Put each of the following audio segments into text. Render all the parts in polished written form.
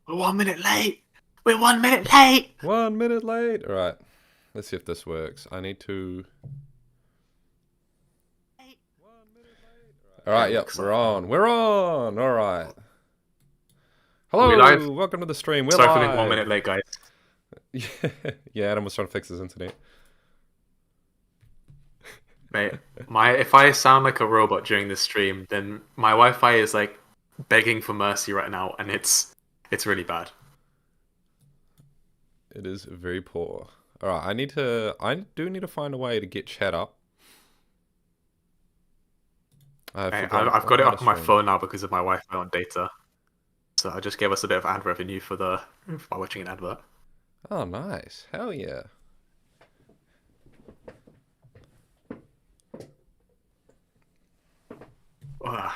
We're 1 minute late. We're 1 minute late. 1 minute late. All right. Let's see if this works. I need to. All Yeah, right. it Yep. looks We're like. on. We're on. All right. Are we live? Hello. Welcome to the stream. We're Sorry for being one live. minute late, guys. Yeah. Yeah. Adam was trying to fix his internet. Mate, if I sound like a robot during this stream, then my Wi-Fi is like begging for mercy right now, and it's really bad. It is very poor. All right. I need to. I do need to find a way to get chat up. I've Hey, forgotten I've all got it how up to on my stream. phone now because of my Wi-Fi on data. So I just gave us a bit of ad revenue by watching an advert. Oh, nice. Hell yeah. Ugh.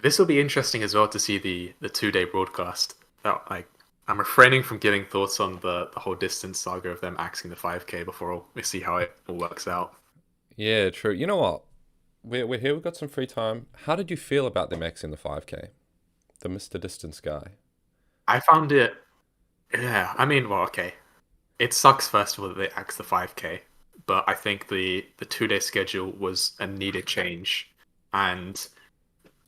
This will be interesting as well to see the 2 day broadcast. Like I'm refraining from giving thoughts on the whole distance saga of them axing the 5K before we see how it all works out. Yeah. True. You know what? We're here. We've got some free time. How did you feel about them X in the 5K? The Mr. Distance guy. I found it, yeah. I mean, well, okay. It sucks first of all that they axed the 5K, but I think the 2 day schedule was a needed change, and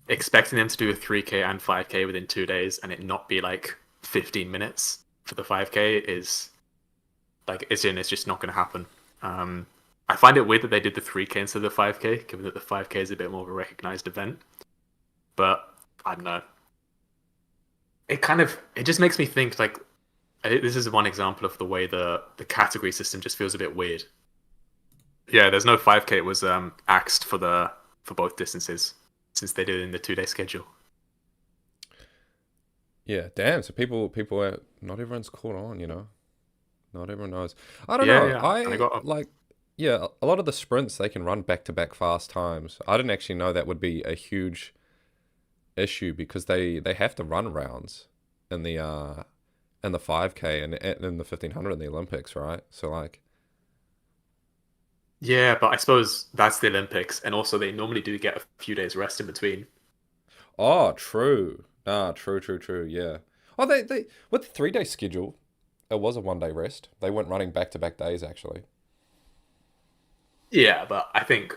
expecting them to do a 3K and 5K within 2 days and it not be like 15 minutes for the 5K is like it's just not going to happen. I find it weird that they did the 3K instead of the 5K, given that the 5K is a bit more of a recognized event. But I don't know. It just makes me think like this is one example of the way the category system just feels a bit weird. Yeah, there's no 5K. It was axed for both distances since they did it in the 2 day schedule. Yeah, damn. So people are, not everyone's caught on, you know. Not everyone knows. I don't Yeah, know. yeah. And I I got like, yeah, a lot of the sprints they can run back to back fast times. I didn't actually know that would be a huge issue because they have to run rounds in the 5K and in the 1500 in the Olympics, right? So like, Yeah, but I suppose that's the Olympics, and also they normally do get a few days rest in between. oh, true. Ah, true. Yeah. Oh, they with the 3 day schedule, it was a 1 day rest. They weren't running back to back days actually. Yeah, but I think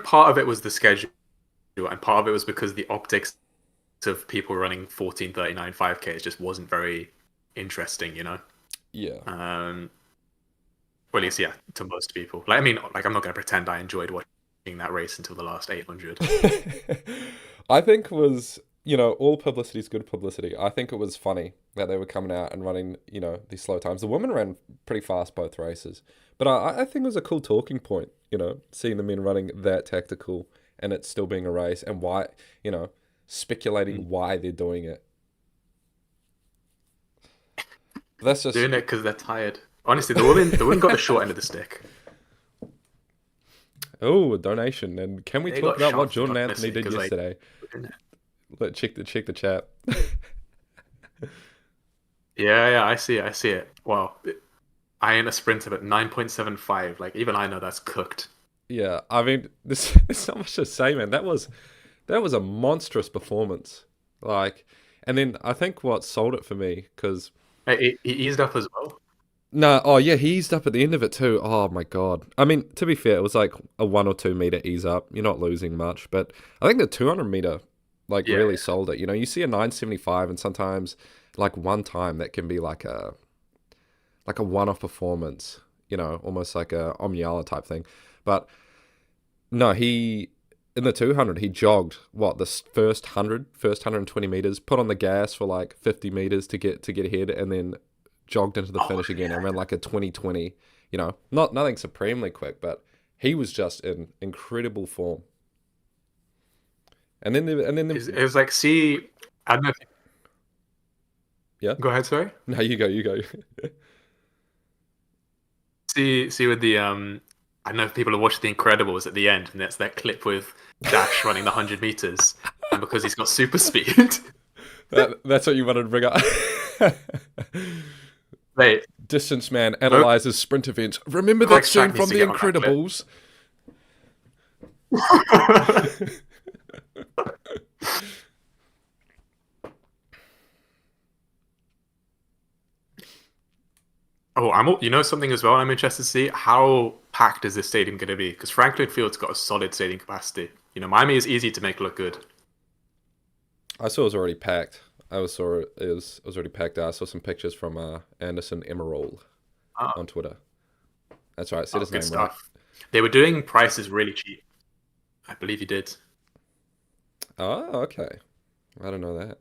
part of it was the schedule, and part of it was because the optics of people running 14:39 5Ks just wasn't very interesting, you know. Yeah. Um, well, at least yeah, to most people. Like, I mean, like I'm not going to pretend I enjoyed watching that race until the last 800. I think was, all publicity is good publicity. I think it was funny that they were coming out and running, these slow times. The women ran pretty fast both races. But I think it was a cool talking point, seeing the men running that tactical and it still being a race and why, speculating why they're doing it. That's just, Doing it because they're tired. Honestly, the women got the short end of the stick. oh, a donation. And can we They talk got about what shot for Jordan not Anthony missing did because like yesterday? Check the chat. yeah, I see it. Wow, I am a sprinter at 9.75. Like even I know that's cooked. Yeah, I mean, there's not much to say, man. That was a monstrous performance. Like, and then I think what sold it for me, because He eased up as well. no, oh yeah, he eased up at the end of it too. Oh my God. I mean, to be fair, it was like a 1 or 2 meter ease up. You're not losing much, but I think the 200 meter like Yeah, really sold it. You see a 975, and sometimes like one time that can be like a one-off performance. Almost like a Omniala type thing, but. No, he in the 200 he jogged what the first 120 meters, put on the gas for like 50 meters to get ahead, and then jogged into the oh finish again and yeah. ran like a 2020. Not nothing supremely quick, but he was just in incredible form. It was like see, I don't know. Yeah. Go ahead, sorry. No, you go. See with the I don't know if people have watched The Incredibles at the end, and that's that clip with Dash running the 100 meters, and because he's got super speed. That's what you wanted to bring up. Wait, Distance man nope. analyzes sprint events. Remember that Alex scene Track needs from to The get on that clip. Incredibles? Oh, you know something as well. I'm interested to see how packed is this stadium going to be? Because Franklin Field's got a solid stadium capacity. You know, Miami is easy to make look good. I saw it was already packed. It was already packed out. I saw some pictures from Anderson Emerald Oh, on Twitter. That's right. Said oh, his good name right. stuff. They were doing prices really cheap. I believe you did. Oh, okay. I don't know that.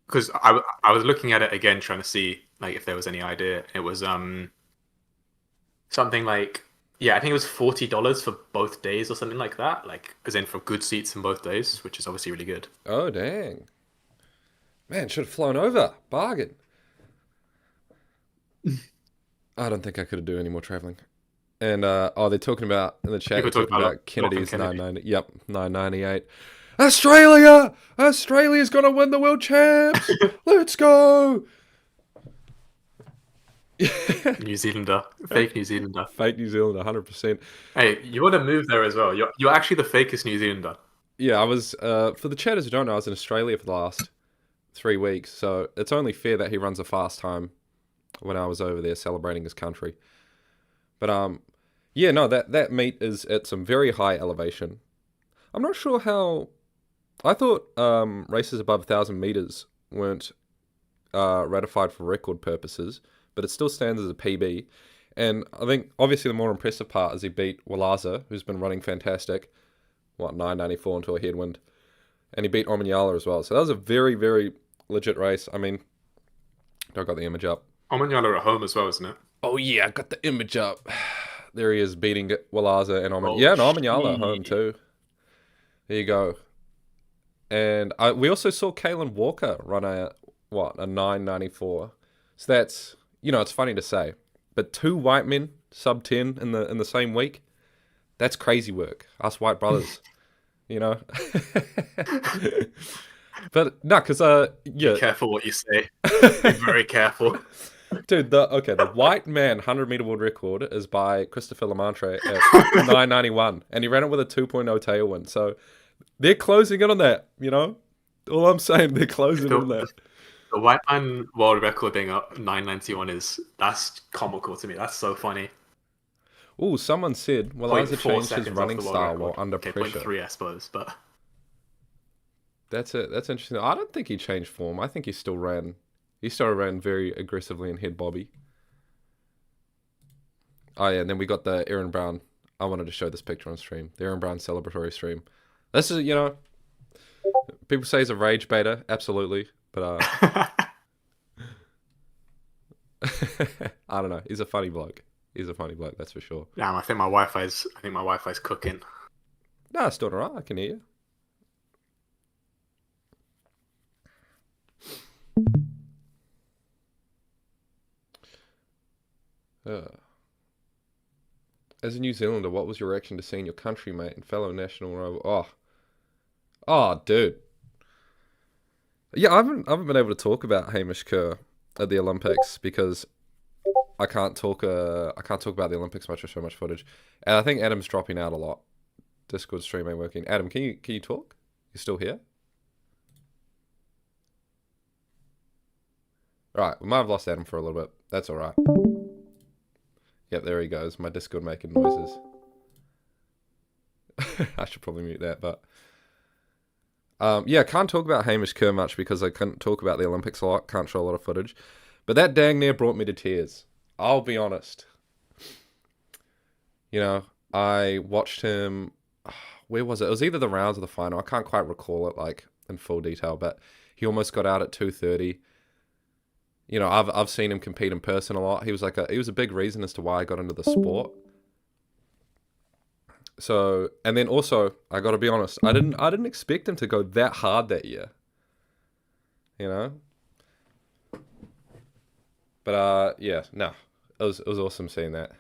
Because I was looking at it again, trying to see like if there was any idea. It was something like, yeah, I think it was $40 for both days or something like that. Like as in for good seats in both days, which is obviously really good. Oh, dang. Man, should have flown over. Bargain. I don't think I could do any more traveling. And they're talking about in the chat. People They're talk talking about about Lachlan Kennedy's Kennedy. 990. Yep, 998. Australia, Australia's gonna win the world champs. Let's go. New Zealander, fake New Zealander. Fake New Zealand, 100%. Hey, you want to move there as well? You're actually the fakest New Zealander. Yeah, I was. For the chatters who don't know, I was in Australia for the last 3 weeks, so it's only fair that he runs a fast time when I was over there celebrating his country. But yeah, no, that meet is at some very high elevation. I'm not sure how. I thought races above 1,000 meters weren't ratified for record purposes, but it still stands as a PB. And I think obviously the more impressive part is he beat Walaza, who's been running fantastic. What 994 into a headwind, and he beat Omanyala as well. So that was a very very legit race. I mean, I got the image up. Omanyala at home as well, isn't it? Oh yeah, I got the image up. There he is beating Walaza and Oman. Oh, Yeah, and Omanyala at home she. too. There you go. And we also saw Kalen Walker run a 994. So that's it's funny to say, but two white men sub 10 in the same week. That's crazy work. Us white brothers, you know. But no, because Be yeah, careful what you say. Be very careful. dude. The white man 100-meter world record is by Christopher Lamantre at 991, and he ran it with a 2.0 tailwind. So they're closing in on that. All I'm saying, they're closing in on The, that. the white man world record being up 991 that's comical to me. That's so funny. Oh, someone said, well, Point Isaac four changed his seconds off running the world style while record. under Okay, point pressure. three, I suppose, but That's it. That's interesting. I don't think he changed form. I think he still ran. He still ran very aggressively and hit Bobby. Oh yeah, and then we got the Aaron Brown. I wanted to show this picture on stream. The Aaron Brown celebratory stream. This is, people say he's a rage baiter. Absolutely, but I don't know. He's a funny bloke. He's a funny bloke. That's for sure. damn, I think my Wi-Fi's cooking. Nah, it's doing alright. I can hear you. As a New Zealander, what was your reaction to seeing your country-mate and fellow national rival? Oh, dude. Yeah, I haven't been able to talk about Hamish Kerr at the Olympics because I can't talk about the Olympics much or so much footage, and I think Adam's dropping out a lot. Discord stream ain't working. Adam, can you talk? You still here? All right, we might have lost Adam for a little bit. That's all right. Yep, there he goes. My Discord making noises. I should probably mute that, but yeah, can't talk about Hamish Kerr much because I couldn't talk about the Olympics a lot. Can't show a lot of footage, but that dang near brought me to tears. I'll be honest. I watched him. Where was it? It was either the rounds or the final. I can't quite recall it like in full detail, but he almost got out at 2:30. I've seen him compete in person a lot. He was a big reason as to why I got into the sport. So, and then also, I got to be honest, I didn't expect him to go that hard that year. You know? But yeah, no. It was awesome seeing that.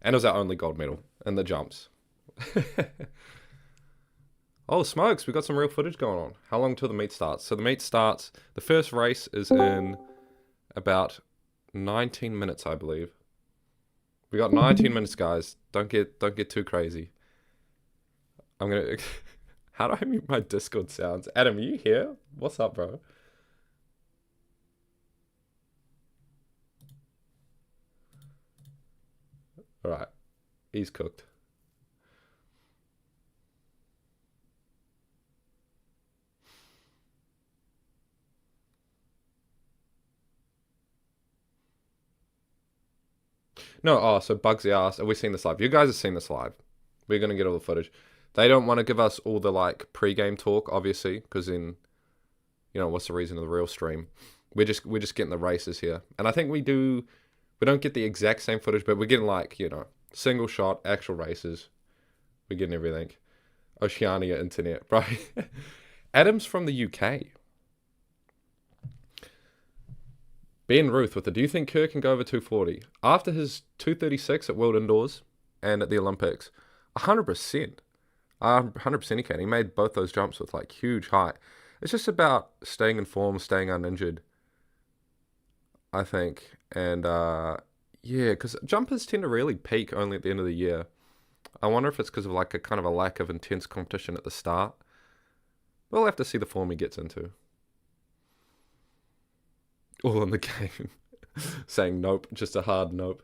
And it was our only gold medal in the jumps. Oh, smokes, we got some real footage going on. How long till the meet starts? So the first race is in about 19 minutes, I believe. We got 19 minutes, guys. Don't get too crazy. I'm gonna. How do I mute my Discord sounds? Adam, are you here? What's up, bro? All right, he's cooked. No, oh, so Bugsy asked, have we seen this live? You guys have seen this live. We're gonna get all the footage. They don't want to give us all the like pre-game talk, obviously, because then, what's the reason of the real stream? We're just getting the races here, and I think we do. We don't get the exact same footage, but we're getting like single shot actual races. We're getting everything. Oceania internet, right? Adam's from the UK. Ben Ruth with the, do you think Kerr can go over 240? After his 236 at World Indoors and at the Olympics, 100%. 100% he can. He made both those jumps with like huge height. It's just about staying in form, staying uninjured, I think. And yeah, because jumpers tend to really peak only at the end of the year. I wonder if it's because of like a kind of a lack of intense competition at the start. We'll have to see the form he gets into. All in the game. Saying nope, just a hard nope.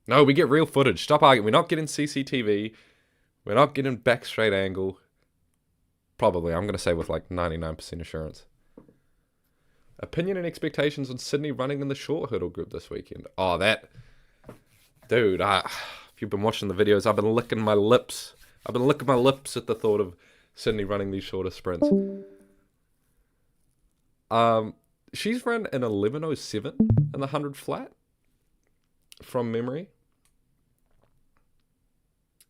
No, we get real footage. Stop arguing. We're not getting CCTV. We're not getting back straight angle. Probably. I'm going to say with like 99% assurance. Opinion and expectations on Sydney running in the short hurdle group this weekend. Oh, that... Dude, if you've been watching the videos, I've been licking my lips. I've been licking my lips at the thought of Sydney running these shorter sprints. She's run an 11:07 in the 100 flat, from memory.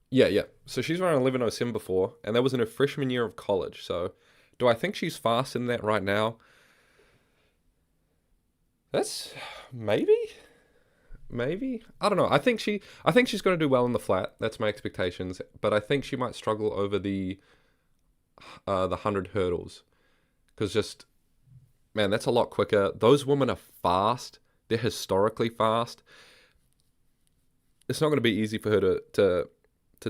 Yeah. So she's run 11:07 before, and that was in her freshman year of college. So, do I think she's fast in that right now? That's maybe. I don't know. I think she's going to do well in the flat. That's my expectations. But I think she might struggle over the 100 hurdles, because man, that's a lot quicker. Those women are fast. They're historically fast. It's not going to be easy for her to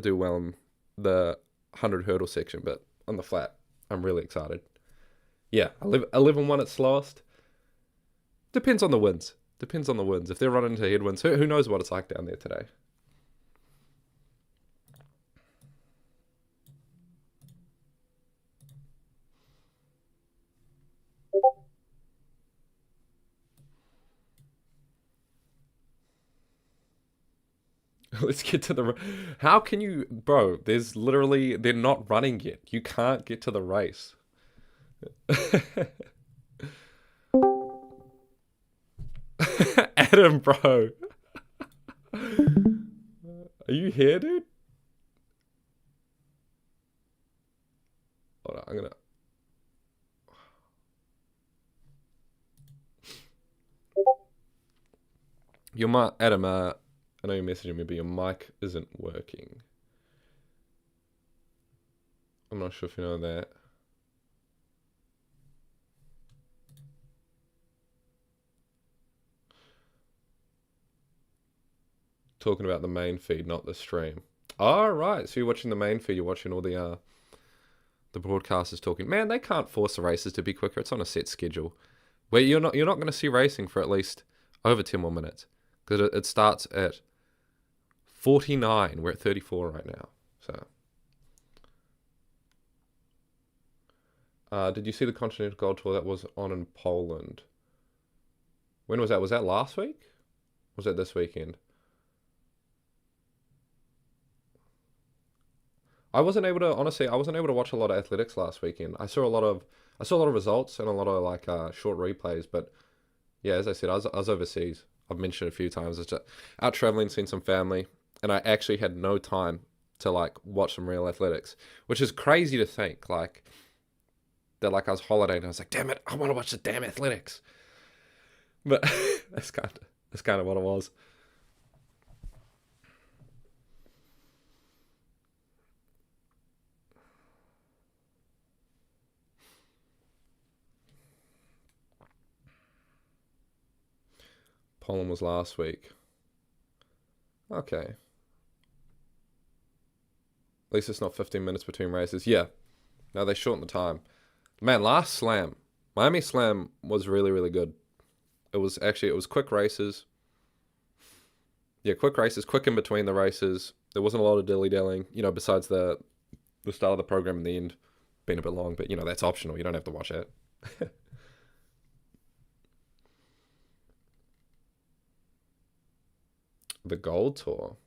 do well in the 100 hurdle section, but on the flat, I'm really excited. Yeah, 11-1 at slowest. Depends on the winds. If they're running into headwinds, who knows what it's like down there today. Let's get to the... How can you... Bro, they're not running yet. You can't get to the race. Adam, bro. Are you here, dude? Hold on, I'm gonna... Your mic... Adam, I know you're messaging me, but your mic isn't working. I'm not sure if you know that. Talking about the main feed, not the stream. All right, so you're watching the main feed. You're watching all the broadcasters talking. Man, they can't force the races to be quicker. It's on a set schedule. Where you're not going to see racing for at least over 10 more minutes, because it starts at 49. We're at 34 right now. So, did you see the Continental Gold Tour that was on in Poland? When was that? Was that last week? Was that this weekend? I wasn't able to, honestly, I wasn't able to watch a lot of athletics last weekend. I saw a lot of results and a lot of like short replays, but yeah, as I said, I was overseas. I've mentioned it a few times. It's just out traveling, seeing some family, and I actually had no time to like watch some real athletics, which is crazy to think. Like that, like I was holidaying, and I was like, damn it, I want to watch the damn athletics. But that's kind of what it was. Poland was last week. Okay. At least it's not 15 minutes between races. Yeah. No, they shortened the time. Man, last Slam. Miami Slam was really, really good. It was quick races. Yeah, quick races, quick in between the races. There wasn't a lot of dilly dallying, besides the start of the program and the end being a bit long, but that's optional. You don't have to watch it. The Gold Tour.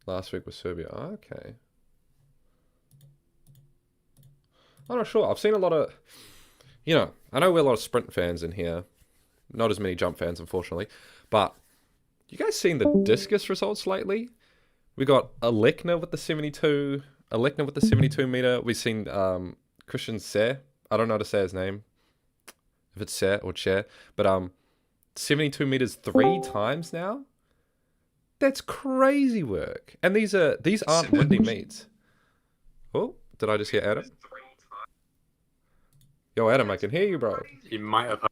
Last week was Serbia. Oh, okay. I'm not sure. I've seen a lot of, I know we're a lot of sprint fans in here. Not as many jump fans, unfortunately. But you guys seen the discus results lately? We got Alekna with the 72. Alekna with the 72 meter. We've seen Christian Se. I don't know how to say his name. If it's Se or Che. But 72 meters 3 times now. That's crazy work. And these aren't windy meets. Oh, did I just hear Adam? Yo, Adam, I can hear you, bro. You might have.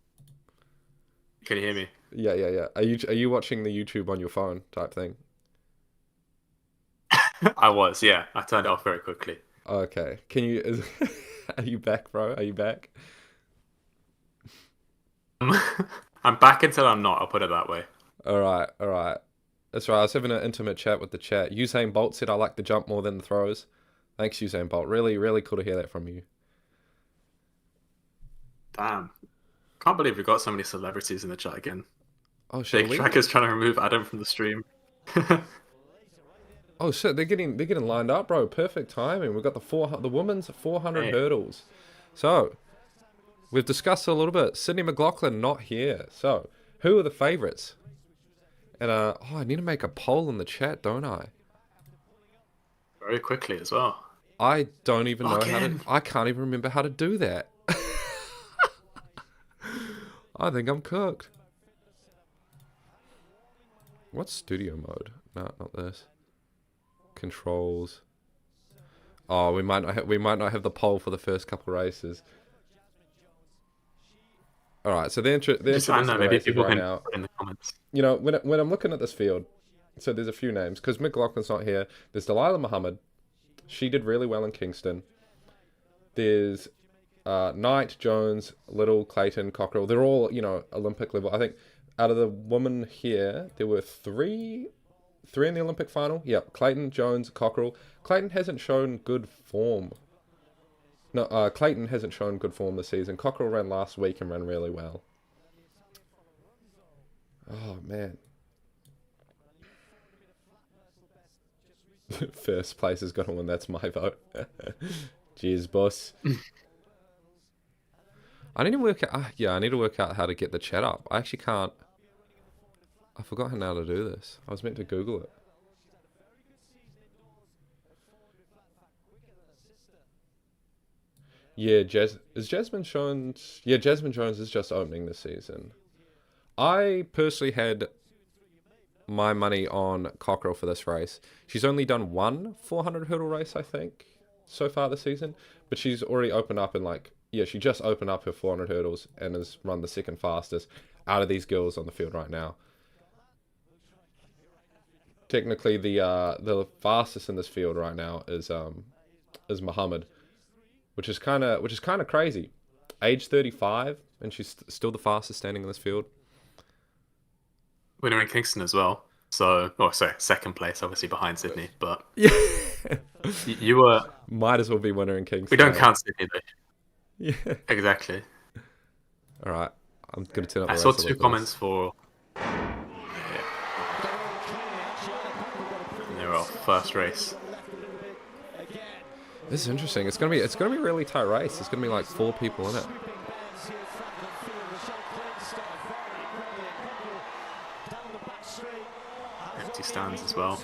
Can you hear me? Yeah. Are you watching the YouTube on your phone type thing? I was, yeah. I turned it off very quickly. Okay. Are you back, bro? Are you back? I'm back until I'm not. I'll put it that way. All right. That's right. I was having an intimate chat with the chat. Usain Bolt said I like the jump more than the throws. Thanks, Usain Bolt. Really, really cool to hear that from you. Damn. Can't believe we got so many celebrities in the chat again. Oh shit. Big Tracker's trying to remove Adam from the stream. Oh shit, they're getting lined up, bro. Perfect timing. We've got the women's 400 hurdles. So, we've discussed a little bit. Sydney McLaughlin not here. So, who are the favorites? And I need to make a poll in the chat, don't I? Very quickly as well. I don't even know I can't even remember how to do that. I think I'm cooked. What's studio mode? No, not this. Controls. Oh, we might not have the poll for the first couple races. All right, so I know, maybe people right can now. put in the comments. When I'm looking at this field, so there's a few names because McLaughlin's not here. There's Delilah Muhammad. She did really well in Kingston. There's Knight, Jones, Little, Clayton, Cockrell. They're all Olympic level. I think out of the women here, there were three in the Olympic final. Yep, Clayton, Jones, Cockrell. Clayton hasn't shown good form. No, Clayton hasn't shown good form this season. Cockrell ran last week and ran really well. Oh, man. First place has got to win. That's my vote. Cheers, boss. I need to work out... I need to work out how to get the chat up. I actually can't... I've forgotten how to do this. I was meant to Google it. Yeah, Jasmine Jones... Yeah, Jasmine Jones is just opening this season. I personally had my money on Cockrell for this race. She's only done one 400 hurdle race, I think, so far this season. But she's already opened up she just opened up her 400 hurdles and has run the second fastest out of these girls on the field right now. Technically, the fastest in this field right now is Muhammad, which is kind of crazy. Age 35, and she's still the fastest standing in this field. Winner in Kingston as well. So, second place, obviously behind Sydney, but yeah, you were might as well be winner in Kingston. We don't count Sydney though. Yeah, exactly. All right, I'm gonna turn up. I saw 2 comments for. They were off first race. This is interesting. It's gonna be a really tight race. There's gonna be like 4 people in it. Empty stands as well.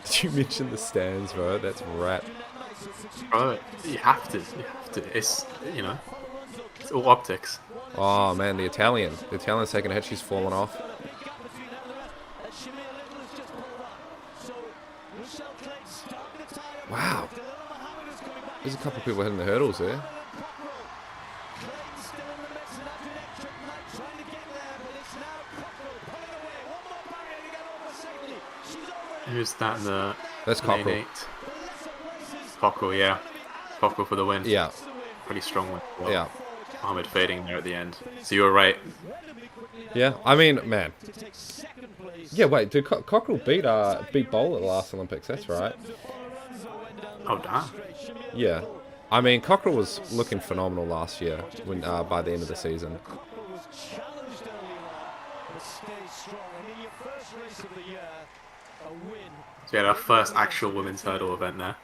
Did you mention the stands, bro? That's rap. Bro, you have to. It's it's all optics. Oh man, the Italian's taking a hit. She's fallen off. Wow. There's a couple of people hitting the hurdles there. Who's that in the... That's Cockrell. Cockrell, yeah. Cockrell for the win. Yeah. Pretty strong one. Well. Yeah. Muhammad fading there at the end. So you were right. Yeah, I mean, man. Yeah, wait, did Cockrell beat Bowl at the last Olympics? That's right. Oh damn. Yeah, I mean, Cockrell was looking phenomenal last year when by the end of the season. So we had our first actual women's hurdle event there.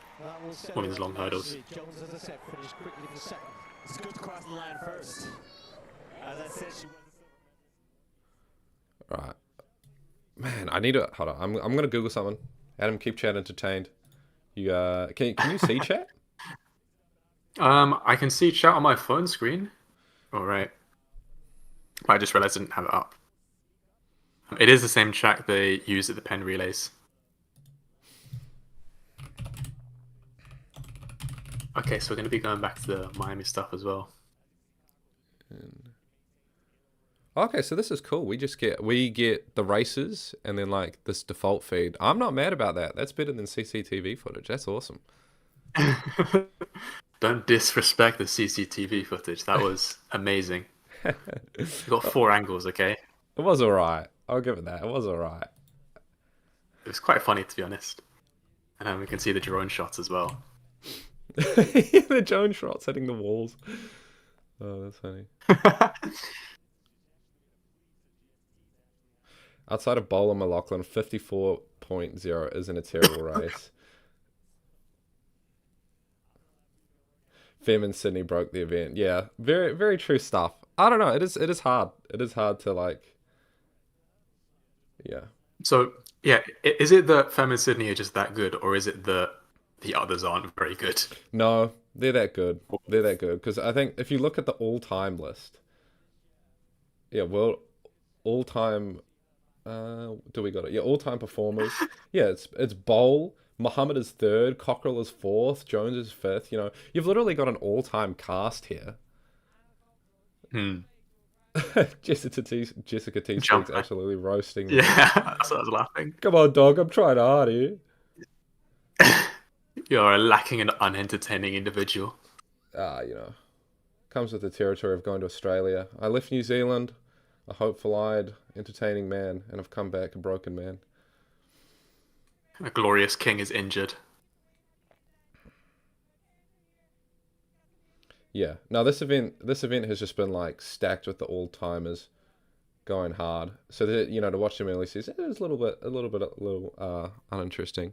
Women's long hurdles. Right, man. I need to hold on. I'm gonna Google something. Adam, keep chat entertained. You can you see chat? I can see chat on my phone screen. All right. I just realized I didn't have it up. It is the same chat they use at the pen relays. Okay, so we're going to be going back to the Miami stuff as well. Okay, so this is cool. We get the races and then like this default feed. I'm not mad about that. That's better than CCTV footage. That's awesome. Don't disrespect the CCTV footage. That was amazing. We got four angles, okay? It was alright. I'll give it that. It was alright. It was quite funny, to be honest. And then we can see the drone shots as well. The Jones shots hitting the walls. Oh, that's funny. Outside of Bowler McLaughlin, 54.0 isn't a terrible race. Fem and Sydney broke the event. Yeah, very very true stuff. I don't know. It is hard. It is hard to like. Yeah. So, yeah, is it that Fem and Sydney are just that good, or is it that the others aren't very good? No, they're that good. They're that good because I think if you look at the all-time list, yeah, well, all-time. Do we got it? Yeah, all-time performers. Yeah, it's Bowl. Muhammad is third. Cockrell is fourth. Jones is fifth. You know, you've literally got an all-time cast here. Hmm. Jessica T. Jump Street's back. absolutely roasting me. Yeah, that's what I was laughing. Come on, dog. I'm trying hard here. You're lacking an unentertaining individual. You know, comes with the territory of going to Australia. I left New Zealand, a hopeful-eyed, entertaining man, and I've come back a broken man. A glorious king is injured. Yeah. Now this event has just been like stacked with the all-timers going hard. So that to watch them early season, it was a little uninteresting.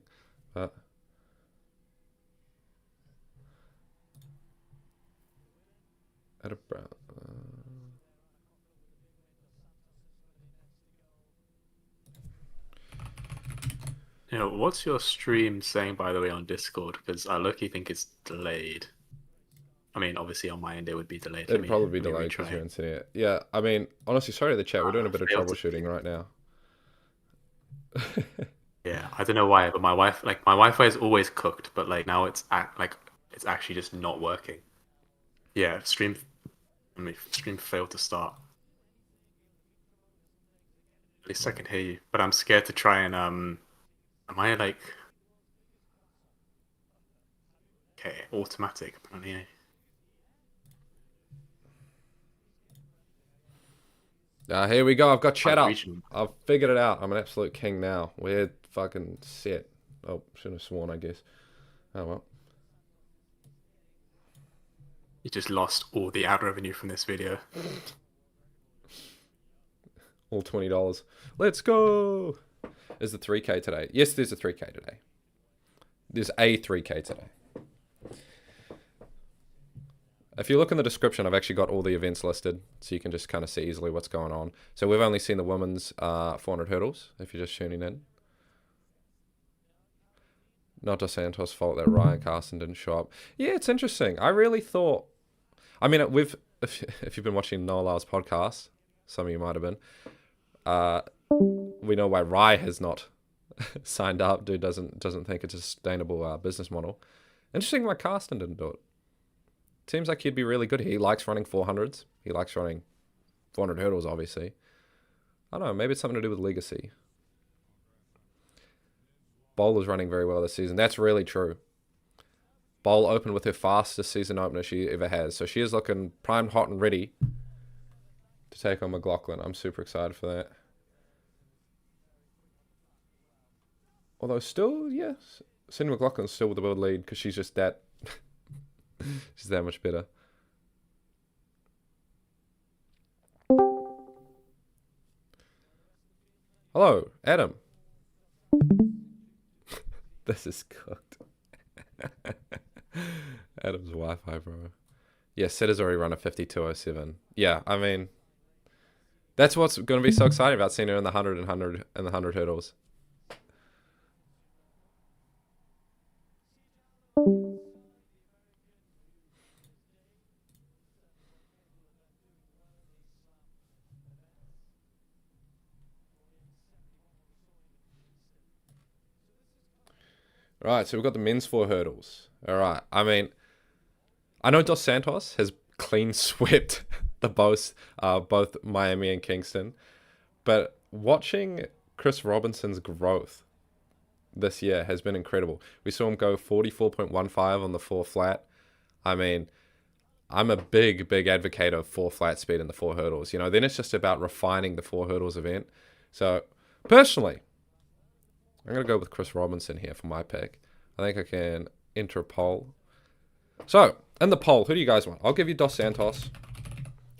But at a What's your stream saying, by the way, on Discord? Because I look, think it's delayed. I mean, obviously on my end it would be delayed. it'd probably be let me delayed because retry. you're internet. Yeah, I mean, honestly, sorry to the chat. We're doing a bit of Failed to troubleshooting right now. Yeah, I don't know why, but my Wi-Fi is always cooked, but like now it's actually just not working. Yeah, stream failed to start. At least I can hear you, but I'm scared to try and am I like okay, automatic apparently. Here we go. I've got chat Like up. region. I've figured it out. I'm an absolute king now. We're fucking set. Oh, shouldn't have sworn, I guess. Oh well. You just lost all the ad revenue from this video. All $20. Let's go. Is the 3K today? Yes, there's a 3K today. There's a 3K today. If you look in the description, I've actually got all the events listed, so you can just kind of see easily what's going on. So we've only seen the women's 400 hurdles, if you're just tuning in. Not Dos Santos' fault that Ryan Carson didn't show up. Yeah, it's interesting. I really thought... I mean, if you've been watching Noel's podcast, some of you might have been, we know why Rye has not signed up. Dude doesn't think it's a sustainable business model. Interesting why Carsten didn't do it. Seems like he'd be really good. He likes running 400s. He likes running 400 hurdles, obviously. I don't know. Maybe it's something to do with legacy. Bowler's running very well this season. That's really true. Bowl opened with her fastest season opener she ever has. So she is looking primed, hot, and ready to take on McLaughlin. I'm super excited for that. Although still, yes, Cindy McLaughlin's still with the world lead because she's just that, she's that much better. Hello, Adam. This is cooked. Adam's Wi-Fi, bro. Yeah, Sid has already run a 52.07. Yeah, I mean, that's what's going to be so exciting about seeing her in the 100 hurdles. Right, so we've got the men's 4 hurdles. All right, I mean, I know Dos Santos has clean swept the both Miami and Kingston, but watching Chris Robinson's growth this year has been incredible. We saw him go 44.15 on the 4 flat. I mean, I'm a big advocate of 4 flat speed in the 4 hurdles. You know, then it's just about refining the 4 hurdles event. So, personally, I'm going to go with Chris Robinson here for my pick. I think I can enter a poll. So, in the poll, who do you guys want? I'll give you Dos Santos.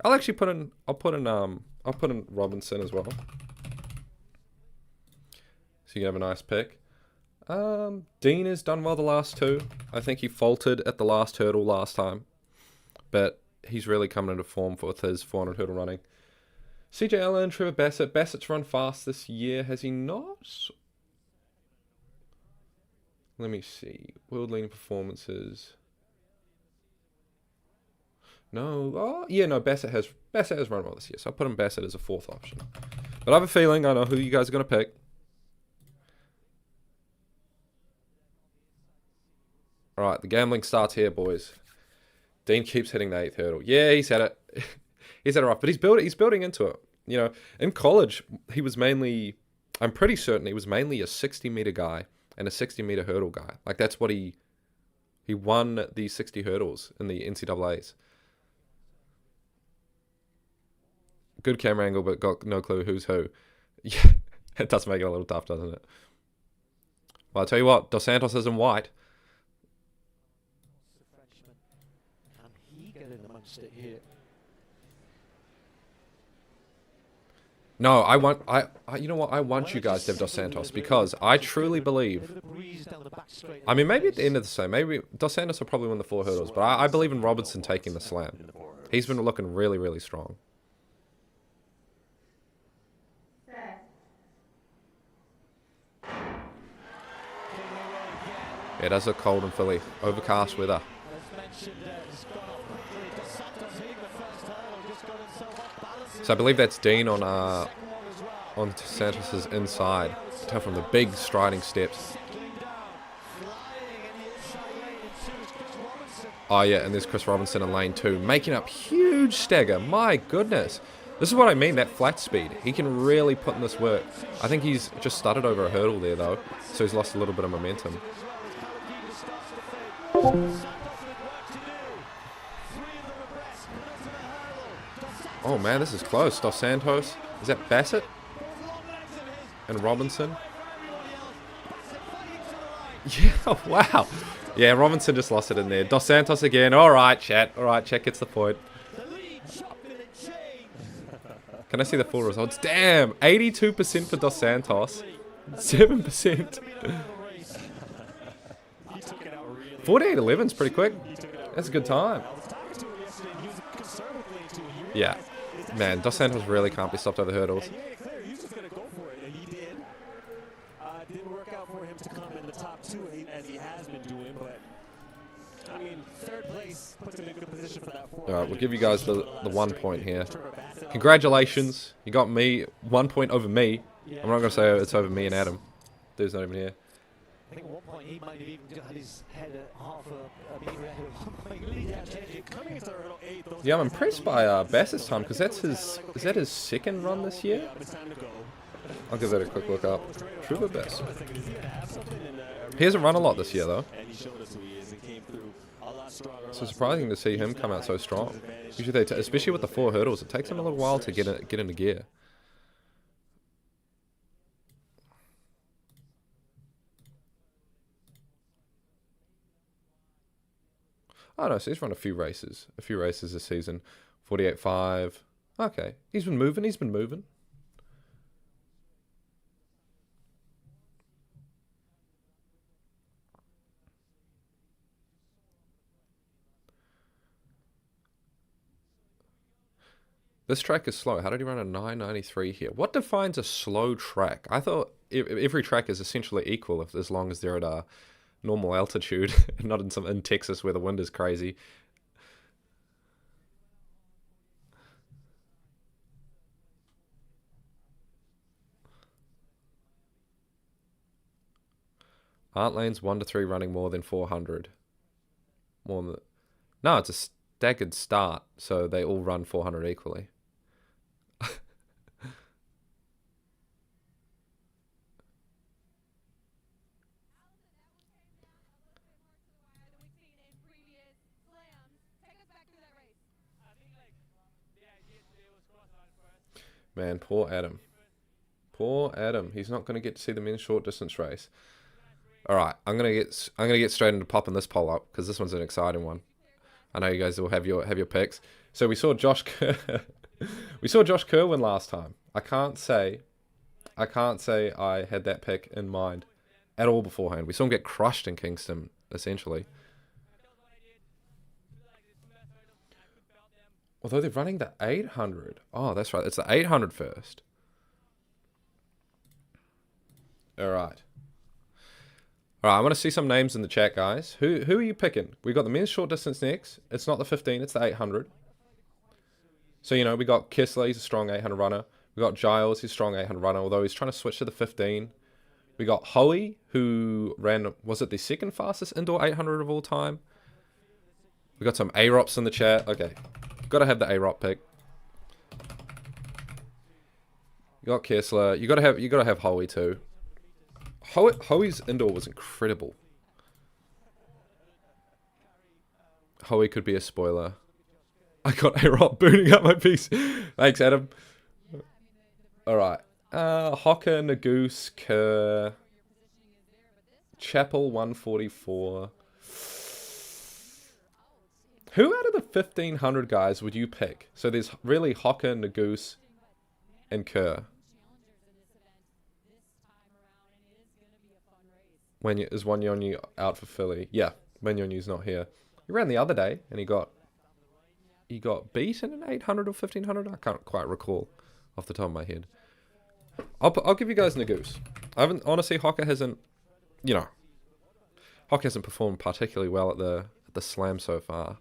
I'll actually put in Robinson as well. So you can have a nice pick. Dean has done well the last 2. I think he faltered at the last hurdle last time, but he's really coming into form with his 400 hurdle running. CJ Allen, Trevor Bassett. Bassett's run fast this year, has he not? Let me see. World leading performances. No. Oh, yeah, no, Bassett has run well this year, so I'll put him Bassett as a 4th option. But I have a feeling I know who you guys are going to pick. Alright, the gambling starts here, boys. Dean keeps hitting the 8th hurdle. Yeah, he's had it. He's had it rough, but he's building into it. You know, in college, he was mainly, I'm pretty certain he was mainly a 60-meter guy and a 60-meter hurdle guy. Like, that's what he won the 60 hurdles in the NCAAs. Good camera angle, but got no clue who's who. Yeah, it does make it a little tough, doesn't it? Well, I'll tell you what, Dos Santos is in white. Can he get in amongst it here? No, you know what? I want you guys to have Dos Santos because I truly believe. I mean, maybe at the end of the same, maybe Dos Santos will probably win the 4 hurdles, but I believe in Robinson taking the slam. He's been looking really strong. Yeah, it does look cold in Philly. Overcast weather. So I believe that's Dean on Santos's inside. Tell from the big striding steps. Oh yeah, and there's Chris Robinson in lane 2, making up huge stagger. My goodness. This is what I mean, that flat speed. He can really put in this work. I think he's just started over a hurdle there though, so he's lost a little bit of momentum. Oh man, this is close. Dos Santos. Is that Bassett? And Robinson? Yeah, wow. Yeah, Robinson just lost it in there. Dos Santos again. Alright, chat. Alright, chat gets the point. Can I see the full results? Damn! 82% for Dos Santos. 7%. 48.11's pretty quick. That's a good time. Yeah. Man, Dos Santos really can't be stopped over hurdles. He was just going to go for it, and he did. It didn't work out for him to come in the top 2, as he has been doing, but, I mean, 3rd place puts him in a good position for that 4. Alright, we'll give you guys the 1 point here. Congratulations. You got me 1 point over me. I'm not going to say it's over me and Adam. Dude's not even here. I think at one point he might have even got his head at half a meter ahead at one point. Really changing. Coming into hurdle 8. Yeah, I'm impressed by Bass's time because is that his 2nd run this year? I'll give it a quick look up. True but best. I was thinking, is he gonna have something? And He hasn't run a lot this year, though. and he showed us who he is and came through a lot stronger. So surprising to see him come out so strong. Usually, especially with the 4 hurdles, it takes him a little while to get into gear. Oh no, so he's run a few races this season. 48.5. Okay, he's been moving. This track is slow. How did he run a 993 here? What defines a slow track? I thought every track is essentially equal as long as they're at a normal altitude and not in Texas where the wind is crazy. Aren't lanes 1 to 3 running more than 400? More than... No, it's a staggered start, so they all run 400 equally. Man, poor Adam. Poor Adam. He's not going to get to see the men's short distance race. All right, I'm gonna get straight into popping this poll up because this one's an exciting one. I know you guys will have your picks. So we saw Josh we saw Josh Kerr win last time. I can't say I had that pick in mind at all beforehand. We saw him get crushed in Kingston essentially. Although they're running the 800. Oh, that's right. It's the 800 first. All right. All right, I want to see some names in the chat, guys. Who are you picking? We got the men's short distance next. It's not the 15, it's the 800. So, you know, we got Kessler, he's a strong 800 runner. We got Giles, he's a strong 800 runner, although he's trying to switch to the 15. We got Hoey, who ran, was it the second fastest indoor 800 of all time? We got some A-Rops in the chat. Okay, got to have the A-Rop pick. You got Kessler. You got to have Hoey too. Hoey's indoor was incredible. Hoey could be a spoiler. I got A-Rop booting up my piece. Thanks, Adam. Alright. Hocker, Nagoose, Kerr. Chapel, 144. Who out of the 1,500 guys would you pick? So there's really Hocker, Nagoose, and Kerr. Is Wanyonyi out for Philly? Yeah, Wanyonyi's not here. He ran the other day and he got beat in an 800 or 1,500. I can't quite recall off the top of my head. I'll give you guys Nagoose. Honestly, Hocker hasn't performed particularly well at the slam so far.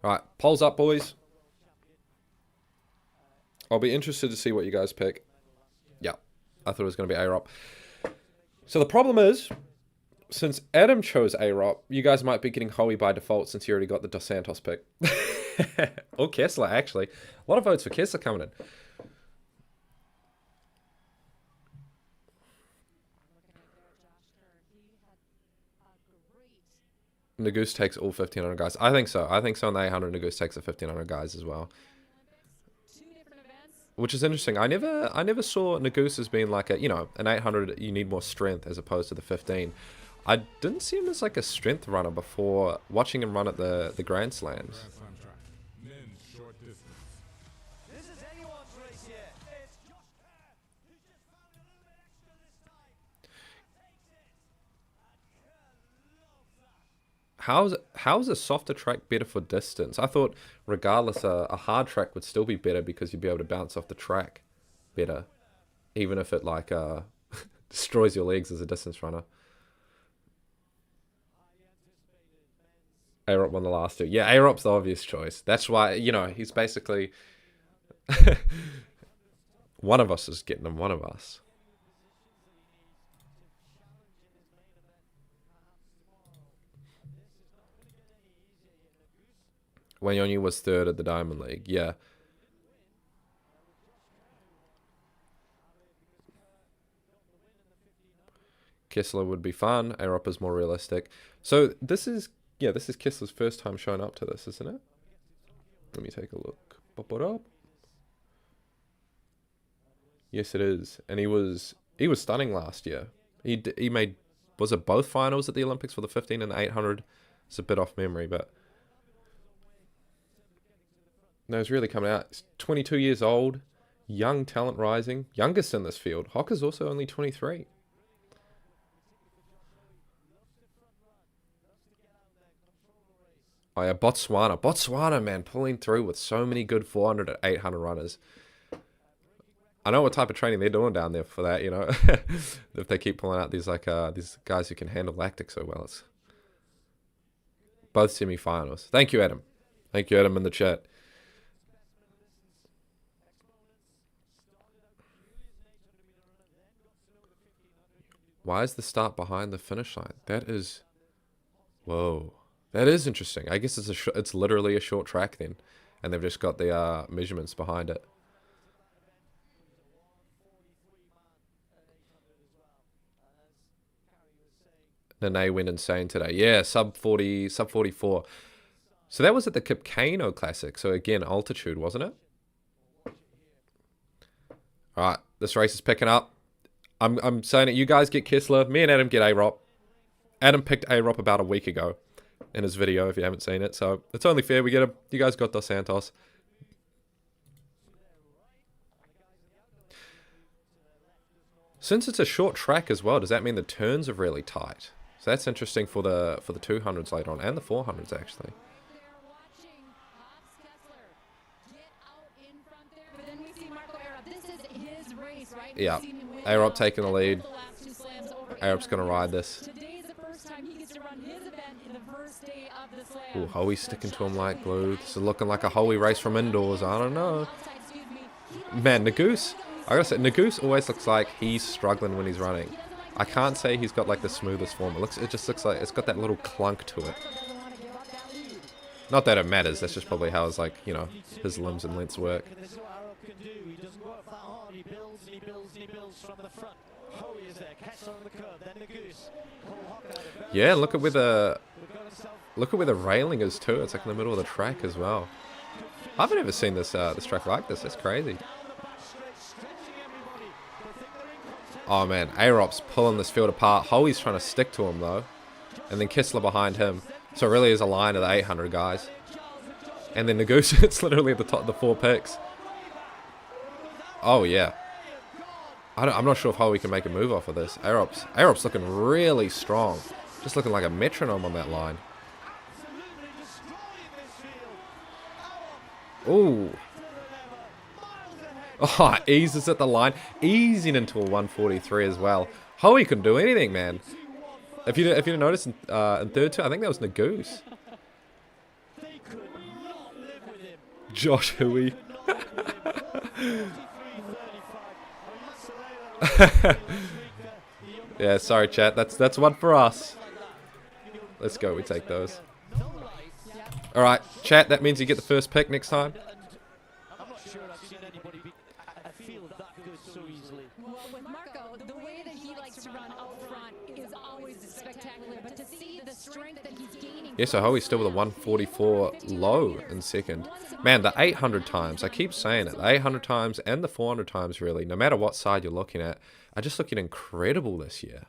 All right, polls up, boys. I'll be interested to see what you guys pick. Yeah, I thought it was going to be A-Rop. So the problem is, since Adam chose A-Rop, you guys might be getting Hoey by default since you already got the Dos Santos pick. Or Kessler, actually. A lot of votes for Kessler coming in. Nagoose takes all 1,500 guys. I think so. I think so in the 800, Nagoose takes the 1,500 guys as well. Which is interesting. I never saw Nagoose as being like an 800 you need more strength as opposed to the 15. I didn't see him as like a strength runner before watching him run at the Grand Slams. How's a softer track better for distance? I thought regardless a hard track would still be better because you'd be able to bounce off the track better, even if it like destroys your legs as a distance runner. A-Rop won the last two. Yeah, A-Rop's the obvious choice. That's why, he's basically one of us is getting him, one of us. Wanyonyi was third at the Diamond League. Yeah. Kessler would be fun. Arup is more realistic. So this is Kessler's first time showing up to this, isn't it? Let me take a look. Pop it up. Yes, it is. And he was stunning last year. He made, was it both finals at the Olympics for the 15 and the 800? It's a bit off memory, but no, he's really coming out. He's 22 years old, young talent rising, youngest in this field. Hocker's also only 23. Oh yeah, Botswana, man, pulling through with so many good 400 and 800 runners. I know what type of training they're doing down there for that, you know. If they keep pulling out these these guys who can handle lactic so well. It's both semi-finals. Thank you, Adam. Thank you, Adam, in the chat. Why is the start behind the finish line? That is, whoa, that is interesting. I guess it's literally a short track then, and they've just got the measurements behind it. Nene went insane today. Yeah, sub 44. So that was at the Kipkano Classic. So again, altitude, wasn't it? All right, this race is picking up. I'm saying it. You guys get Kessler. Me and Adam get Arup. Adam picked Arup about a week ago in his video, if you haven't seen it. So it's only fair we get him. You guys got Dos Santos. Since it's a short track as well, does that mean the turns are really tight? So that's interesting for the 200s later on, and the 400s actually. Yeah, Arup taking the lead. Arup's going to ride this. Ooh, Hoey's sticking to him like glue. This is looking like a Hoey race from indoors. I don't know. Man, Nagoose, I gotta say, Nagoose always looks like he's struggling when he's running. I can't say he's got like the smoothest form. It just looks like it's got that little clunk to it. Not that it matters. That's just probably how his, like, you know, his limbs and lengths work. Yeah, look at where the railing is too. It's like in the middle of the track as well. I haven't ever seen this track like this. That's crazy. Oh man, Arup's pulling this field apart. Hoey's trying to stick to him though, and then Kessler behind him. So it really is a line of the 800 guys. And then Nagoose, it's literally at the top of the 4 picks. Oh yeah. I'm not sure if Hoey can make a move off of this. Arup's looking really strong. Just looking like a metronome on that line. Ooh. Oh, eases at the line. Easing into a 143 as well. Hoey couldn't do anything, man. If you didn't notice in third two, I think that was Nagoose. Josh Hoey. Yeah, sorry chat. That's one for us. Let's go. We take those. All right, chat. That means you get the first pick next time. I'm not sure I've seen anybody feel that good so easily. Well, with Marco, the way that he likes to run out front is always spectacular. But to see the strength that he's gaining. Yeah, so Hoey's still with a 144 low in second. Man, the 800 times, I keep saying it, the 800 times and the 400 times really, no matter what side you're looking at, are just looking incredible this year.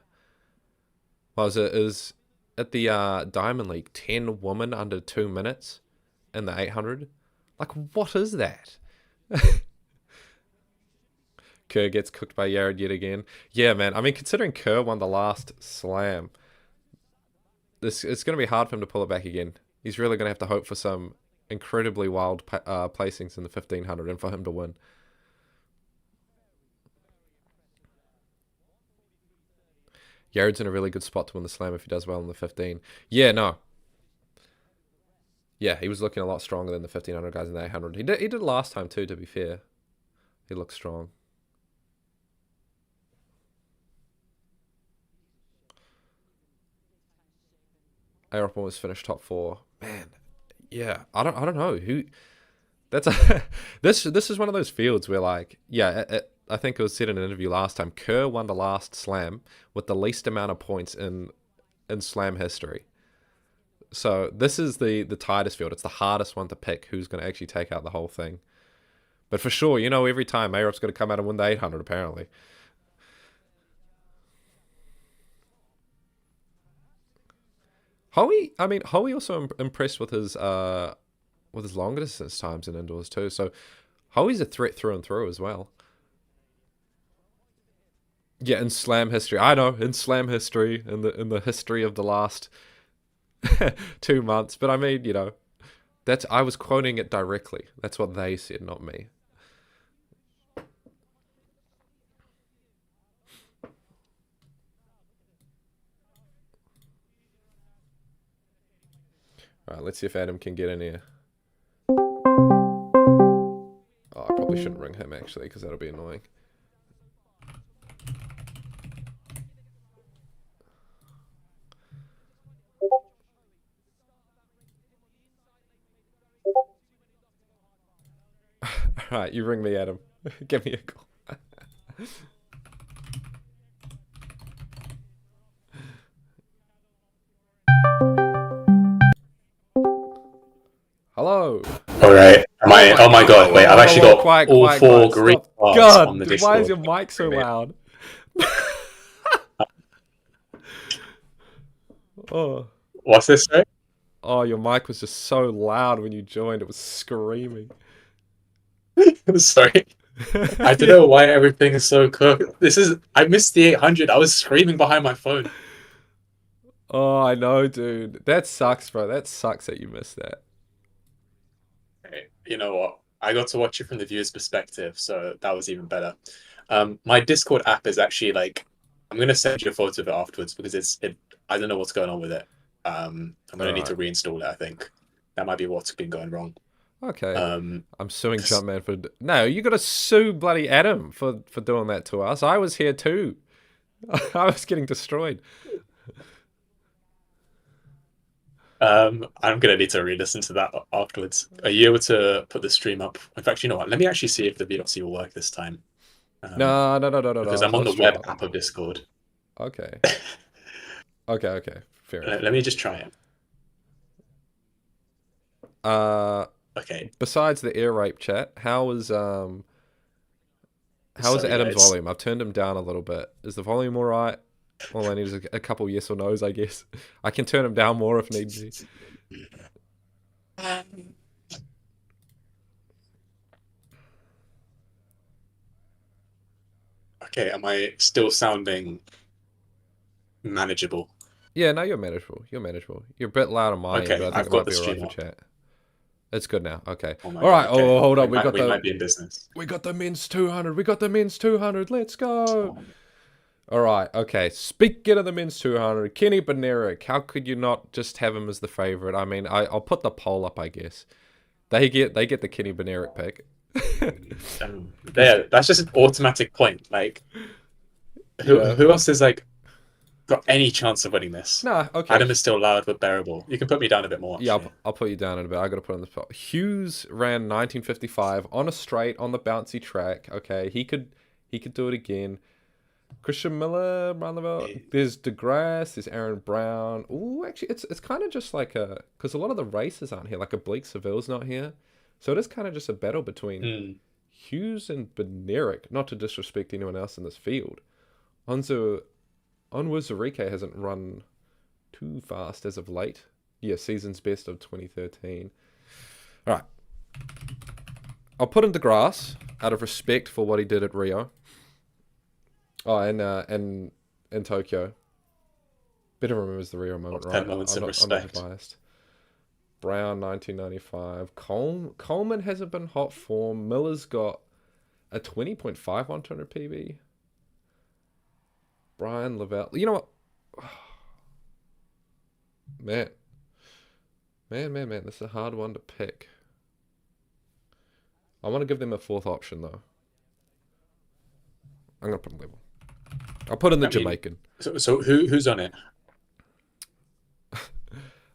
Well, is at the Diamond League, 10 women under 2 minutes in the 800? Like, what is that? Kerr gets cooked by Yared yet again. Yeah, man, I mean, considering Kerr won the last slam, it's going to be hard for him to pull it back again. He's really going to have to hope for some incredibly wild placings in the 1500 and for him to win. Yared's in a really good spot to win the slam if he does well in the 15. Yeah, no. Yeah, he was looking a lot stronger than the 1500 guys in the 800. He did last time too, to be fair. He looked strong. Arup almost finished top 4. Man, Yeah, I don't know who. That's a, this is one of those fields where like I think it was said in an interview last time. Kerr won the last slam with the least amount of points in slam history. So this is the tightest field. It's the hardest one to pick who's going to actually take out the whole thing. But for sure, you know, every time Mayrop's going to come out and win the 800 apparently. Howie also impressed with his longer distance times in indoors too. So Howie's a threat through and through as well. Yeah, in slam history, I know in slam history, in the history of the last 2 months. But I mean, you know, that's I was quoting it directly. That's what they said, not me. All right, let's see if Adam can get in here. Oh, I probably shouldn't ring him actually, because that'll be annoying. All right, you ring me, Adam. Give me a call. Hello. All right. Am I? Oh my god! Wait, I've actually got Quiet, all quiet, four quiet, green stop. bars God, on the why Discord. is your mic so loud? Oh. What's this? Sorry? Oh, your mic was just so loud when you joined. It was screaming. Sorry. I don't know why everything is so cooked. I missed the 800. I was screaming behind my phone. Oh, I know, dude. That sucks, bro. That sucks that you missed that. Hey, you know what? I got to watch it from the viewer's perspective, so that was even better. My Discord app is actually like, I'm gonna send you a photo of it afterwards because I don't know what's going on with it. I'm gonna need to reinstall it. I think that might be what's been going wrong. Okay. I'm suing Jumpman for... No, you got to sue bloody Adam for doing that to us. I was here too. I was getting destroyed. I'm gonna need to re-listen to that afterwards. Are you able to put the stream up? In fact, you know what? Let me actually see if the VLC will work this time. No. Because I'm on the web app of Discord. Okay. Okay. Fair enough. Let me just try it. Okay. Besides the air rape chat, how is Adam's volume? I've turned him down a little bit. Is the volume all right? All I need is a couple yes or no's, I guess. I can turn him down more if need be. Okay, am I still sounding manageable? Yeah, no, you're manageable. You're a bit loud on my end, but I think I've it got might the be stream alright for up. chat. It's good now. Okay. Oh my all right. God, okay. Oh, hold on. We might be in business. We got the men's 200. Let's go. All right. Okay. Speaking of the men's 200, Kenny Benerick. How could you not just have him as the favorite? I mean, I'll put the poll up, I guess. They get the Kenny Benerick pick. That's just an automatic point. Like, who else is like got any chance of winning this? Nah, okay. Adam is still loud but bearable. You can put me down a bit more. Yeah, I'll put you down in a bit. I got to put on the spot. Hughes ran 1955 on a straight on the bouncy track. Okay, he could do it again. Christian Miller, roundabout. There's DeGrasse. There's Aaron Brown. Ooh, actually, it's kind of just like because a lot of the races aren't here. Like a Blake Seville's not here, so it is kind of just a battle between Hughes and Benerick. Not to disrespect anyone else in this field. Onwuzurike hasn't run too fast as of late. Yeah, season's best of 2013. All right. I'll put him to grass out of respect for what he did at Rio. Oh, and in Tokyo. Better remembers the Rio moment, right? 10 moments of respect. I'm not biased. Brown, 1995. Coleman hasn't been hot form. Miller's got a 20.5 100 PB. Brian Lavelle. You know what? Man. This is a hard one to pick. I want to give them a fourth option, though. I'm going to put him level. I'll put in the Jamaican. So who's on it?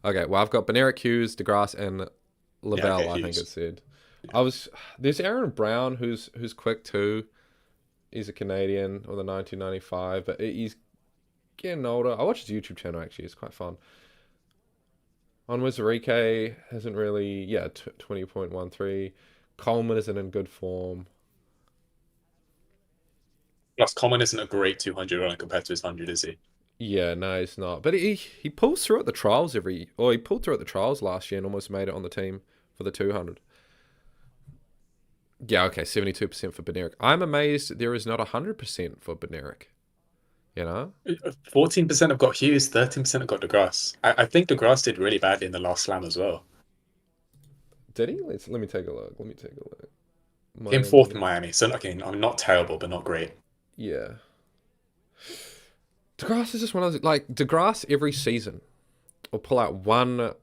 Okay, well, I've got Benerick, Hughes, DeGrasse, and Lavelle, okay, I think Hughes. it said. There's Aaron Brown who's quick too. He's a Canadian or the 1995, but he's getting older. I watch his YouTube channel actually; it's quite fun. On Wizarike hasn't really, 20.13. Coleman isn't in good form. Plus, Common isn't a great 200 runner compared to his 100, is he? Yeah, no, he's not. But he pulls through at the trials he pulled through at the trials last year and almost made it on the team for the 200. Yeah, okay, 72% for Benerick. I'm amazed there is not 100% for Benerick. You know? 14% have got Hughes, 13% have got DeGrasse. I think DeGrasse did really badly in the last slam as well. Did he? Let me take a look. Came fourth in Miami, so okay, I'm not terrible, but not great. Yeah. DeGrasse is just one of those, like, DeGrasse every season will pull out one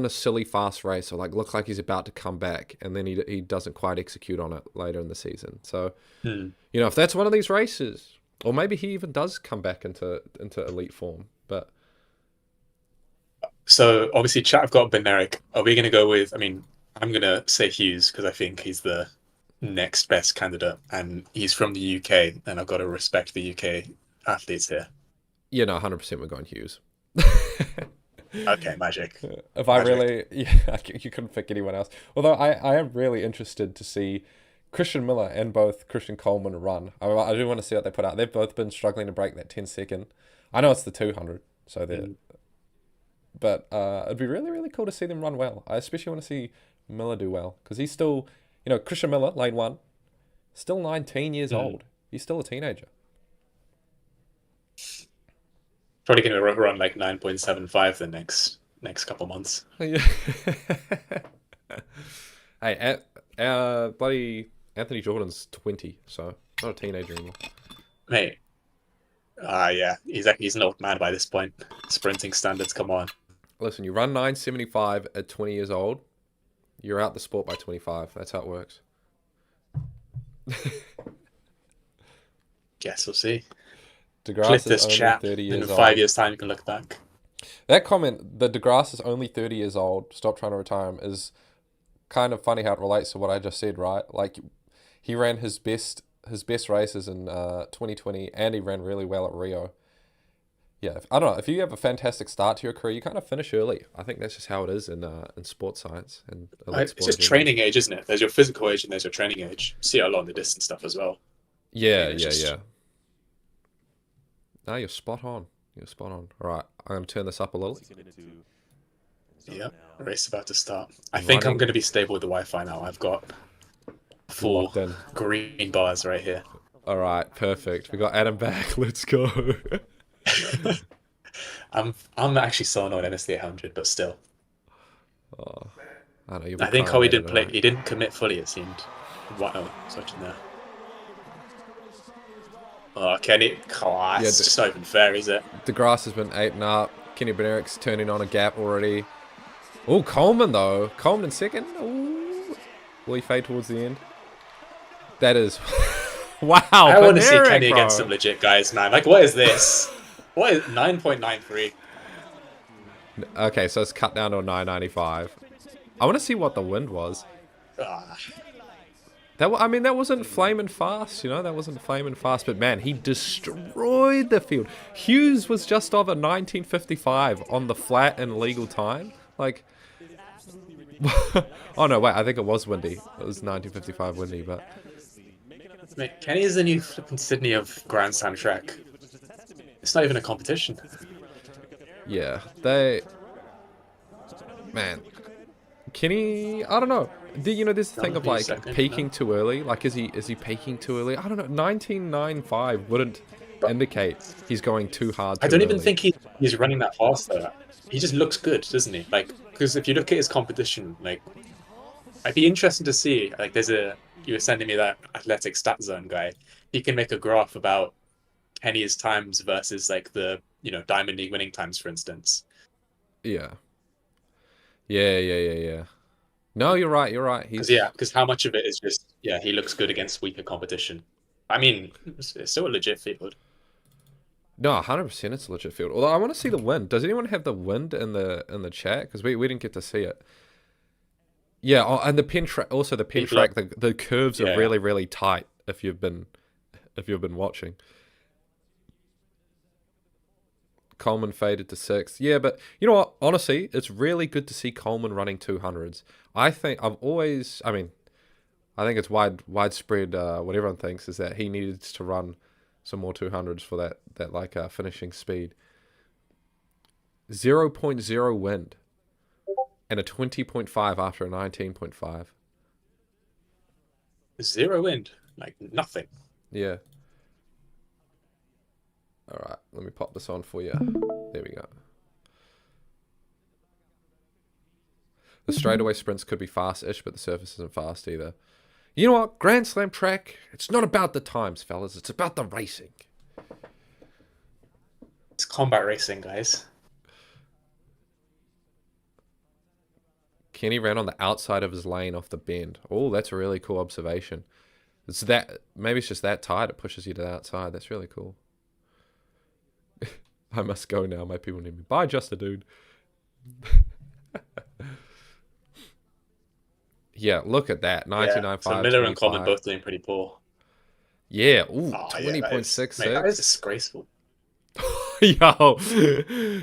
silly fast race or like look like he's about to come back, and then he doesn't quite execute on it later in the season. So, if that's one of these races, or maybe he even does come back into elite form. But so obviously, chat. I've got Benerick. Are we going to go with? I mean, I'm going to say Hughes because I think he's the next best candidate, and he's from the UK, and I've got to respect the UK athletes here. 100% we're going Hughes. Okay, magic. If I really, you couldn't pick anyone else. Although I am really interested to see Christian Miller and both Christian Coleman run. I do want to see what they put out. They've both been struggling to break that 10-second. I know it's the 200, so they're. But it'd be really, really cool to see them run well. I especially want to see Miller do well because he's still, Christian Miller, lane 1, still 19 years old. He's still a teenager. Probably going to run like 9.75 the next couple months. Hey, bloody Anthony Jordan's 20, so not a teenager anymore. Mate, yeah, he's an old man by this point. Sprinting standards, come on. Listen, you run 9.75 at 20 years old, you're out the sport by 25. That's how it works. Guess we'll see. DeGrasse Clip is this only chat. 30 years In old. 5 years' time, you can look back. That comment, the DeGrasse is only 30 years old, stop trying to retire him, is kind of funny how it relates to what I just said, right? Like, he ran his best races in 2020, and he ran really well at Rio. Yeah, I don't know. If you have a fantastic start to your career, you kind of finish early. I think that's just how it is in sports science and elite It's sport just in general. training age, isn't it? There's your physical age and there's your training age. See how long the distance stuff as well. Yeah. it's just- No, you're spot on. All right, I'm going to turn this up a little. Yeah, race about to start. I think I'm Running. going to be stable with the Wi-Fi now. I've got 4 Locked in. green bars right here. All right, perfect. We got Adam back. Let's go. I'm actually so annoyed I missed the 800, but still. I know, I think Howie didn't play. He didn't commit fully. It seemed. What? Oh, switching there. Oh, Kenny. Oh, it's just not even fair, is it? DeGrasse has been eaten up. Kenny Benerick's turning on a gap already. Oh, Coleman though. Coleman in second. Ooh. Will he fade towards the end? That is. Wow. I want to see Benerick, Kenny bro. against some legit guys, man. Like, what is this? What is 9.93? Okay, so it's cut down to a 9.95. I want to see what the wind was. Ah, That wasn't flaming fast, That wasn't flaming fast, but man, he destroyed the field. Hughes was just over 1955 on the flat in legal time. Like, oh no, wait, I think it was windy. It was 1955 windy, but mate, Kenny is the new flipping Sydney of Grand Slam track. It's not even a competition. yeah, man, Kenny, I don't know. There's the thing of like second, peaking too early. Like, is he peaking too early? I don't know. 1995 wouldn't indicate he's going too hard. I don't even think he's running that fast though. He just looks good, doesn't he? Like, because if you look at his competition, like, I'd be interested to see. Like, you were sending me that athletic stat zone guy. He can make a graph about Kenny's times versus like the Diamond League winning times, for instance. Yeah. No, you're right. Because how much of it is just he looks good against weaker competition. I mean, it's still a legit field. No, 100% it's a legit field. Although I want to see the wind. Does anyone have the wind in the chat? Because we didn't get to see it. Yeah, oh, and the pin track, also the pin People track, the curves are Yeah. really, really tight if you've been watching. Coleman faded to 6th. Yeah, but you know what? Honestly, it's really good to see Coleman running 200s. I think I think it's widespread. What everyone thinks is that he needs to run some more 200s for that finishing speed. 0.0 wind and a 20.5 after a 19.5. 0 wind, like nothing. Yeah. All right, let me pop this on for you. There we go. The straightaway sprints could be fast-ish, but the surface isn't fast either. You know what? Grand Slam track, it's not about the times, fellas. It's about the racing. It's combat racing, guys. Kenny ran on the outside of his lane off the bend. Oh, that's a really cool observation. Maybe it's just that tight, it pushes you to the outside. That's really cool. I must go now. My people need me. Bye, just a dude. Yeah, look at that. 99.5. So Miller and Coleman both doing pretty poor. Yeah, ooh, Oh, 20.66. that is disgraceful. Yo,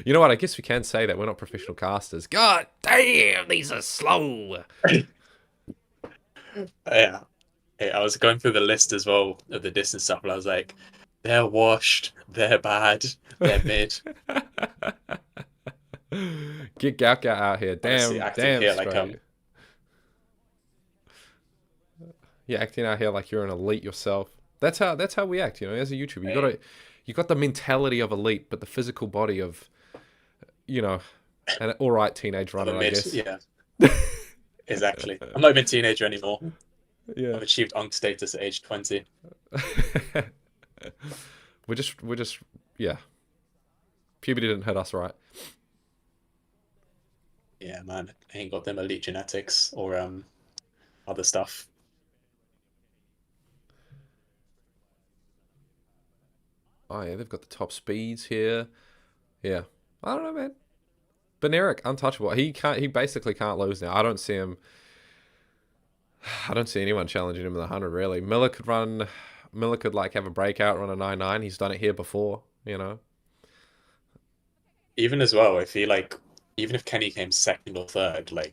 you know what? I guess we can say that we're not professional casters. God damn, these are slow. Yeah. Hey, I was going through the list as well of the distance stuff, and I was like, they're washed, they're bad, they're mid. Get Gauka out here. Honestly, acting here like Australia. Yeah, acting out here like you're an elite yourself. That's how we act, as a YouTuber. You got the mentality of elite, but the physical body of, an alright teenage runner, I guess. Yeah. Exactly. I'm not even a teenager anymore. Yeah. I've achieved unk status at age 20. we're just yeah. Puberty didn't hit us right. Yeah, man. I ain't got them elite genetics or other stuff. Oh yeah, they've got the top speeds here. Yeah. I don't know, man. Benerick, untouchable. He basically can't lose now. I don't see anyone challenging him in the 100 really. Miller could have a breakout, run a 9.9. He's done it here before, Even as well, I feel like even if Kenny came second or third, the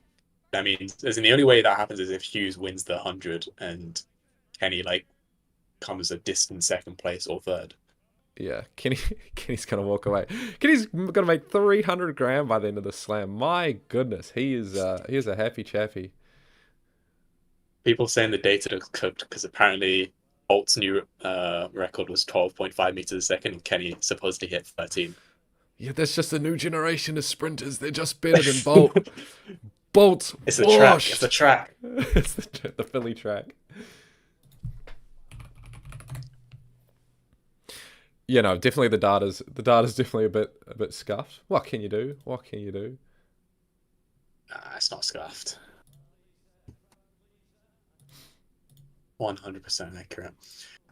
only way that happens is if Hughes wins the 100 and Kenny comes a distant second place or third. Yeah, Kenny's gonna walk away. Kenny's gonna make 300 grand by the end of the slam. My goodness, he is a happy chappy. People saying the data looks cooked because apparently Bolt's new record was 12.5 meters a second, and Kenny supposedly hit 13. Yeah, that's just a new generation of sprinters. They're just better than Bolt. Bolt's It's the track. It's the track. It's the Philly track. Yeah, no, definitely the data's definitely a bit scuffed. What can you do? It's not scuffed. 100% accurate.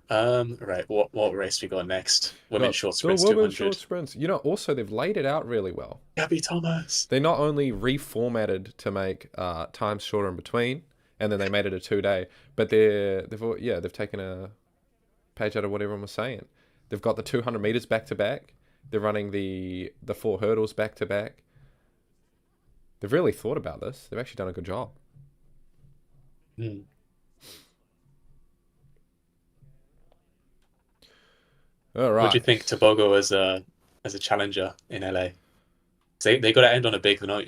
Right. What race we got next? Women's short sprints. The women's 200. short sprints. Also they've laid it out really well. Gabby Thomas. They not only reformatted to make times shorter in between, and then they made it a 2-day, but they've taken a page out of what everyone was saying. They've got the 200 meters back to back. They're running the 4 hurdles back to back. They've really thought about this. They've actually done a good job. Mm. All right. What do you think Tobago as a challenger in LA? They got to end on a big note,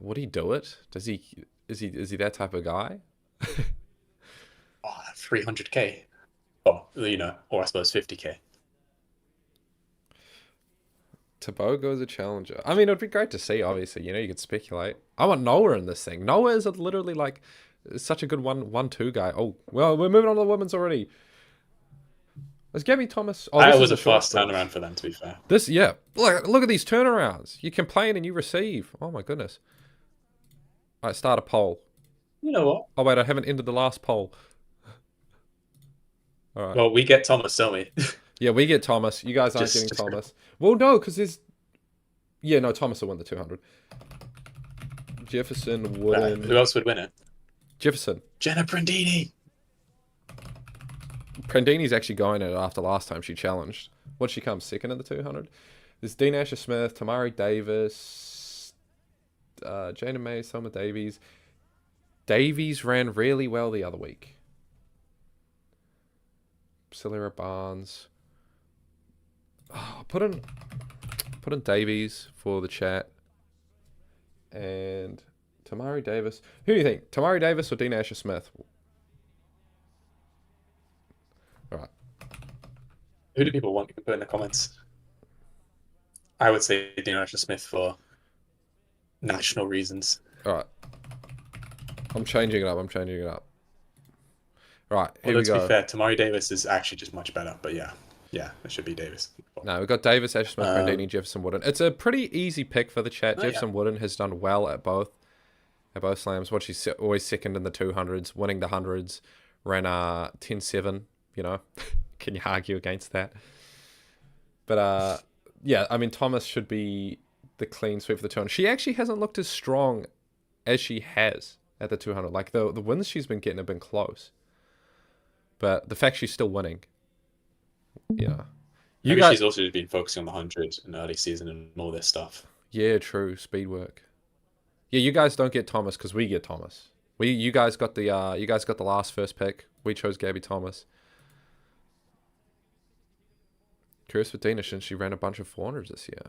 Would he do it? Is he that type of guy? 300k. Oh, or I suppose 50k. Tobago as a challenger. I mean, it'd be great to see, obviously. You could speculate. I want Noah in this thing. Noah is literally such a good 1-2 guy. Oh, well, we're moving on to the women's already. Is Gabby Thomas... Oh, That was a fast turnaround for them, to be fair. Yeah. Look at these turnarounds. You complain and you receive. Oh, my goodness. All right, start a poll. You know what? Oh, wait, I haven't ended the last poll. All right. Well, we get Thomas, don't we? Yeah, we get Thomas. You guys aren't getting Thomas. Well, no, because there's... Yeah, no, Thomas will win the 200. Jefferson, Wooden. Who else would win it? Jefferson. Jenna Prandini. Prandini's actually going at it after last time she challenged. What'd she come? Second in the 200? There's Dean Asher-Smith, Tamari Davis, Jada May, Summer Davies. Davies ran really well the other week. Celera Barnes. Oh, put in Davies for the chat. And Tamari Davis. Who do you think? Tamari Davis or Dean Asher-Smith? All right. Who do people want? You can put in the comments. I would say Dean Asher-Smith for national reasons. All right. I'm changing it up. All right, here Although, we to go. be fair, Tamari Davis is actually just much better. But yeah, it should be Davis. No, we've got Davis, Asher-Smith, Prandini, Jefferson, Wooden. It's a pretty easy pick for the chat. Jefferson Wooden has done well at both slams. What, she's always second in the 200s, winning the 100s. Ran 10-7, you know. Can you argue against that? But, yeah, I mean, Thomas should be the clean sweep for the 200. She actually hasn't looked as strong as she has at the 200. Like, the wins she's been getting have been close. But the fact she's still winning, yeah. Maybe she's also been focusing on the 100 in the early season and all this stuff. Yeah, true. Speed work. Yeah, you guys don't get Thomas because we get Thomas. You guys got the last first pick. We chose Gabby Thomas. Curious for Dina since she ran a bunch of 400s this year.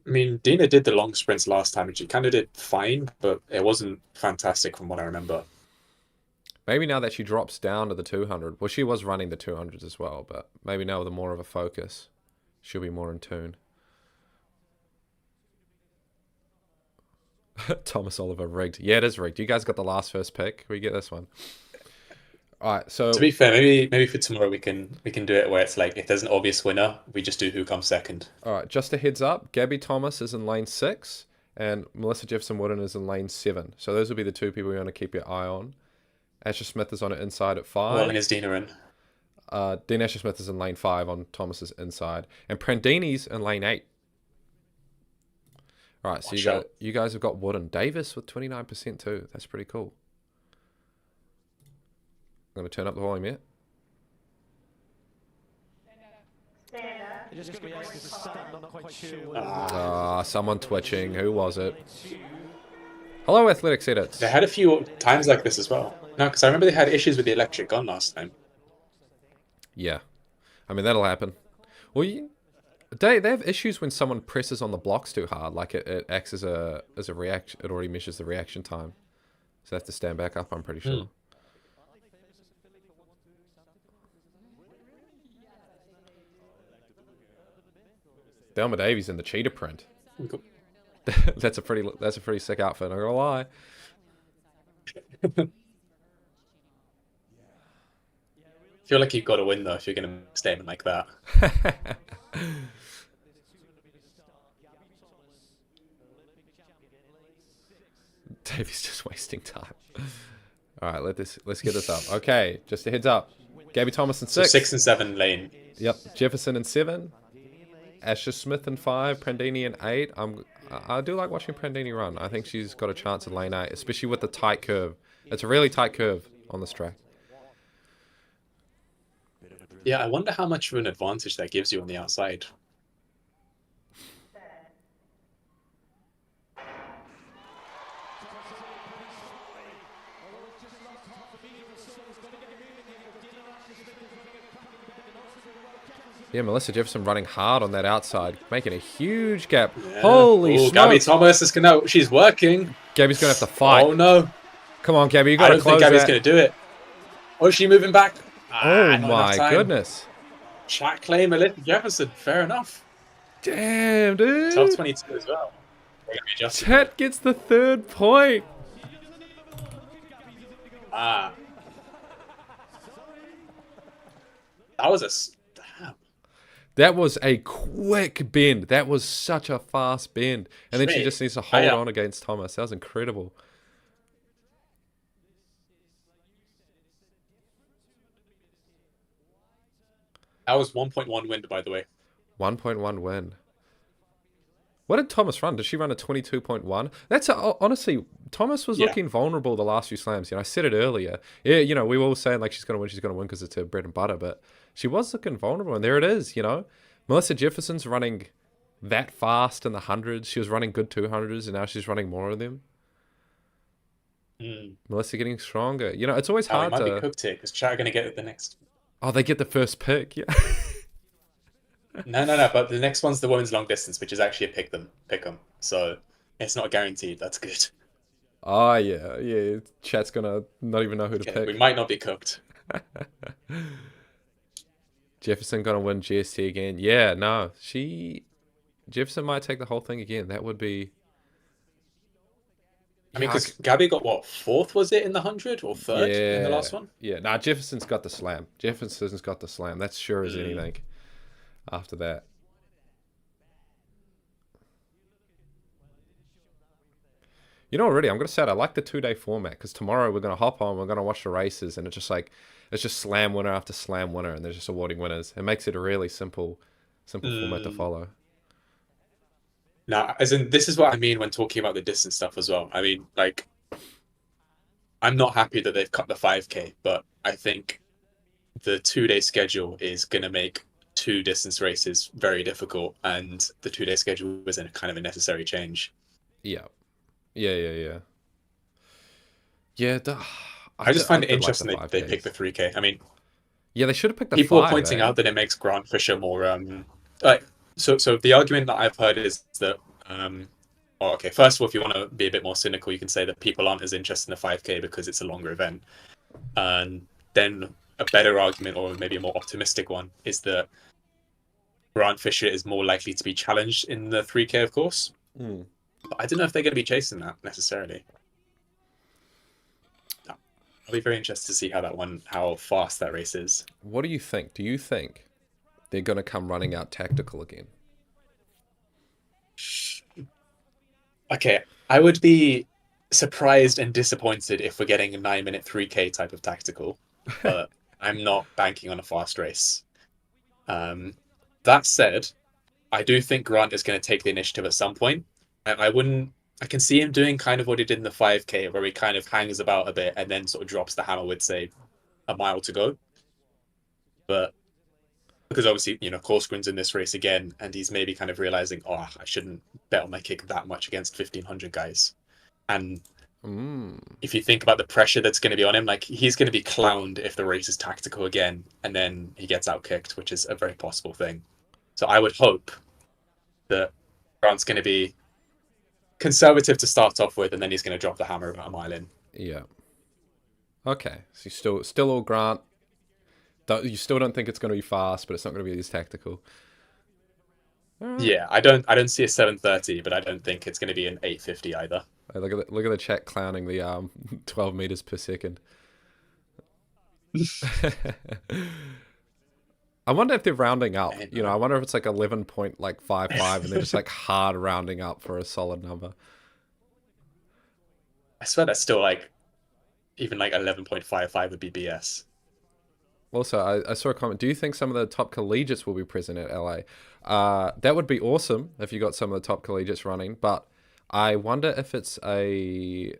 I mean, Dina did the long sprints last time and she kind of did fine, but it wasn't fantastic from what I remember. Maybe now that she drops down to the 200, well, she was running the 200s as well, but maybe now with more of a focus, she'll be more in tune. Thomas Oliver rigged. Yeah, it is rigged. You guys got the last first pick. We get this one. All right, so to be fair, maybe for tomorrow we can do it where it's like if there's an obvious winner, we just do who comes second. All right, just a heads up, Gabby Thomas is in lane 6 and Melissa Jefferson Wooden is in lane 7. So those will be the two people you want to keep your eye on. Asher-Smith is on it inside at 5. What lane is Dina in? Dean Asher-Smith is in lane 5 on Thomas's inside. And Prandini's in lane 8. All right, so you guys have got Wooden. Davis with 29% too. That's pretty cool. I'm going to turn up the volume yet. Someone twitching. Who was it? Hello, Athletics Edits. They had a few times like this as well. No, because I remember they had issues with the electric gun last time. Yeah. I mean, that'll happen. Well, they have issues when someone presses on the blocks too hard. Like it acts as a reaction. It already measures the reaction time. So they have to stand back up, I'm pretty sure. Delma Davies in the cheetah print. That's a pretty sick outfit, I'm not gonna lie. I feel like you've got to win though if you're going to make a statement like that. Davey's just wasting time. All right, let's get this up. Okay, just a heads up. Gabby Thomas in 6. So 6 and 7 lane. Yep, Jefferson in 7. Asher-Smith in 5. Prandini in 8. I do like watching Prandini run. I think she's got a chance in lane 8, especially with the tight curve. It's a really tight curve on this track. Yeah, I wonder how much of an advantage that gives you on the outside. Yeah, Melissa Jefferson running hard on that outside, making a huge gap. Yeah. Holy smokes. Gabby Thomas is going to... She's working. Gabby's going to have to fight. Oh, no. Come on, Gabby. You got to close that. I don't think Gabby's going to do it. Oh, is she moving back? Oh, my goodness. Chat claim Melissa Jefferson. Fair enough. Damn, dude. Top 22 as well. Chat gets the 3rd point. That was a... That was a quick bend. That was such a fast bend. And then she just needs to hold on against Thomas. That was incredible. That was 1.1 win, by the way. 1.1 win. What did Thomas run? Did she run a 22.1? That's honestly, Thomas was Yeah. looking vulnerable the last few slams. I said it earlier. Yeah, we were all saying like she's going to win because it's her bread and butter, but she was looking vulnerable, and there it is. Melissa Jefferson's running that fast in the hundreds. She was running good 200s, and now she's running more of them. Melissa getting stronger. It's always Oh, it hard might be to. cooked here because chat are going to get the next. Oh, they get the first pick. Yeah. No. But the next one's the women's long distance, which is actually a pick them. So it's not guaranteed. That's good. Oh yeah. Chat's gonna not even know who to Okay, we pick. might not be cooked. Jefferson gonna win GST again. Yeah, no, Jefferson might take the whole thing again. That would be. I mean, because Gabby got what, fourth was it in the 100 or third in the last one? Yeah, nah, Jefferson's got the slam. That's sure as anything. After that. Already, I'm going to say it, I like the 2-day format because tomorrow we're going to hop on, we're going to watch the races, and it's just slam winner after slam winner, and they're just awarding winners. It makes it a really simple format to follow. Now, as in, this is what I mean when talking about the distance stuff as well. I mean, like, I'm not happy that they've cut the 5K, but I think the 2-day schedule is going to make 2 distance races very difficult, and the 2-day schedule is a kind of a necessary change. Yeah. I just find it interesting that they picked the 3K. I mean, yeah, they should have picked the people 5, are pointing out that it makes Grant Fisher more like. So the argument that I've heard is that okay, first of all, if you want to be a bit more cynical, you can say that people aren't as interested in the 5K because it's a longer event. And then a better argument, or maybe a more optimistic one, is that Grant Fisher is more likely to be challenged in the 3K, of course. But I don't know if they're going to be chasing that necessarily. I'll be very interested to see how fast that race is. What do you think? Do you think they're going to come running out tactical again? Okay, I would be surprised and disappointed if we're getting a 9-minute 3K type of tactical, but I'm not banking on a fast race. That said, I do think Grant is going to take the initiative at some point. I can see him doing kind of what he did in the 5K, where he kind of hangs about a bit and then sort of drops the hammer with, say, a mile to go. But because obviously, Corcoran's in this race again, and he's maybe kind of realizing, I shouldn't bet on my kick that much against 1,500 guys. And if you think about the pressure that's going to be on him, like, he's going to be clowned if the race is tactical again, and then he gets outkicked, which is a very possible thing. So I would hope that Grant's going to be conservative to start off with, and then he's going to drop the hammer about a mile in. Yeah. Okay. So you still all Grant. You still don't think it's going to be fast, but it's not going to be as tactical. Yeah, I don't see a 7:30, but I don't think it's going to be an 8:50 either. Hey, look at the chat clowning the 12 meters per second. I wonder if they're rounding up. I wonder if it's like 11.55 and they're just like hard rounding up for a solid number. I swear that's still like even like 11.55 would be BS. Also, I saw a comment. Do you think some of the top collegiates will be present at LA? That would be awesome if you got some of the top collegiates running, but I wonder if it's a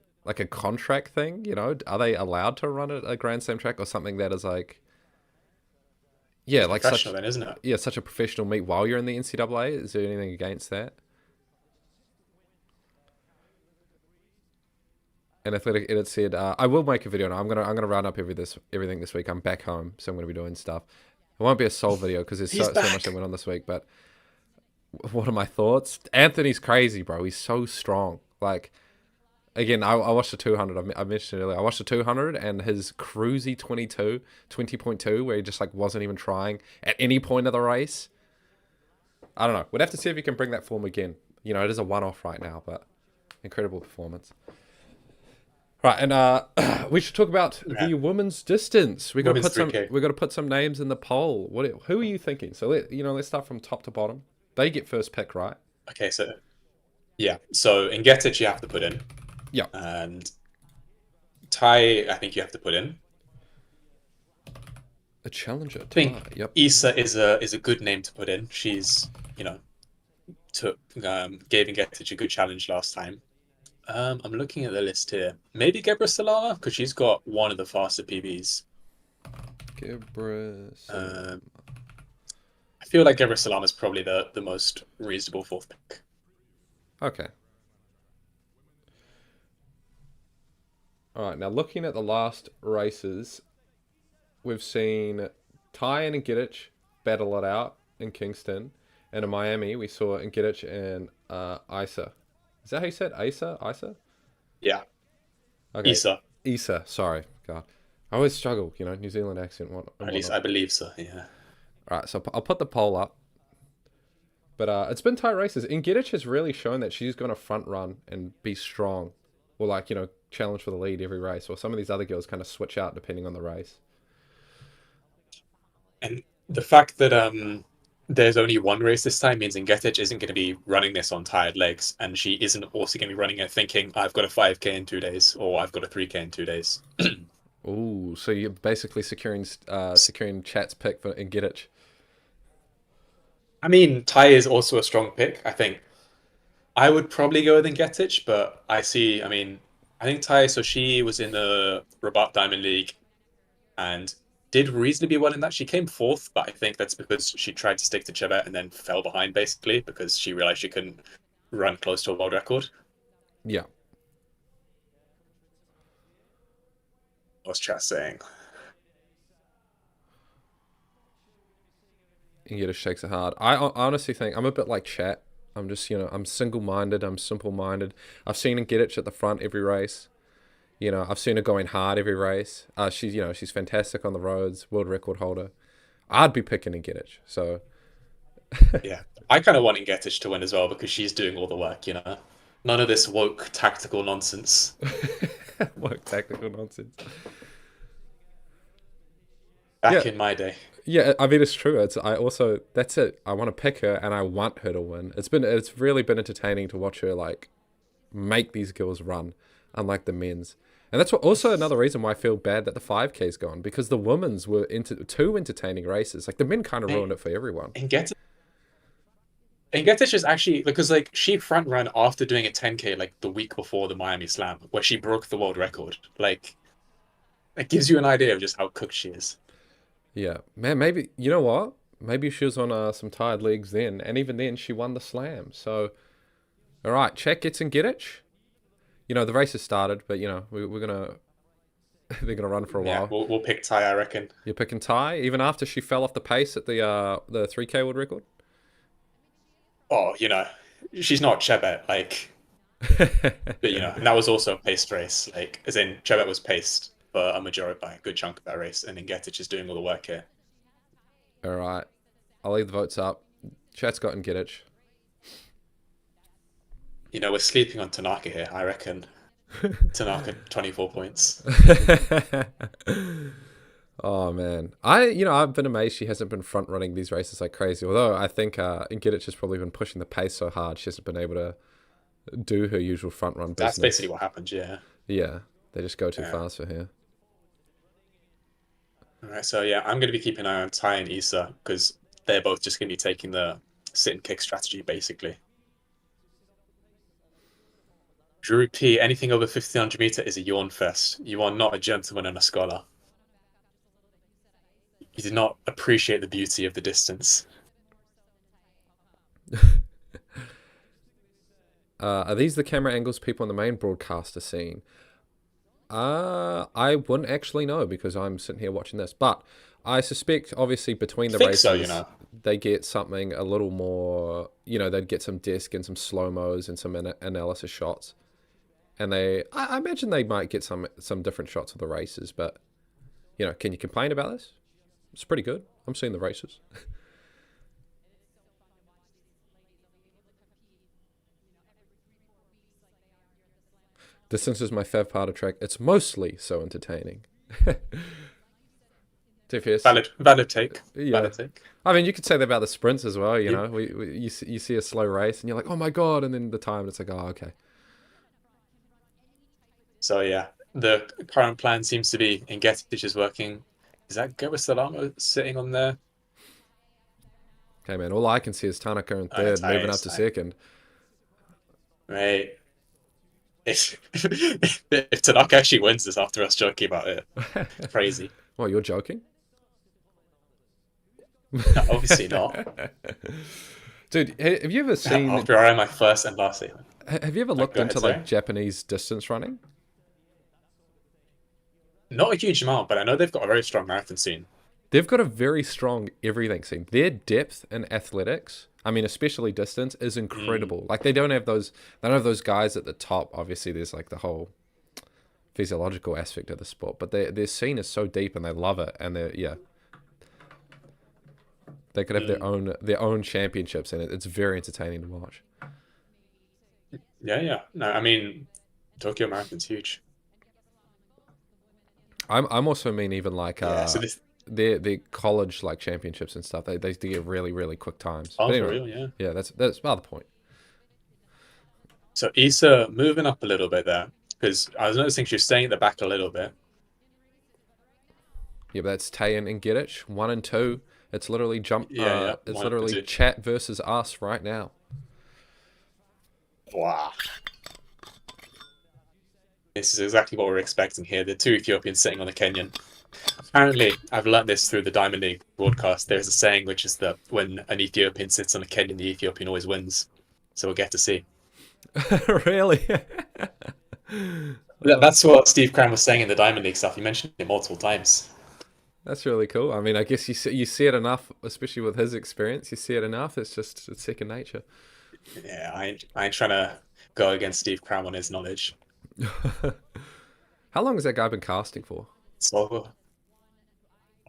contract thing. Are they allowed to run at a Grand Slam track or something that is like, yeah, like professional then, isn't it? Yeah, such a professional meet while you're in the NCAA. Is there anything against that? And Athletic Edit said, I will make a video now. I'm gonna round up everything this week. I'm back home, so I'm gonna be doing stuff. It won't be a Soul video because there's so much that went on this week. But what are my thoughts? Anthony's crazy, bro. He's so strong. Like, again, I watched the 200. I mentioned it earlier. I watched the 200 and his cruisy 20.2, where he just like wasn't even trying at any point of the race. I don't know. We'd have to see if he can bring that form again. It is a one-off right now, but incredible performance. Right, and we should talk about the women's distance. We're gonna put some names in the poll. Who are you thinking? So let's start from top to bottom. They get first pick, right? Okay, so in Getic you have to put in. Yeah. And Tai, I think you have to put in. A challenger. I think Issa is a good name to put in. She's gave Ngetic a good challenge last time. I'm looking at the list here. Maybe Gebra Salama, because she's got one of the faster PBs. I feel like Gebra Salama is probably the most reasonable fourth pick. Okay. All right, now looking at the last races, we've seen Ty and Ngidic battle it out in Kingston. And in Miami, we saw Ngidic and Isa. Is that how you said Isa? Isa? Yeah. Okay. Isa. Isa, sorry. God. I always struggle, New Zealand accent. At least I believe so, yeah. All right, so I'll put the poll up. But it's been tight races. Ngidic has really shown that she's going to front run and be strong. Or challenge for the lead every race. Or some of these other girls kind of switch out depending on the race. And the fact that there's only one race this time means Ngetic isn't going to be running this on tired legs, and she isn't also going to be running it thinking, I've got a 5K in 2 days, or I've got a 3K in 2 days. Ooh, so you're basically securing Chat's pick for Ngidic. I mean, Ty is also a strong pick. I think I would probably go with Ngetic, but I think Ty, so she was in the Rabat Diamond League and did reasonably well in that. She came fourth, but I think that's because she tried to stick to Chebet and then fell behind, basically, because she realized she couldn't run close to a world record. Yeah. What's Chat saying? Ngidic shakes it hard. I honestly think I'm a bit like Chat. I'm just, I'm single-minded. I'm simple-minded. I've seen Ngidic at the front every race. I've seen her going hard every race. She's fantastic on the roads, world record holder. I'd be picking Ngidic. So, yeah, I kind of want Ngetic to win as well because she's doing all the work. None of this woke tactical nonsense. Woke tactical nonsense. Back in my day. Yeah, I mean it's true. That's it. I want to pick her and I want her to win. It's really been entertaining to watch her make these girls run, unlike the men's. And that's also another reason why I feel bad that the 5K's gone, because the women's were two entertaining races. The men kind of ruined it for everyone. And Ngetic is actually, because she front ran after doing a 10K the week before the Miami Slam, where she broke the world record. It gives you an idea of just how cooked she is. Yeah, man. Maybe you know what? Maybe she was on some tired legs then, and even then she won the Slam. So, all right, Czech gets Ngidic. The race has started, but we're gonna they're gonna run for a while. We'll pick Ty, I reckon. You're picking Ty, even after she fell off the pace at the 3K world record. Oh, she's not Chebet, but and that was also a paced race. As in Chebet was paced for a good chunk of that race, and Ngetic is doing all the work here. All right, I'll leave the votes up. Chat's got Ngidic. We're sleeping on Tanaka here, I reckon. Tanaka, 24 points. Oh, man. I've been amazed she hasn't been front running these races like crazy. Although I think Ngidic has probably been pushing the pace so hard, she hasn't been able to do her usual front run business. That's basically what happened, yeah. Yeah, they just go too fast for her. All right, so yeah, I'm going to be keeping an eye on Ty and Issa because they're both just going to be taking the sit and kick strategy, basically. Drew P, anything over 1500 meter is a yawn fest. You are not a gentleman and a scholar. You did not appreciate the beauty of the distance. Are these the camera angles people on the main broadcast are seeing? I wouldn't actually know because I'm sitting here watching this, but I suspect obviously between the races, they get something a little more, they'd get some disc and some slow-mos and some analysis shots. And I imagine they might get some different shots of the races, but, can you complain about this? It's pretty good. I'm seeing the races. Distance is my favorite part of track. It's mostly so entertaining. Valid take. Yeah. Valid take. I mean, you could say that about the sprints as well. You see a slow race and you're like, oh my god, and then the time it's like, oh okay. So yeah, the current plan seems to be Ngetic is working. Is that Gebra Salama sitting on there? Okay, man. All I can see is Tanaka in Oh, yeah, third, moving Ty up to is second. right. If Tanaka actually wins this after us joking about it, crazy. Well, you're joking? No, obviously not. Dude, have you ever seen? After I ran my first and last season. Have you ever Like, looked go ahead, into like sorry. Japanese distance running? Not a huge amount, but I know they've got a very strong marathon scene. They've got a very strong everything scene. Their depth in athletics, I mean, especially distance, is Mm. incredible. Like they don't have those. They don't have those guys at the top. Obviously, there's like the whole physiological aspect of the sport, but their scene is so deep and they love it. And they're yeah, they could have Mm. their own championships, and it's very entertaining to watch. Yeah, yeah. No, I mean, Tokyo Marathon's huge. I'm also mean even like Yeah, so this. their college like championships and stuff. They get really quick times. Oh, But for anyway, real, yeah. yeah, that's about the point. So Issa moving up a little bit there because I was noticing she was staying at the back a little bit. Yeah, but that's Tayan and Gedich, 1 and 2. It's literally Yeah, yeah. It's One and literally two. chat versus us right now. Wow. This is exactly what we're expecting here. The two Ethiopians sitting on a Kenyan. Apparently, I've learned this through the Diamond League broadcast. There's a saying which is that when an Ethiopian sits on a Kenyan, the Ethiopian always wins. So we'll get to see. Really? That's what Steve Cram was saying in the Diamond League stuff. He mentioned it multiple times. That's really cool. I mean, I guess you see it enough, especially with his experience. You see it enough. It's second nature. Yeah, I ain't trying to go against Steve Cram on his knowledge. How long has that guy been casting for? So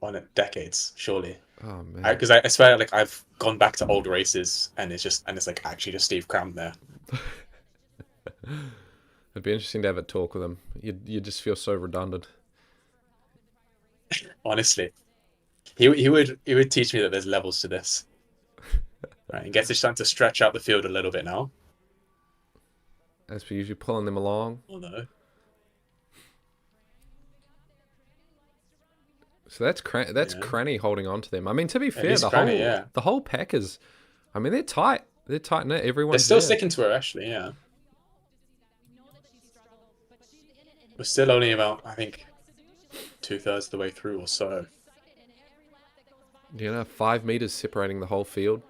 on it decades, surely. Oh man, Because I swear, like I've gone back to old races, and it's like actually just Steve Cram there. it'd be interesting to have a talk with him. You just feel so redundant. Honestly, he would teach me that there's levels to this. Right, and gets starting to stretch out the field a little bit now. As per usual, pulling them along. Although, So that's yeah, Cranny holding on to them. I mean, to be it fair, is Cranny, yeah. the whole pack is. I mean, they're tight. They're tight knit. They're Everyone's still there. sticking to her, actually, yeah. We're still only about, I think, 2/3 of the way through or so. 5 meters separating the whole field.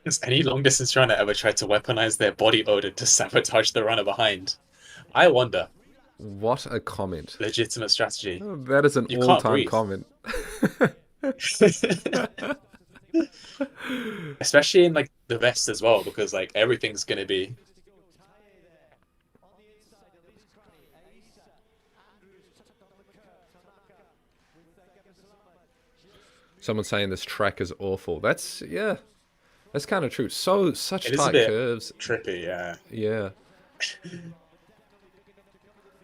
Has any long distance runner ever tried to weaponize their body odor to sabotage the runner behind? I wonder. What a comment. Legitimate strategy. That is an You can't all-time breathe. comment. Especially in like the vest as well, because like everything's gonna be. Someone saying this track is awful. That's kind of true. Such It is a tight bit curves. trippy, yeah. Yeah.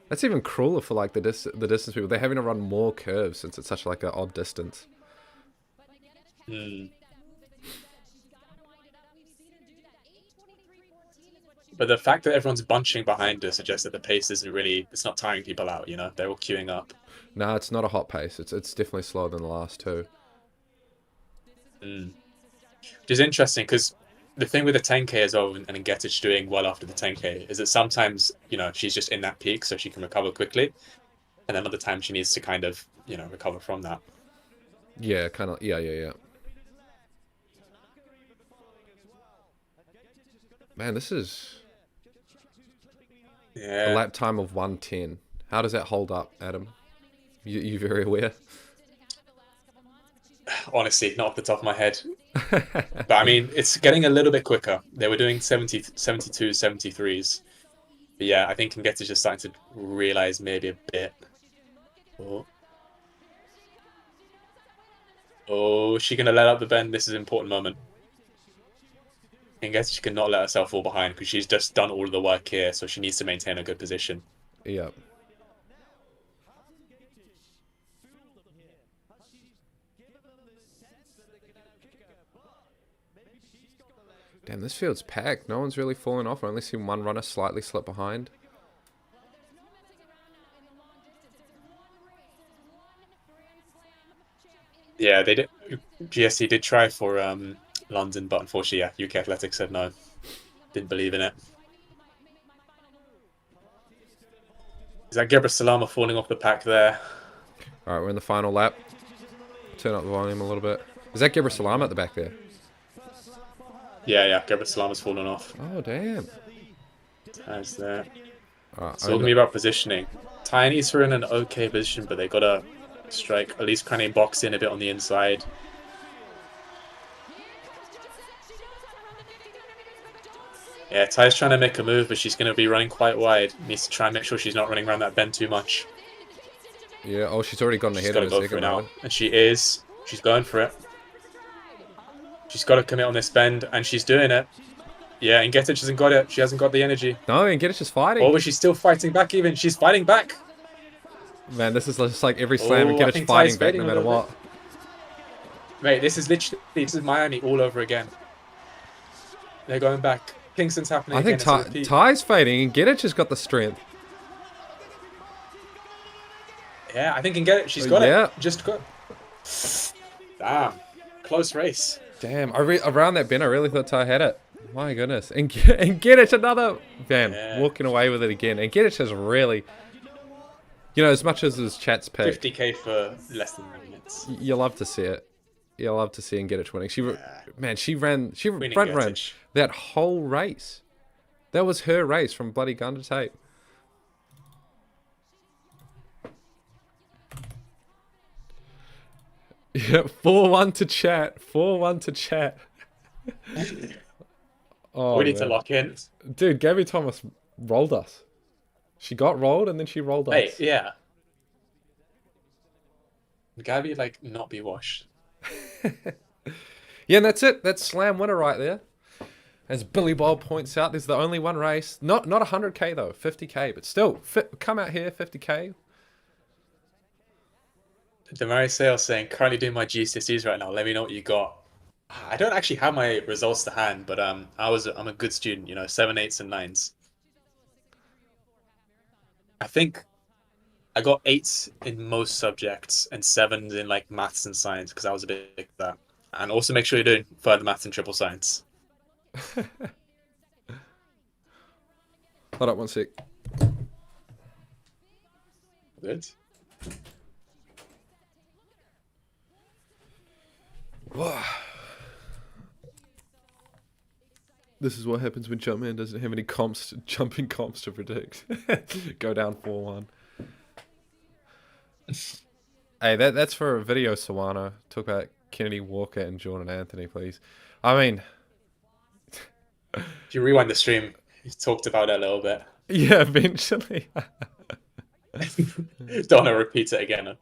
That's even crueler for like the distance people. They're having to run more curves since it's such like an odd distance. Hmm. But the fact that everyone's bunching behind us suggests that the pace isn't really, it's not tiring people out, you know? They're all queuing up. No, it's not a hot pace. It's definitely slower than the last two. Mm. Which is interesting because the thing with the 10K as well, and Getich doing well after the 10K, is that sometimes, she's just in that peak so she can recover quickly. And then other times she needs to kind of, recover from that. Yeah, kind of. Yeah. Man, this is a Yeah. lap time of 1:10. How does that hold up, Adam? You very aware? Honestly, not off the top of my head. But I mean, it's getting a little bit quicker. They were doing 70, 72, 73s. But yeah, I think Getich is starting to realize maybe a bit. Oh, is she going to let out the bend? This is an important moment. And Getich cannot let herself fall behind because she's just done all of the work here, so she needs to maintain a good position. Yeah. Damn, this field's packed. No one's really falling off. I only seen one runner slightly slip behind. Yeah, they did. GST did try for London, but unfortunately, yeah, UK Athletics said no. Didn't believe in it. Is that Gebre Salama falling off the pack there? All right, we're in the final lap. Turn up the volume a little bit. Is that Gebre Salama at the back there? Yeah, Gebre Salama's fallen off. Oh, damn. As there. Alright, Talking me about positioning. Tiny's are in an okay position, but they gotta strike, at least kind of box in a bit on the inside. Yeah, Ty's trying to make a move, but she's going to be running quite wide. Needs to try and make sure she's not running around that bend too much. Yeah, oh, she's already gotten She's ahead got of to the go for it second now. round. And she is. She's going for it. She's got to commit on this bend, and she's doing it. Yeah, and Getich hasn't got it. She hasn't got the energy. No, and Getich is fighting. Oh, but she's still fighting back even. She's fighting back. Man, this is just like every slam and I Getich think fighting Ty's back fading no a matter little what. Mate, this is Miami all over again. They're going back. Kingston's happening I think again. Ty's fading and Getich has got the strength. Yeah, I think can get it. She's got Yeah. it. Just got. Damn, close race. Damn, around that bend, I really thought Ty had it. My goodness. And Getich another... Man, walking away with it again. And Getich has really... You know, as much as his chat's picked... 50k for less than minutes. You love to see it. You love to see Getich winning. Man, she ran Getich. that whole race. That was her race from bloody gun to tape. Yeah, 4-1 to chat. 4-1 to chat. Oh, we need to lock in. Dude, Gabby Thomas rolled us. She got rolled and then she rolled us. Hey, yeah. Gabby, like, not be washed. Yeah, and that's it. That's slam winner right there. As Billy Bob points out, there's the only one race. Not 100k though, 50k. But still, come out here, 50k. Demaris Sales saying, currently doing my GCSEs right now. Let me know what you got. I don't actually have my results to hand, but I'm a good student. You know, 7, 8s, and 9s. I think I got 8s in most subjects and 7s in like maths and science because I was a bit like that. And also make sure you're doing further maths and triple science. Hold up one sec. Good. This is what happens when Jumpman doesn't have any jumping comps to predict. Go down 4-1. Hey, that's for a video, Sawano. Talk about Kennedy Walker and Jordan Anthony, please. I mean... If you rewind the stream, he talked about it a little bit. Yeah, eventually. Don't want to repeat it again.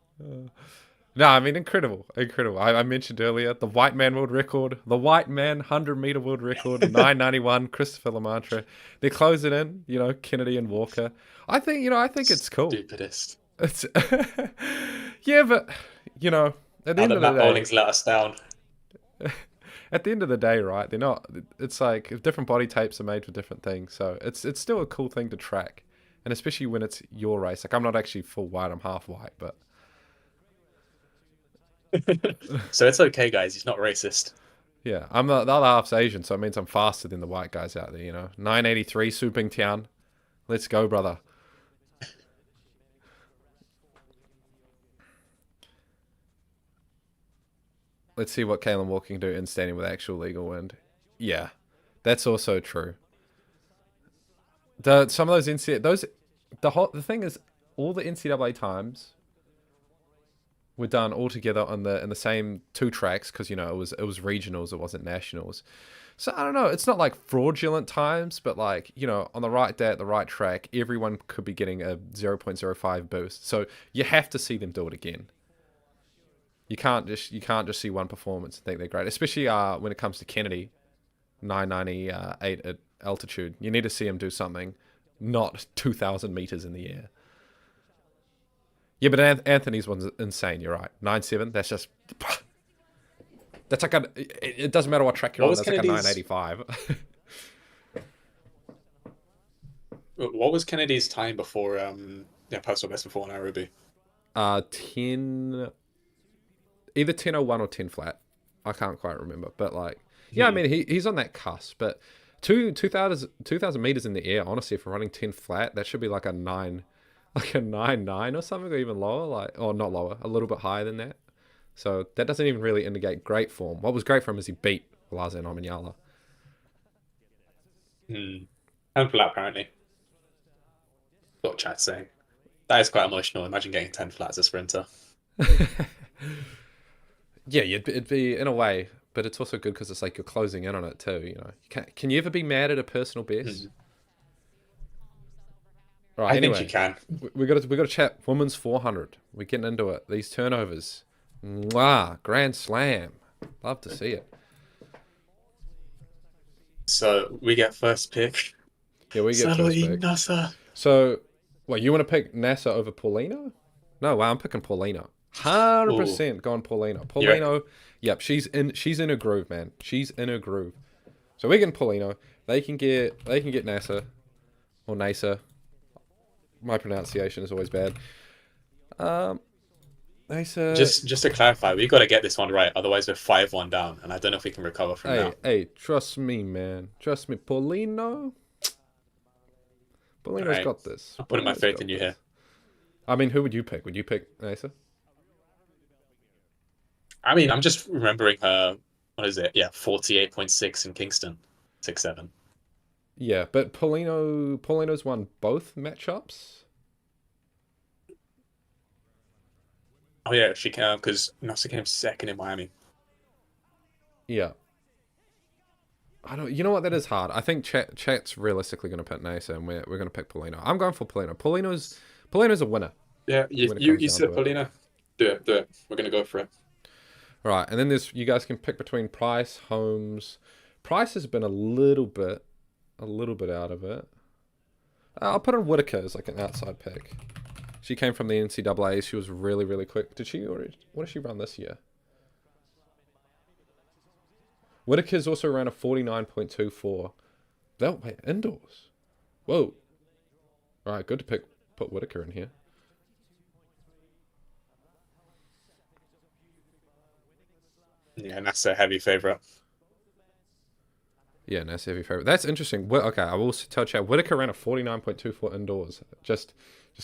No, I mean, incredible. I mentioned earlier, the white man world record, the white man 100-meter world record, 991, Christopher Lemaitre. They're closing in, you know, Kennedy and Walker. I think it's cool. Stupidest. It's yeah, but, you know, at the end of the Matt day... Bowling's let us down. At the end of the day, right, they're not... It's like, different body tapes are made for different things, so it's still a cool thing to track. And especially when it's your race. Like, I'm not actually full white, I'm half white, but... So it's okay, guys. He's not racist. Yeah, I'm the other half's Asian, so it means I'm faster than the white guys out there, you know. 983, Suping Tian. Let's go, brother. Let's see what Kalen Walker can do in standing with actual legal wind. Yeah, that's also true. Some of those NCAA... The thing is, all the NCAA times... were done all together in the same 2 tracks because, you know, it was regionals, it wasn't nationals. So I don't know, it's not like fraudulent times, but like, you know, on the right day at the right track, everyone could be getting a 0.05 boost. So you have to see them do it again. You can't just see one performance and think they're great, especially when it comes to Kennedy, 998 at altitude. You need to see him do something, not 2,000 meters in the air. Yeah, but Anthony's one's insane. You're right. 9.7. That's just That's like it doesn't matter what track you're What on. was That's like a Kennedy's? 985. What was Kennedy's time before personal best before Nairobi? 10, either 10:01 or 10 flat. I can't quite remember, but like, yeah, I Hmm. mean, he's on that cusp. But 2,000 meters in the air. Honestly, if we're running 10 flat, that should be like a 9, like a 9.9 or something, or even lower, like, or not lower, a little bit higher than that. So that doesn't even really indicate great form. What was great for him is he beat Laze and Omanyala. Hmm. And flat apparently. What chat saying. That is quite emotional. Imagine getting 10 flat as a sprinter. Yeah, it'd be in a way, but it's also good because it's like you're closing in on it too. You know, can you ever be mad at a personal best? Hmm. All right. I think you Anyway, can. we got to chat women's 400. We're getting into it. These turnovers, mwah, grand slam. Love to see it. So we get first pick. Yeah, we get first Saloy pick. Nasa. So, what you want to pick NASA over Paulino? No, wow, I'm picking Paulino. Ooh, 100% going Paulino. you reckon? Paulino, yep, she's in a groove, man. She's in a groove. So we're getting Paulino. They can get NASA or NASA. My pronunciation is always bad. Um, NASA. Just to clarify, we got to get this one right. Otherwise, we're 5-1 down, and I don't know if we can recover from Hey, now. hey, trust me, man. Trust me, Paulino. All Paulino's right, got this. I'm putting my Paulino's faith got in you this. here. I mean, who would you pick? Would you pick NASA? I mean, I'm just remembering her. What is it? Yeah, 48.6 in Kingston, 6-7. Yeah, but Paulino's won both matchups. Oh yeah, she can because Nasa came second in Miami. Yeah. I don't. You know what? That is hard. I think chat's realistically going to pick NASA, and we're going to pick Paulino. I'm going for Paulino. Paulino's a winner Yeah, you when it you, comes you down said to it. Paulina. Do it, do it. We're gonna go for it. All right, and then there's you guys can pick between Price, Holmes. Price has been a little bit out of it. I'll put in Whitaker as like an outside pick. She came from the NCAA. She was really, really quick. What did she run this year? Whitaker's also ran a 49.24. That wait, indoors. Whoa. All right, good to put Whitaker in here. Yeah, Nasa a heavy favorite. Yeah, nice heavy favorite. That's interesting. Okay, I will tell you, Whitaker ran a 49.24 indoors. Just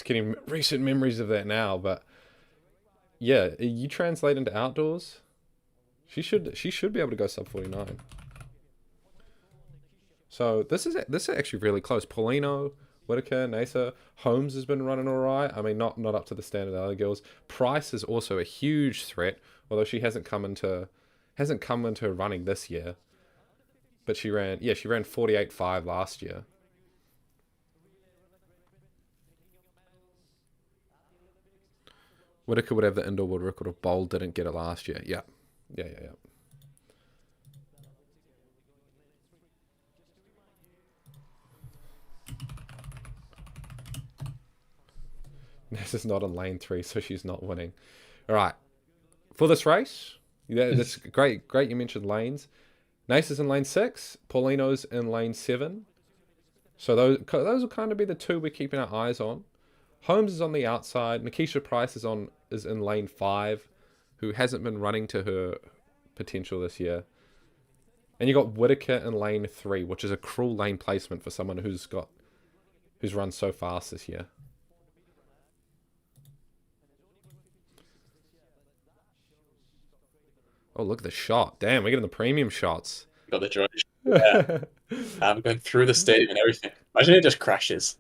getting recent memories of that now, but yeah, you translate into outdoors. She should be able to go sub 49. So this is actually really close. Paulino, Whitaker, Nasa, Holmes has been running all right. I mean, not up to the standard of the other girls. Price is also a huge threat, although she hasn't come into running this year. But she ran 48.5 last year. Whitaker would have the indoor world record of bowl, didn't get it last year. Yeah. Yeah. This is not in lane 3, so she's not winning. All right. For this race, yeah, that's great. Great you mentioned lanes. Nace is in lane 6. Paulino's in lane 7. So those will kind of be the two we're keeping our eyes on. Holmes is on the outside. Nikisha Price is in lane 5, who hasn't been running to her potential this year. And you got Whitaker in lane 3, which is a cruel lane placement for someone who's run so fast this year. Oh, look at the shot. Damn, we're getting the premium shots. Got the joy. Yeah, I'm going through the stadium and everything. Imagine it just crashes.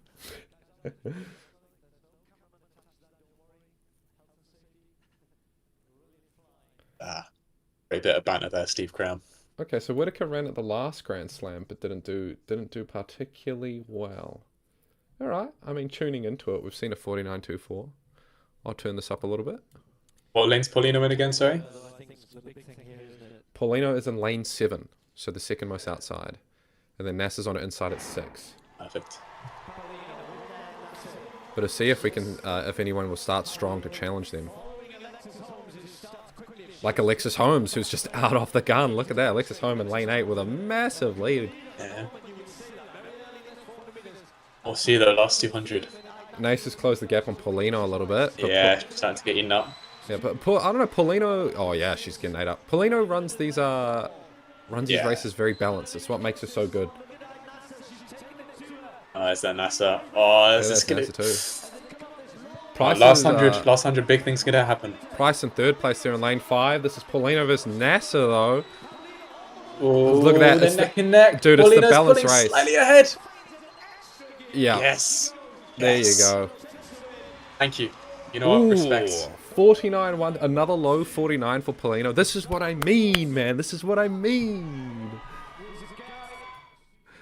Ah, great bit of banter there, Steve Cram. Okay, so Whitaker ran at the last Grand Slam, but didn't do particularly well. All right. I mean, tuning into it, we've seen a 49.24. I'll turn this up a little bit. What lane's Paulino in again, sorry? Paulino is in lane 7, so the second most outside. And then NASA's on it inside at 6. Perfect. But to see if we can, if anyone will start strong to challenge them. Like Alexis Holmes, who's just out off the gun. Look at that. Alexis Holmes in lane 8 with a massive lead. Yeah. We'll see the last 200. Nace has closed the gap on Paulino a little bit. But Yeah, starting to get eaten up. yeah, but I don't know, Paulino... Oh, yeah, she's getting ate up. Paulino runs these races very balanced. It's what makes her so good. Oh, is that NASA? Oh, this is that's gonna... NASA too. Last 100 big things gonna happen. Price in third place there in lane 5. This is Paulino versus NASA, though. Oh, look at that. It's neck and neck. Dude, Paulina's it's the balance pulling race. Slightly ahead. Yeah. Yes. There yes. you go. Thank you. You know what? Respects. 49-1. Another low 49 for Paulino. This is what I mean, man. This is what I mean.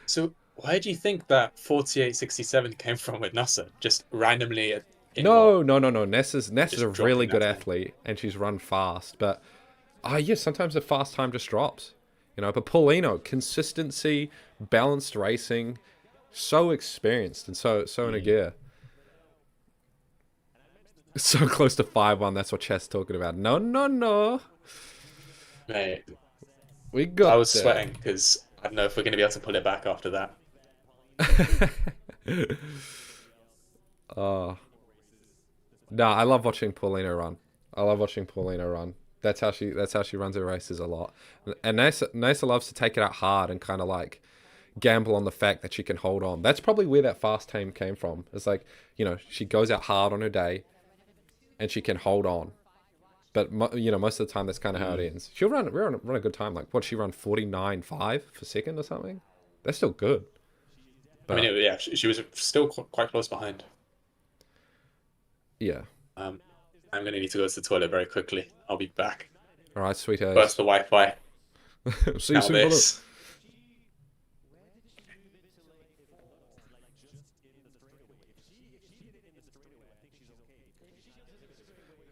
So, where do you think that 48.67 came from with NASA? Just randomly... No. Nessa's a really good time. athlete, and she's run fast. But, yes, sometimes the fast time just drops. You know, but Paulino, consistency, balanced racing, so experienced and so in a gear. So close to 5-1. That's what Chess talking about. No. Mate, we got. I was sweating because I don't know if we're going to be able to pull it back after that. No, I love watching Paulina run. That's how she runs her races a lot. And Nasa loves to take it out hard and kind of like gamble on the fact that she can hold on. That's probably where that fast time came from. It's like, you know, she goes out hard on her day and she can hold on. But, you know, most of the time that's kind of how it ends. She'll run a good time. Like, what, she run 49.5 for second or something? That's still good. But, I mean, yeah, she was still quite close behind. Yeah. I'm going to need to go to the toilet very quickly. I'll be back. All right, sweet as. Burst the Wi-Fi. See you soon, brother.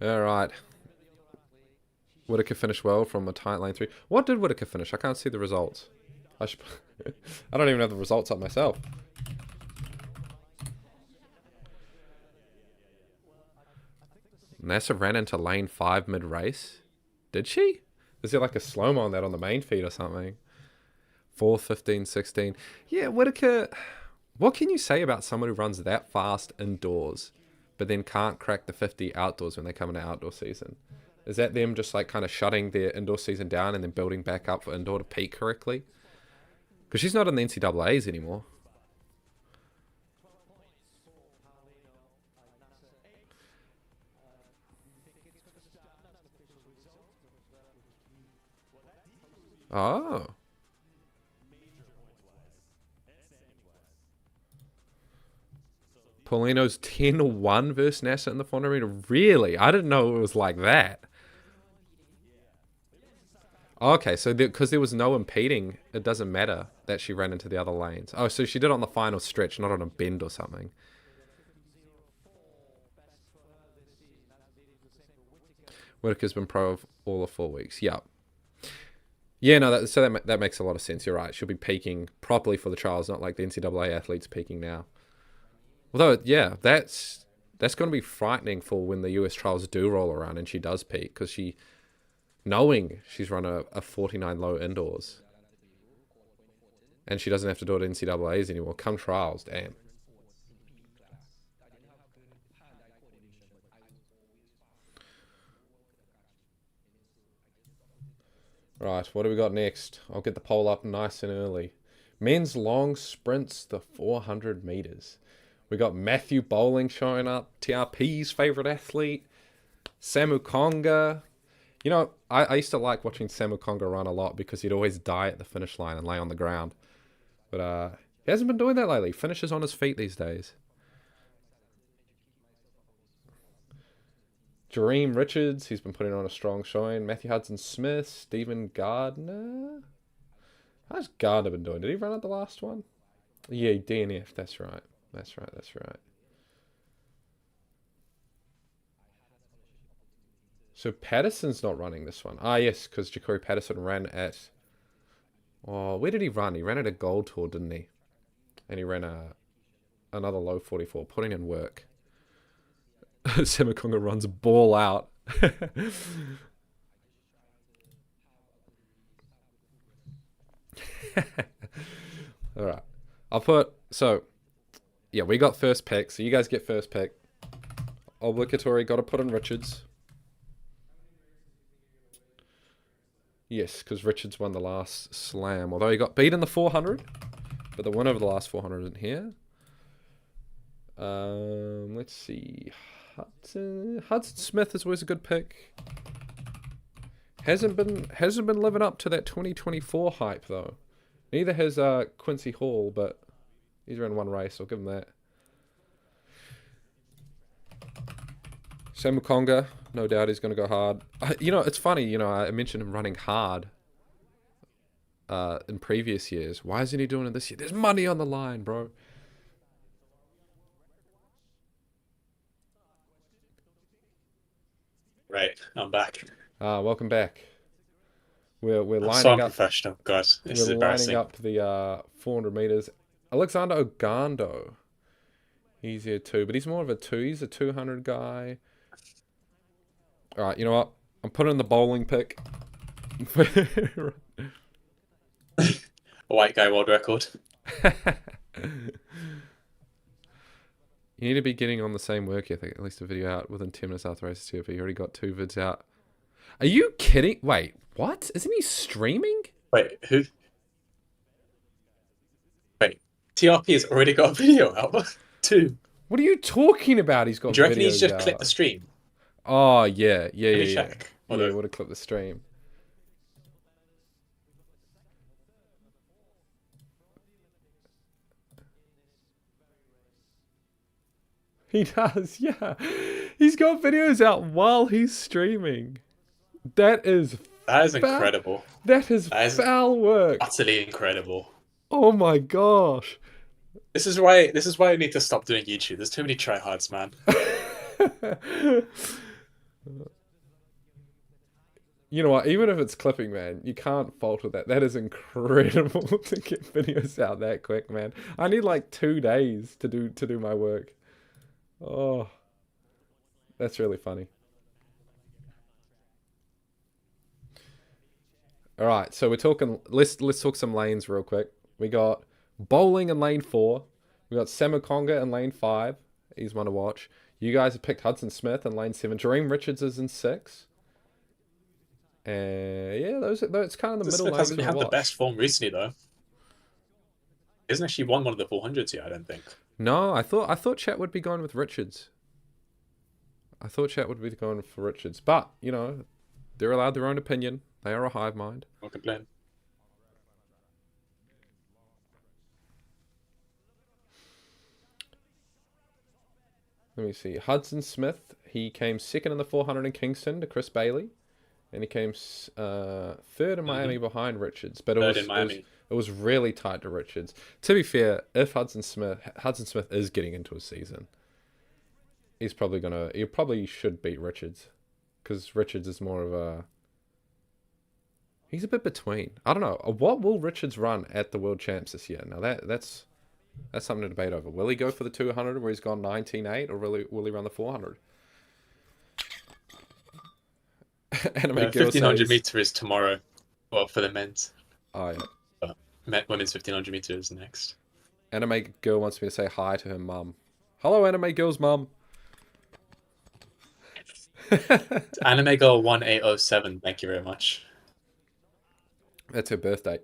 All right. Whitaker finished well from a tight lane 3. What did Whitaker finish? I can't see the results. I don't even have the results up myself. NASA ran into lane 5 mid-race. Did she? Is there like a slow-mo on that on the main feed or something? 4, 15, 16. Yeah, Whitaker... What can you say about someone who runs that fast indoors, but then can't crack the 50 outdoors when they come into outdoor season? Is that them just like kind of shutting their indoor season down and then building back up for indoor to peak correctly? Because she's not in the NCAAs anymore. Oh. Paulino's 10-1 versus NASA in the Fonda Arena. Really? I didn't know it was like that. Okay, so because there was no impeding, it doesn't matter that she ran into the other lanes. Oh, so she did it on the final stretch, not on a bend or something. Whitaker's been pro of all of 4 weeks. Yeah. Yeah, no, that makes a lot of sense. You're right. She'll be peaking properly for the trials, not like the NCAA athletes peaking now. Although, yeah, that's going to be frightening for when the US trials do roll around and she does peak, because knowing she's run a 49 low indoors and she doesn't have to do it at NCAAs anymore. Come trials, damn. Right, what do we got next? I'll get the poll up nice and early. Men's long sprints, the 400 meters. We got Matthew Bowling showing up, TRP's favorite athlete, Samu Conga. You know, I used to like watching Samu Conga run a lot because he'd always die at the finish line and lay on the ground. But he hasn't been doing that lately. Finishes on his feet these days. Jareem Richards, he's been putting on a strong showing. Matthew Hudson-Smith, Stephen Gardner. How's Gardner been doing? Did he run at the last one? Yeah, DNF, that's right. That's right. So Patterson's not running this one. Ah, yes, because Ja'Cory Patterson ran at... Oh, where did he run? He ran at a Gold Tour, didn't he? And he ran another low 44, putting in work. Samakonga runs ball out. All right. I'll put so. Yeah, we got first pick, so you guys get first pick. Obligatory. Got to put in Richards. Yes, because Richards won the last slam, although he got beat in the 400, but the win over the last 400 isn't here. Let's see. Hudson Smith is always a good pick. Hasn't been living up to that 2024 hype though. Neither has Quincy Hall, but he's run one race. I'll give him that. Sam Mukonga, no doubt he's going to go hard. You know, it's funny. You know, I mentioned him running hard in previous years. Why isn't he doing it this year? There's money on the line, bro. Right, I'm back. Welcome back. We're I'm lining so up. unprofessional, guys. This is We're lining embarrassing. up the 400 meters. Alexander Ogando. He's here too, but he's more of a two. He's a 200 guy. All right, you know what? I'm putting in the bowling pick. A white guy world record. You need to be getting on the same work ethic. At least a video out within 10 minutes after race TRP. You already got 2 vids out. Are you kidding? Wait, what? Isn't he streaming? Wait, who? Wait, TRP has already got a video out. 2. What are you talking about? He's got Do you reckon videos he's just out. clipped the stream? Oh, yeah. Let me Yeah, check. would have clipped the stream. He does, yeah. He's got videos out while he's streaming. That is incredible. That is That is foul work. Utterly incredible. Oh my gosh. This is why I need to stop doing YouTube. There's too many tryhards, man. You know what? Even if it's clipping, man, you can't fault with that. That is incredible to get videos out that quick, man. I need like 2 days to do my work. Oh, that's really funny. All right, so we're talking. Let's talk some lanes real quick. We got bowling in lane 4. We got Samukonga in lane 5. He's one to watch. You guys have picked Hudson Smith in lane 7. Jareem Richards is in 6. And yeah, it's kind of the middle Smith lanes hasn't to had the watch. best form recently, though. He hasn't actually won one of the 400s yet, I don't think. No, I thought Chat would be going with Richards. I thought Chat would be going for Richards, but you know, they're allowed their own opinion. They are a hive mind. No complaint. Let me see. Hudson Smith, he came second in the 400 in Kingston to Chris Bailey, and he came third in Miami behind Richards. But it was really tight to Richards. To be fair, if Hudson Smith is getting into a season, he probably should beat Richards, because Richards is more of a. He's a bit between. I don't know. What will Richards run at the World Champs this year? Now that's something to debate over. Will he go for the 200 where he's gone 19.8, or will he run the 400? Anime 1500 meter is tomorrow. Well, for the men's. Oh yeah. But women's 1500 meter is next. Anime girl wants me to say hi to her mum. Hello, Anime girl's mum. Anime girl 1807. Thank you very much. That's her birthday.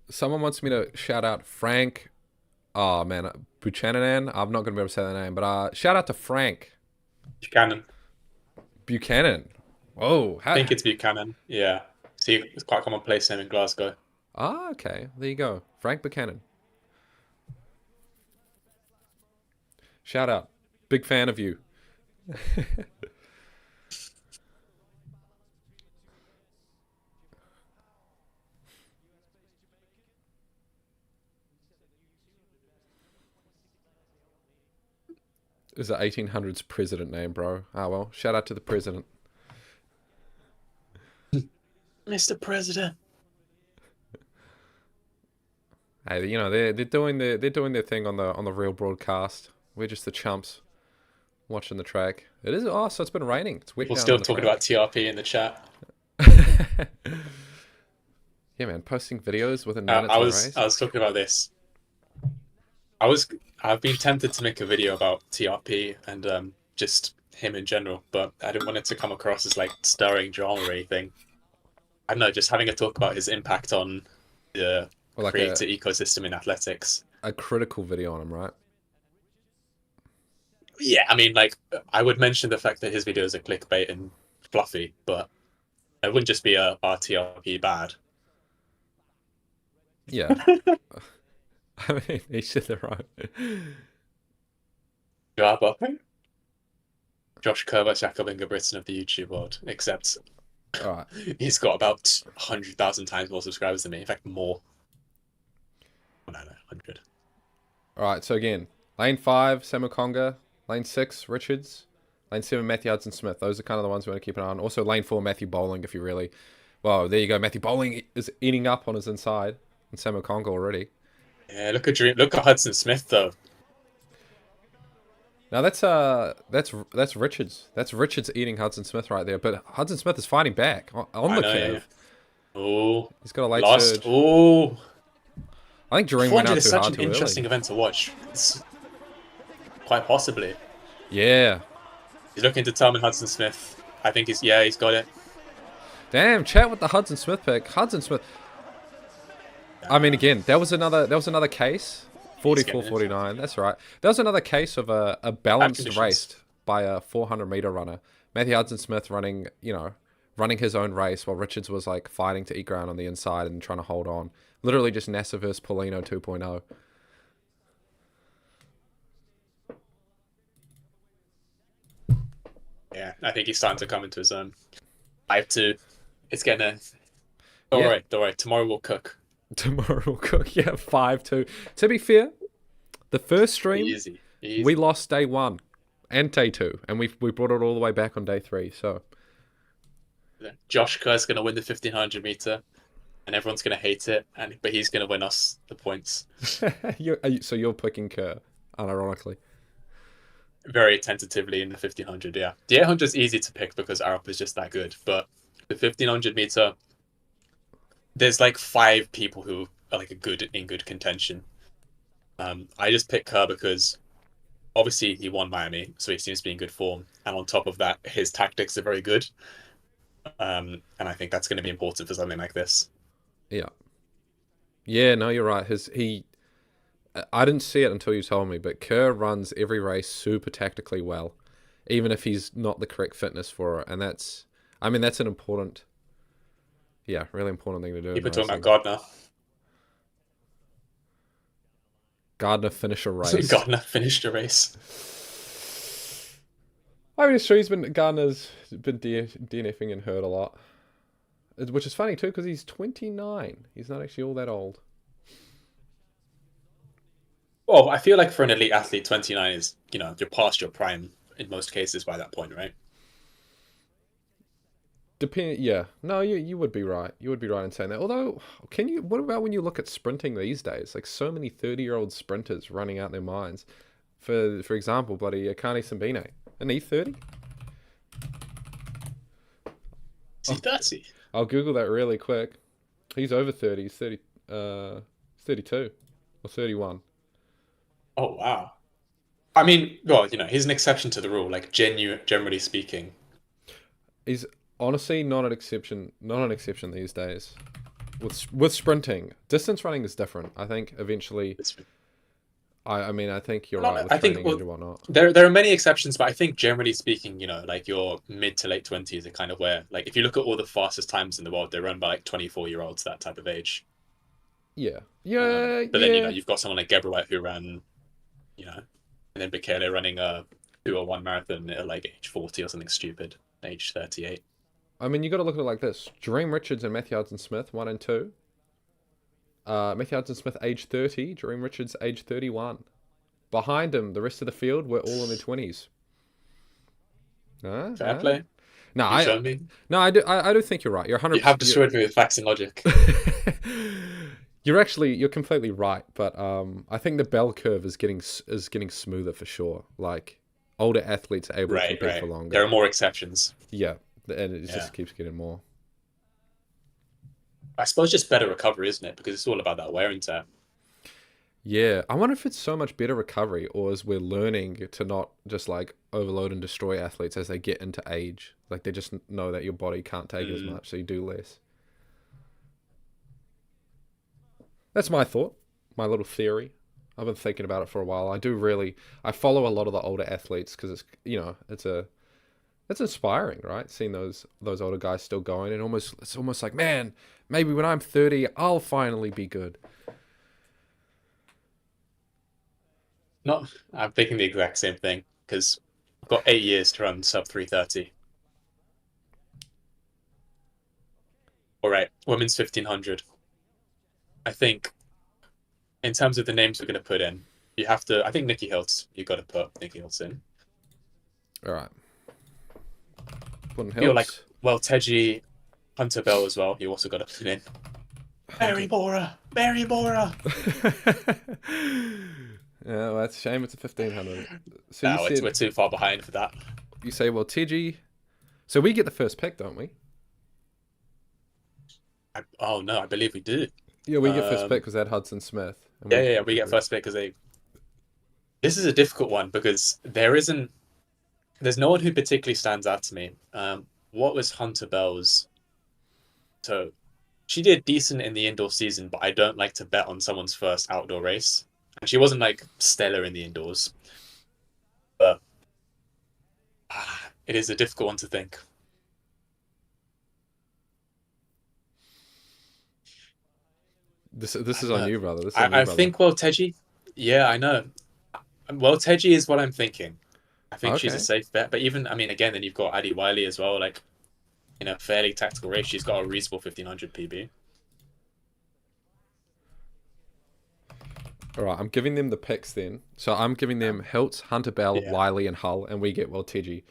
Someone wants me to shout out Frank. Oh man, Buchanan. I'm not gonna be able to say that name, but shout out to Frank Buchanan. Whoa, I think it's Buchanan. Yeah. See, it's quite a common place name in Glasgow. Ah, okay. There you go, Frank Buchanan. Shout out. Big fan of you. Is the 1800s president name, bro? Ah, well, shout out to the president. Mr. President. Hey, you know they're doing their thing on the real broadcast We're just the chumps watching the track. It is. Oh, so it's been raining. It's wet People down still on the talking track. about TRP in the chat. Yeah, man, posting videos within minutes I of the was race. I was talking about this. I've been tempted to make a video about TRP and just him in general, but I didn't want it to come across as like stirring drama or anything. I don't know, just having a talk about his impact on the Or like creator ecosystem in athletics. a critical video on him, right? Yeah, I mean, like I would mention the fact that his videos are clickbait and fluffy, but it wouldn't just be a TRP bad. Yeah. I mean, each to their own. Josh Kerber, Jakob Ingebrigtsen of the YouTube world, except All right. he's got about 100,000 times more subscribers than me. In fact, more. I don't know, 100. All right. So again, lane 5, Samuel Conga. Lane 6, Richards. Lane 7, Matthew Hudson-Smith. Those are kind of the ones we want to keep an eye on. Also, lane 4, Matthew Bowling, if you really... Well, there you go. Matthew Bowling is eating up on his inside. And Samuel Conga already. Yeah, look at Hudson Smith though. Now that's Richards. That's Richards eating Hudson-Smith right there. But Hudson-Smith is fighting back on the curve. Yeah. Oh, He's got a late lost. surge. Oh, I think Dream 400 went out is too such hard an too interesting early. event to watch. It's quite possibly. Yeah. He's looking to determine Hudson Smith. I think he's got it. Damn, chat with the Hudson-Smith pick. Hudson-Smith. I mean, again, that was another case. 44-49. That's right. That was another case of a balanced race by a 400-meter runner. Matthew Hudson-Smith running his own race while Richards was like fighting to eat ground on the inside and trying to hold on. Literally just NASA versus Paulino 2.0. Yeah, I think he's starting to come into his own. 5-2. It's getting a... Don't worry. Tomorrow we'll cook. Tomorrow we'll cook. Yeah, 5-2. To be fair, the first stream, Easy. we lost day 1 and day 2. And we brought it all the way back on day 3. So Josh Kerr's going to win the 1500 meter. And everyone's going to hate it. But he's going to win us the points. So you're picking Kerr, unironically. Very tentatively in the 1500, yeah. The 800 is easy to pick because Arup is just that good. But the 1500 meter, there's like 5 people who are like in good contention. I just picked Kerr because obviously he won Miami, so he seems to be in good form. And on top of that, his tactics are very good. And I think that's going to be important for something like this. Yeah. Yeah, no, you're right. I didn't see it until you told me, but Kerr runs every race super tactically well, even if he's not the correct fitness for it. And that's an important, really important thing to do. People talking about Gardner. Gardner finished a race. Gardner finished a race. I mean, it's true. Gardner's been DNFing and hurt a lot, which is funny too because he's 29. He's not actually all that old. Well, I feel like for an elite athlete, 29 is, you're past your prime in most cases by that point, right? Yeah. No, you would be right. You would be right in saying that. Although, what about when you look at sprinting these days? Like so many 30-year-old sprinters running out their minds. For example, bloody Akane Simbine. Isn't he 30? Is he 30? I'll Google that really quick. He's over 30. He's 32 or 31. Oh, wow. I mean, well, he's an exception to the rule, like generally speaking. He's honestly not an exception these days. With sprinting. Distance running is different. I think eventually I think you're right with training and whatnot. There are many exceptions, but I think generally speaking, like your mid to late 20s are kind of where, like, if you look at all the fastest times in the world, they're run by like 24-year-olds, that type of age. Yeah. But then, you've got someone like Gebrawet who ran, and then Bekele running a 201 marathon at like age 40 or something stupid, age 38. I mean, you got to look at it like this. Dream Richards and Matthew Hudson-Smith, 1 and 2. Matthew Hudson-Smith, age 30. Dream Richards, age 31. Behind him, the rest of the field were all in their 20s. Fair play. No, I do think you're right. You're 100%. You have destroyed me with facts and logic. You're completely right, but I think the bell curve is getting smoother for sure. Like older athletes are able to Right, compete for right. There longer. are more exceptions. Yeah, and it Yeah. just keeps getting more. I suppose just better recovery, isn't it? Because it's all about that wear and tear. Yeah, I wonder if it's so much better recovery, or as we're learning to not just like overload and destroy athletes as they get into age. Like they just know that your body can't take as Mm. much, so you do less. That's my thought, my little theory. I've been thinking about it for a while. I follow a lot of the older athletes because it's inspiring, right? Seeing those older guys still going, and it's almost like, man, maybe when I'm 30, I'll finally be good. Not, I'm thinking the exact same thing because I've got 8 years to run sub 330. All right, women's 1500. I think in terms of the names we're going to put in, you have to. I think Nikki Hiltz. You got to put Nikki Hiltz in. All right, wouldn't I feel like helps. Teji, Hunter Bell as well. You also got to put in. Mary Bora, Mary Bora. Yeah, well, that's a shame. It's a 1500. So No, we're too far behind for that. you say, well, TG. So we get the first pick, don't we? Oh no, I believe we do. Yeah, we get first pick because that Hudson Smith. And Yeah. We get first pick because they. This is a difficult one because there's no one who particularly stands out to me. What was Hunter Bell's? So she did decent in the indoor season, but I don't like to bet on someone's first outdoor race. And she wasn't like stellar in the indoors. But it is a difficult one to think. This is on you, brother. This is on you, I brother. think Teji. Yeah, I know. Teji is what I'm thinking. I think she's a Okay. safe bet. But even, I mean, again, then you've got Addie Wiley as well. Like, in a fairly tactical race, she's got a reasonable 1500 PB. All right, I'm giving them the picks then. So I'm giving them Hiltz, Hunter Bell, Yeah. Wiley, and Hull, and we get TG.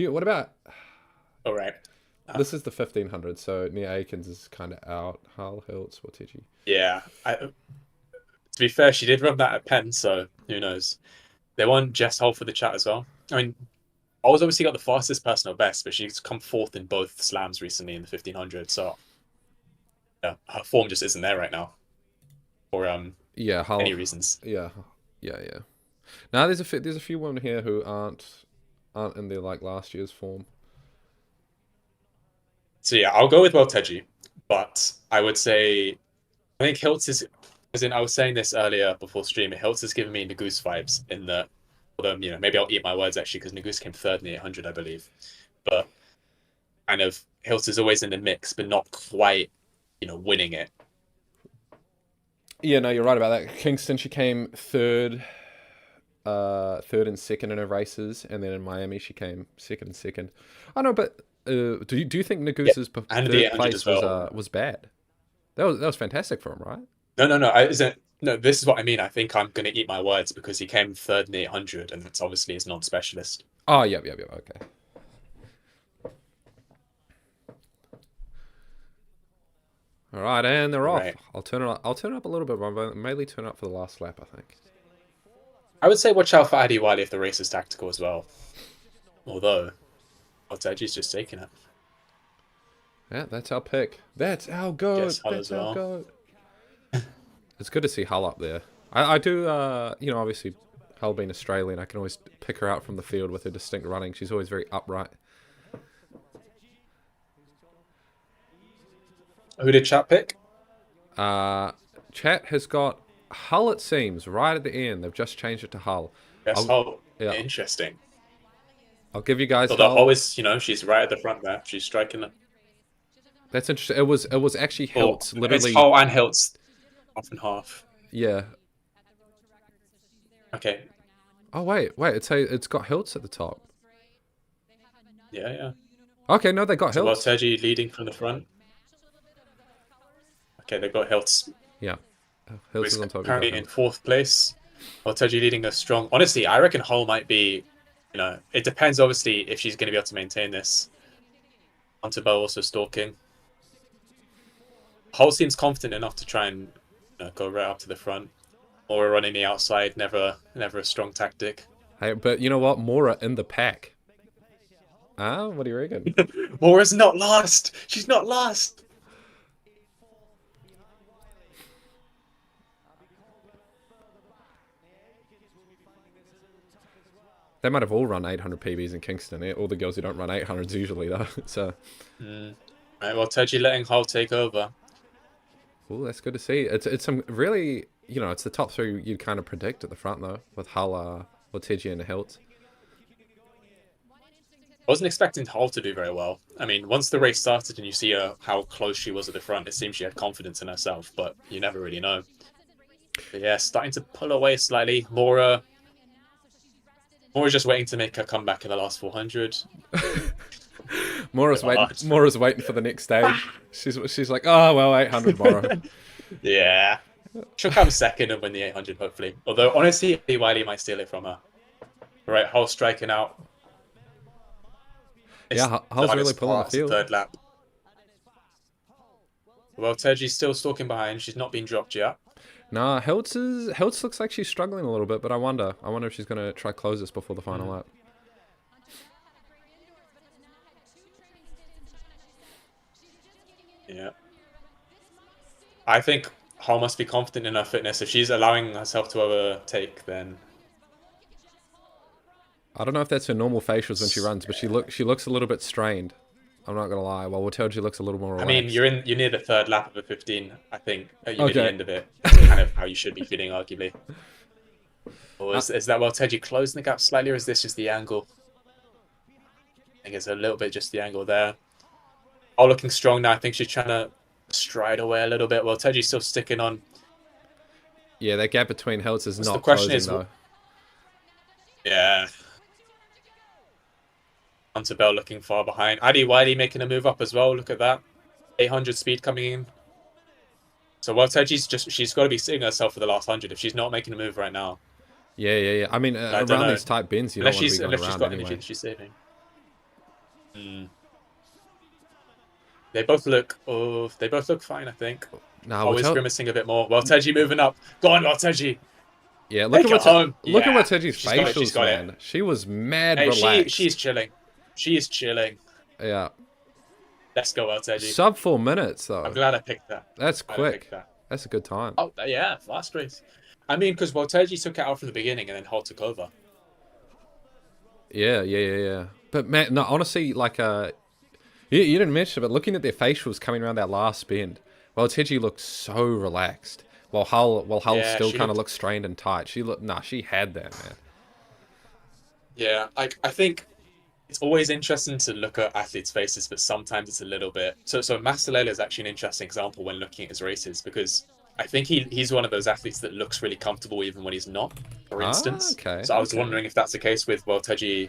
What about All right. this is the 1500, so Nia Akins is kind of out. Hull, Hiltz, TG. Yeah. To be fair, she did run that at Penn, so who knows? They won Jess Hull for the chat as well. I mean, Oz obviously got the fastest personal best, but she's come fourth in both slams recently in the 1500. So yeah, her form just isn't there right now, for Yeah, Hull. any reasons. Yeah. Now there's a few women here who aren't in their like last year's form. So yeah, I'll go with Teji, but I would say I think Hiltz is, as in I was saying this earlier before stream. Hiltz has given me Nagoose vibes in that. Although maybe I'll eat my words actually because Nagoose came third in the 800, I believe, but kind of Hiltz is always in the mix, but not quite winning it. Yeah, no, you're right about that. Kingston, she came third and second in her races, and then in Miami she came second and second. I know, but do you think Nagoose's and the third 800 place as well. was bad? That was fantastic for him, right? No. No, this is what I mean. I think I'm going to eat my words because he came third in the 800, and that's obviously his non-specialist. Oh, yep, okay. All right, and they're off. Right. I'll turn it up a little bit, but I'll mainly turn it up for the last lap, I think. I would say watch out for Addie Wiley if the race is tactical as well. Although, Teji's just taking it. Yeah, that's our pick. That's our goat. Jess Hull That's as our well. goat. It's good to see Hull up there. I do, obviously, Hull being Australian, I can always pick her out from the field with her distinct running. She's always very upright. Who did chat pick? Chat has got Hull, it seems, right at the end. They've just changed it to Hull. Jess Hull. Yeah. Interesting. I'll give you guys Although Hull. Hull is, she's right at the front there. She's striking it. That's interesting. It was actually Hiltz, literally. It's Hull and Hiltz, half and half. Yeah. Okay. Oh wait, it's got Hiltz at the top. Yeah. Okay, no, they got So Hiltz. Teji leading from the front. Okay, they've got Hiltz. Yeah. Hiltz is on top. Currently in fourth place. Teji leading a strong. Honestly, I reckon Hull might be. It depends obviously if she's going to be able to maintain this. Hunter Bell also stalking. Hull seems confident enough to try and go right up to the front. Or running the outside, never a strong tactic. Hey, but you know what? Mora in the pack. Ah, what do you reckon? Mora's not last. She's not last. They might have all run 800 PBs in Kingston. All the girls who don't run 800s usually, though. So, Right, well, Toji letting Hull take over. oh, that's good to see. It's some really, it's the top three you'd kind of predict at the front though, with Hull, Ortegi, and Hilt. I wasn't expecting Hull to do very well. I mean, once the race started and you see how close she was at the front, it seems she had confidence in herself, but you never really know. But yeah, starting to pull away slightly. Mora's just waiting to make her comeback in the last 400. Mora's waiting for the next stage. She's like, oh well, 800 Mora. Yeah. She'll come second and win the 800, hopefully. Although, honestly, Wiley might steal it from her. Right, Hull striking out. Yeah, Hull's really pulling the field. Third lap. Well, Teji's still stalking behind. She's not been dropped yet. Nah, Hiltz looks like she's struggling a little bit, but I wonder if she's gonna try close this before the final lap. Yeah. I think Hull must be confident in her fitness. If she's allowing herself to overtake, then I don't know if that's her normal facials when she runs, but she looks a little bit strained. I'm not gonna lie. Well, Watelji looks a little more relaxed. I mean, you're near the third lap of a 15. I think you're near the end of it. It's kind of how you should be feeling, arguably. Or is that Watelji closing the gap slightly, or is this just the angle? I think it's a little bit just the angle there. All looking strong now. I think she's trying to stride away a little bit. Well, Teji's still sticking on. Yeah, that gap between Hiltz is not closing, though. Yeah. Hunter Bell looking far behind. Adi Wiley making a move up as well. Look at that. 800 speed coming in. So well, she's got to be sitting herself for the last 100 if she's not making a move right now. Yeah. I mean, around these tight bins, you don't want to be going around got anyway. Energy that she's saving. They both look fine, I think. Nah, always grimacing a bit more. Well, Teji moving up. Go on, well, Teji. Yeah, look at what Teji's facials, man. She was mad relaxed. She's chilling. She's chilling. Yeah. Let's go, well, Teji. Sub 4 minutes, though. I'm glad I picked that. That's quick. That's a good time. Oh, yeah, fast race. I mean, because Teji took it out from the beginning and then Hull took over. Yeah. But, man, no, honestly, like, you didn't mention it, but looking at their facials coming around that last bend, Teji looked so relaxed. While Hull still kind of looked strained and tight. She had that, man. Yeah, I think it's always interesting to look at athletes' faces, but sometimes it's a little bit. So Masalela is actually an interesting example when looking at his races, because I think he's one of those athletes that looks really comfortable even when he's not, for instance. Okay. So I was wondering if that's the case with Teji.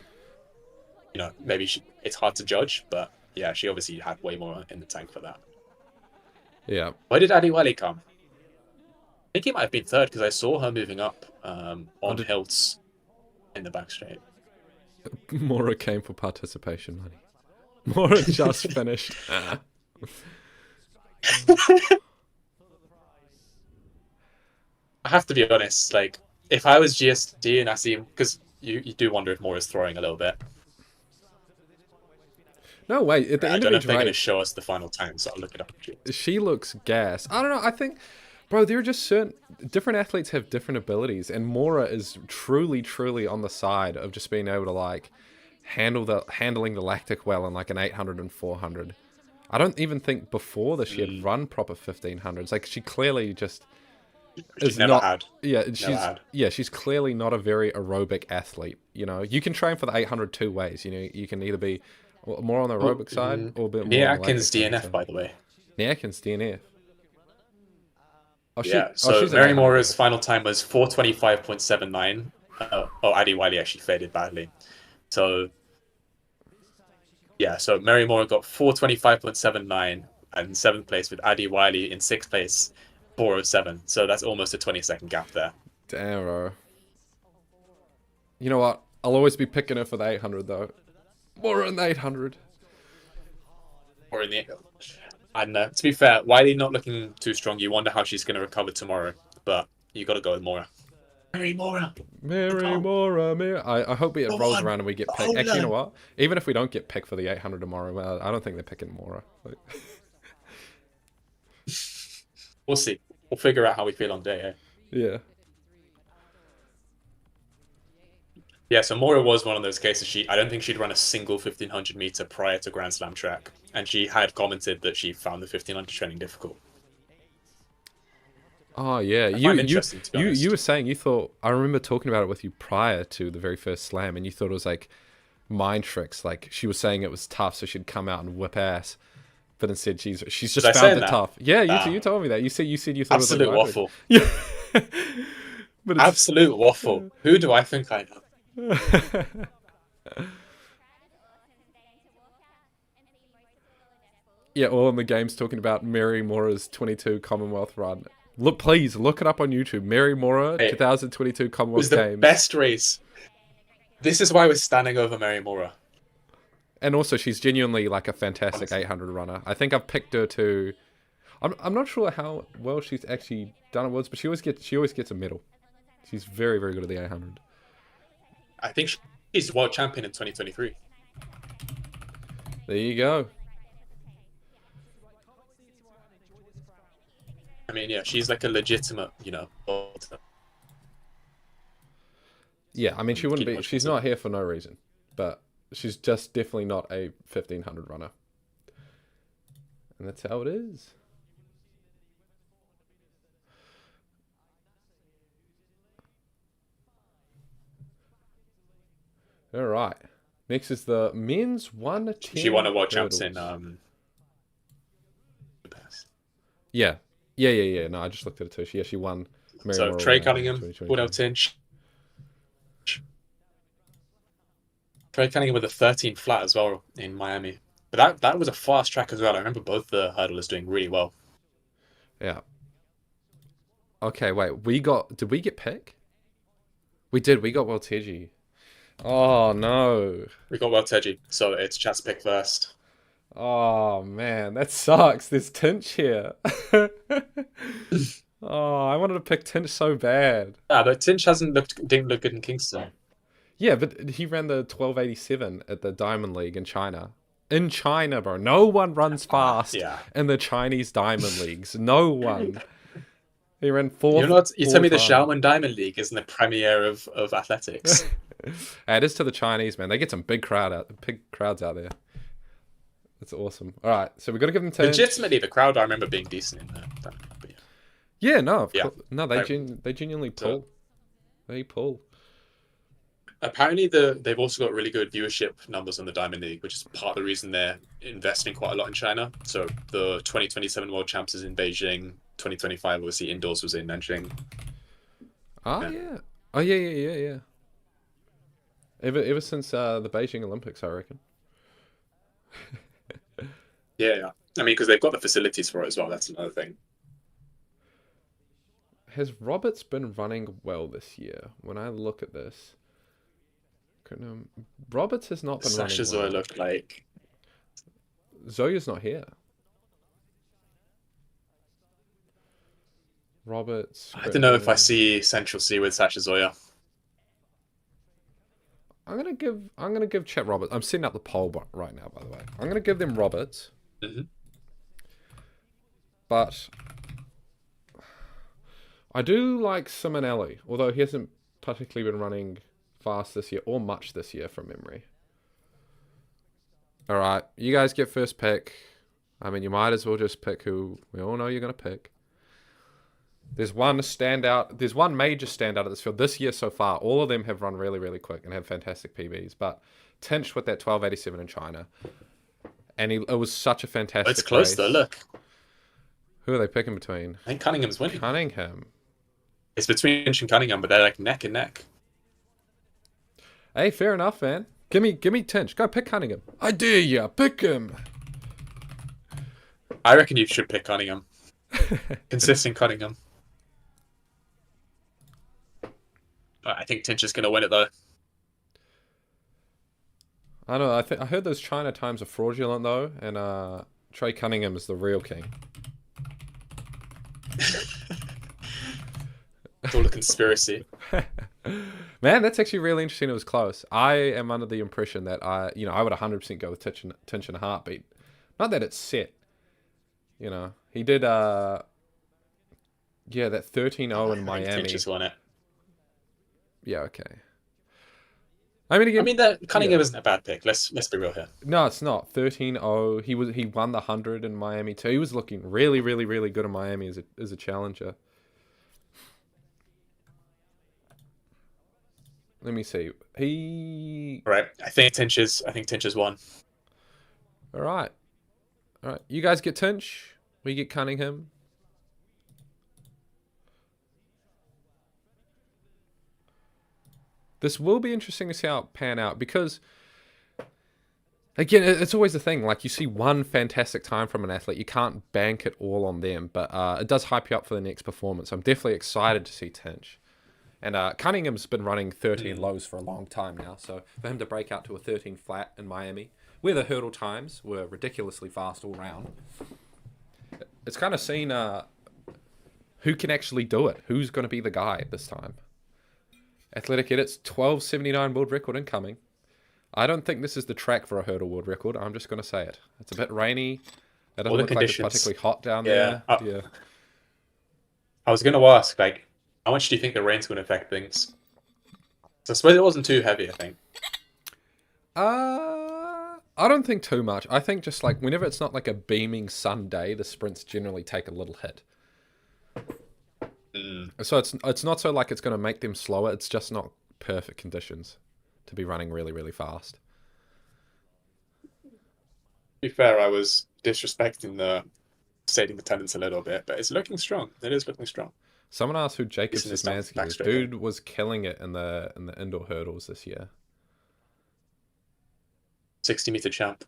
Maybe it's hard to judge, but yeah, she obviously had way more in the tank for that. Yeah. Where did Adiwali come? I think he might have been third because I saw her moving up on Hiltz in the back straight. Mora came for participation money. Mora just finished. I have to be honest, like, if I was GST and I see him, because you do wonder if Mora's throwing a little bit. No, wait. At the end of each race, I don't know if they're going to show us the final time, so I'll look it up. She looks gas. I don't know. I think, bro, there are just different athletes have different abilities, and Mora is truly on the side of just being able to like handling the lactic well in like an 800 and 400. I don't even think before this she had run proper 1500s. Like she clearly just is not. Yeah, she's clearly not a very aerobic athlete. You can train for the 800 two ways. You can either be more on the aerobic side or a bit more. Nia Atkins DNF, by the way. Nia Atkins DNF. So Mary Mora's final time was 4:25.79. Adi Wiley actually faded badly. So Mary Mora got 4:25.79 and 7th place, with Adi Wiley in 6th place, 4:07. So that's almost a 20-second gap there. Damn, bro. You know what? I'll always be picking her for the 800 though. Mora in the 800. Or in the I don't know. To be fair, Wiley not looking too strong. You wonder how she's going to recover tomorrow. But you got to go with Mora. Mary Mora. Mary Mora, Mary. I hope it Come rolls on. around and we get picked. Hold Actually, you know on. what? Even if we don't get picked for the 800 tomorrow, I don't think they're picking Mora. We'll see. We'll figure out how we feel on day, eh? Yeah. Yeah, so Mora was one of those cases. I don't think she'd run a single 1500 meter prior to Grand Slam track, and she had commented that she found the 1500 training difficult. Oh yeah, interesting, to be honest. you were saying you thought, I remember talking about it with you prior to the very first slam, and you thought it was like mind tricks. Like she was saying it was tough, so she'd come out and whip ass, but instead she's just found it tough. Yeah, you told me that. You said you thought absolute it was like waffle. Yeah, but it's... absolute waffle. Who do I think I know? Yeah, all in the games talking about Mary Mora's 22 Commonwealth run. Please look it up on YouTube. Mary Mora 2022 It Commonwealth was the Games. best race. This is why we're standing over Mary Mora. And also, she's genuinely like a fantastic 800 runner. I think I've picked her to. I'm not sure how well she's actually done at Worlds, but she always gets a medal. She's very, very good at the 800. I think she's world champion in 2023. There you go. I mean, yeah, she's like a legitimate, vaulter. Yeah, I mean, she wouldn't be. She's not here for no reason, but she's just definitely not a 1500 runner, and that's how it is. All right. Next is the men's 110. She won a world champs in Yeah. No, I just looked at it too. She won. So Trey Cunningham, 110. Trey Cunningham with a 13 flat as well in Miami. But that was a fast track as well. I remember both the hurdlers doing really well. Yeah. Okay, wait. Did we get pick? We did. We got Welteji. Oh no. We got Welteji, so it's Chat's pick first. Oh man, that sucks. There's Tinch here. Oh, I wanted to pick Tinch so bad. Yeah, but Tinch didn't look good in Kingston. Yeah, but he ran the 1287 at the Diamond League in China. In China, bro. No one runs fast in the Chinese Diamond Leagues. No one. He ran fourth. You tell me the Xiaomen Diamond League isn't the premier of athletics. It is to the Chinese, man. They get some big crowds out there. That's awesome. All right, so we got to give them 10. Legitimately, the crowd I remember being decent in there. Yeah, no, no, they genuinely pull. They pull. Apparently, they've also got really good viewership numbers on the Diamond League, which is part of the reason they're investing quite a lot in China. So the 2027 World Champs is in Beijing. 2025, obviously, indoors was in Nanjing. Yeah. Oh, yeah. Ever since the Beijing Olympics, I reckon. Yeah. I mean, because they've got the facilities for it as well. That's another thing. Has Roberts been running well this year? When I look at this, Roberts has not been running well. Sasha Zoya looked like... Zoya's not here. Roberts. I don't know if I see Central C with Sasha Zoya. I'm gonna give Chet Roberts. I'm setting up the poll right now, by the way. I'm gonna give them Roberts. Mm-hmm. But I do like Simonelli, although he hasn't particularly been running fast this year or much this year from memory. All right, you guys get first pick. I mean, you might as well just pick who we all know you're gonna pick. There's one standout. There's one major standout at this field this year so far. All of them have run really, really quick and have fantastic PBs. But Tinch with that 1287 in China, and it was such a fantastic. It's close race. though. Look, who are they picking between? I think Cunningham's winning. Cunningham. It's between Tinch and Cunningham, but they're like neck and neck. Hey, fair enough, man. Give me Tinch. Go pick Cunningham. I dare ya. Pick him. I reckon you should pick Cunningham. Consistent Cunningham. I think Tinch is going to win it though. I know. I heard those China times are fraudulent though, and Trey Cunningham is the real king. It's all a conspiracy. Man, that's actually really interesting. It was close. I am under the impression that I would 100% go with Tinch in a heartbeat. Not that it's set. He did that 13-0 in Miami. Tinch just won it. Yeah, okay. I mean, again, that Cunningham isn't a bad pick. Let's be real here. no, it's not. 13-0. He won the 100 in Miami too. He was looking really, really, really good in Miami as a challenger. Let me see. All right. I think Tinch is won. All right. You guys get Tinch. We get Cunningham. This will be interesting to see how it pan out because, again, it's always the thing. Like, you see one fantastic time from an athlete, you can't bank it all on them, but it does hype you up for the next performance. I'm definitely excited to see Tinch. And Cunningham's been running 13 lows for a long time now, so for him to break out to a 13 flat in Miami, where the hurdle times were ridiculously fast all round, it's kind of seen who can actually do it. Who's going to be the guy this time? Athletic Edit's 12.79 world record incoming. I don't think this is the track for a hurdle world record. I'm just going to say it. It's a bit rainy. It doesn't look like it's particularly hot down there. Yeah. I was going to ask, like, how much do you think the rain's going to affect things? So I suppose it wasn't too heavy, I think. I don't think too much. I think just like whenever it's not like a beaming sun day, the sprints generally take a little hit. So it's not so like it's going to make them slower. It's just not perfect conditions to be running really, really fast. To be fair, I was disrespecting the stadium attendance a little bit, but it's looking strong. It is looking strong. Someone asked who Jacob Szymanski is. Dude was killing it in the indoor hurdles this year. 60-meter champ.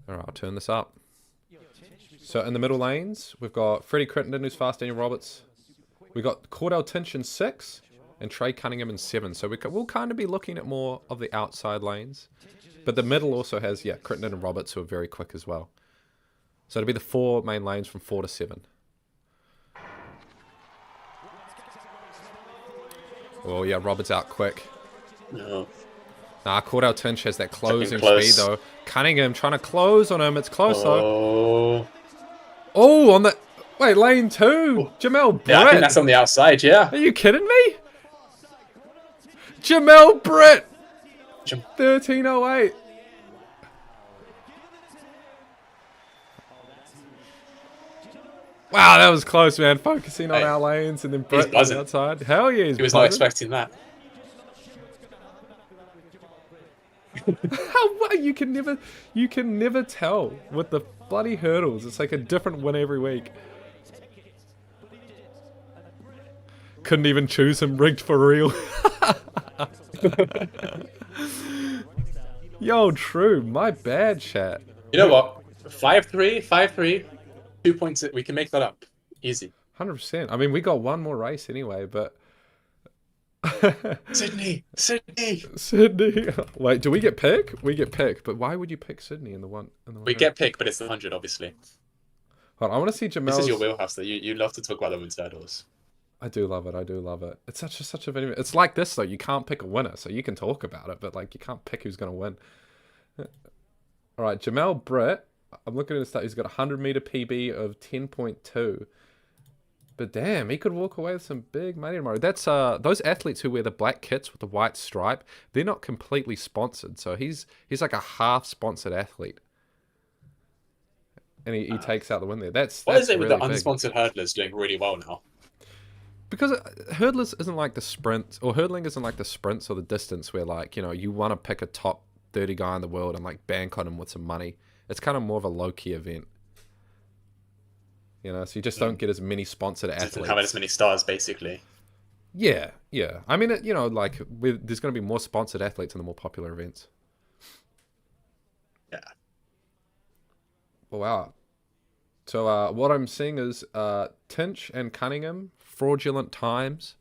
All right, I'll turn this up. So in the middle lanes, we've got Freddie Crittenden, who's fast, Daniel Roberts. We got Cordell Tinch in 6 and Trey Cunningham in 7. So we'll kind of be looking at more of the outside lanes. But the middle also has, Crittenden and Roberts, who are very quick as well. So it'll be the 4 main lanes from 4 to 7. Oh, yeah, Roberts out quick. No. Nah, Cordell Tinch has that closing speed, though. Cunningham trying to close on him. It's close, though. Oh, on the... Wait, lane 2. Jamel Britt. Yeah, I think that's on the outside, yeah. Are you kidding me? Jamel Britt. 13:08. Wow, that was close, man. Focusing on our lanes and then Britt on the outside. Hell yeah, he was not expecting that. You can never tell with the bloody hurdles. It's like a different win every week. Couldn't even choose him rigged for real. Yo, true. My bad, chat. You know what? 5-3, 2 points. We can make that up. Easy. 100%. I mean, we got one more race anyway, but... Sydney. Wait, do we get pick? We get pick, but why would you pick Sydney in the one? We get pick, but it's the 100, obviously. Hold on, I want to see Jamel's... This is your wheelhouse, though. You love to talk about the women's hurdles. I do love it. It's such a... It's like this, though. You can't pick a winner, so you can talk about it, but like you can't pick who's going to win. All right, Jamel Britt. I'm looking at his stat. He's got a 100-meter PB of 10.2. But damn, he could walk away with some big money tomorrow. That's those athletes who wear the black kits with the white stripe. They're not completely sponsored, so he's like a half-sponsored athlete, and he takes out the win there. That's is it really with the unsponsored hurdlers doing really well now? Because hurdlers isn't like the sprints, or hurdling isn't like the sprints or the distance where like you want to pick a top 30 guy in the world and like bank on him with some money. It's kind of more of a low-key event. So you just don't get as many sponsored athletes. Doesn't have as many stars, basically. Yeah. I mean, like there's going to be more sponsored athletes in the more popular events. Yeah. Wow. So what I'm seeing is Tinch and Cunningham, fraudulent times.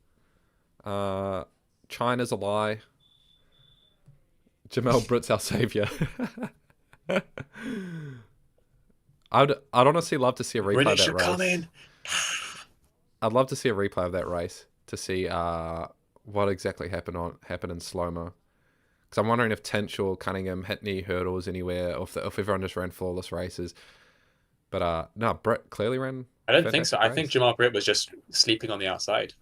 China's a lie. Jamel Britt's our savior. I'd honestly love to see a replay of British that are race. coming. I'd love to see a replay of that race to see what exactly happened in slow mo. Because I'm wondering if Tinch or Cunningham hit any hurdles anywhere, or if everyone just ran flawless races. But no, Britt clearly ran. I don't think so. Fantastic I race. think Jamal Britt was just sleeping on the outside.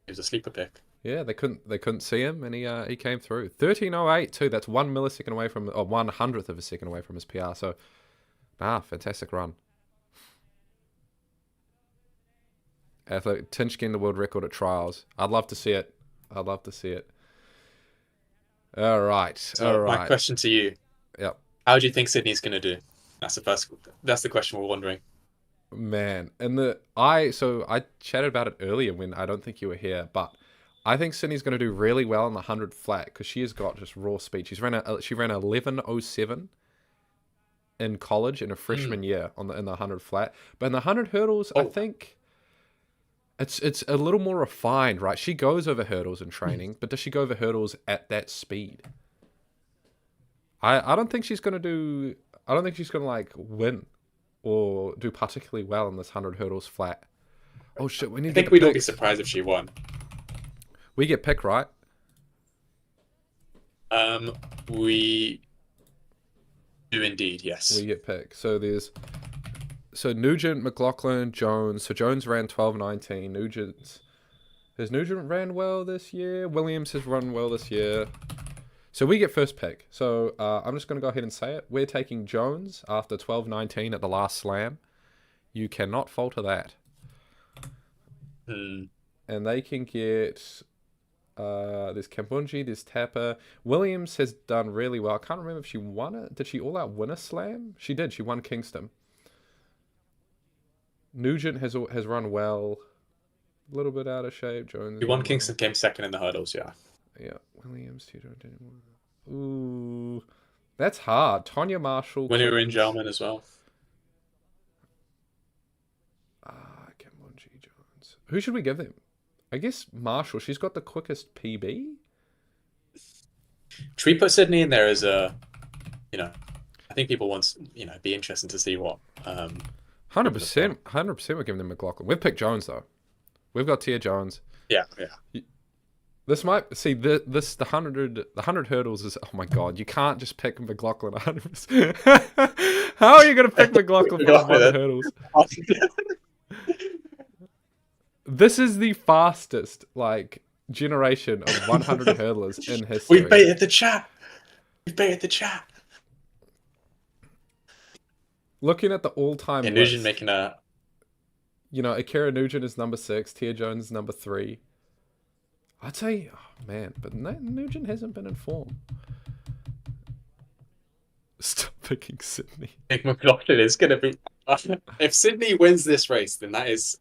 He was a sleeper pick. Yeah, they couldn't see him, and he came through 13:08 too. That's 1 millisecond away from, or 1/100th of a second away from his PR. So, fantastic run. Athletic Tinch getting the world record at trials. I'd love to see it. I'd love to see it. All right. So my question to you: Yep. how do you think Sydney's going to do? That's the question we're wondering. Man, and I chatted about it earlier when I don't think you were here, but I think Sydney's going to do really well on the 100 flat because she has got just raw speed. She ran 11:07 in college in a freshman year in the 100 flat, but in the 100 hurdles, I think it's a little more refined, right? She goes over hurdles in training, but does she go over hurdles at that speed? I don't think she's going to do. I don't think she's going to like win or do particularly well in this 100 hurdles flat. Oh shit, we need I to think get we'd the all be picks. surprised if she won. We get pick, right? We do indeed, yes. We get pick. So Nugent, McLaughlin, Jones. So Jones ran 12:19. Has Nugent ran well this year? Williams has run well this year. So we get first pick. So I'm just going to go ahead and say it. We're taking Jones after 12:19 at the last slam. You cannot falter that. And they can get... there's Kambunji, there's Tapper. Williams has done really well. I can't remember if she won it. Did she all-out win a slam? She did. She won Kingston. Nugent has run well. A little bit out of shape. Jones. He won Kingston, came second in the hurdles, yeah. Yeah. Williams, ooh. That's hard. Tonya Marshall. Winner in Gelman as well. Kambunji, Jones. Who should we give them? I guess Marshall. She's got the quickest PB. Should we put Sydney in there as a, I think people want, be interested to see what. 100%. 100% we're giving them McLaughlin. We've picked Jones, though. We've got Tia Jones. Yeah. This might... See, the 100 hurdles is... Oh, my God. You can't just pick McLaughlin 100%. How are you going to pick McLaughlin for 100 hurdles? This is the fastest, generation of 100 hurdlers in history. We baited the chat. Looking at the all-time list, Nugent making a... Akira Nugent is number 6. Tia Jones is number 3. I'd say... Oh, man. But Nugent hasn't been in form. Stop picking Sydney. I think McLaughlin is going to be... If Sydney wins this race, then that is...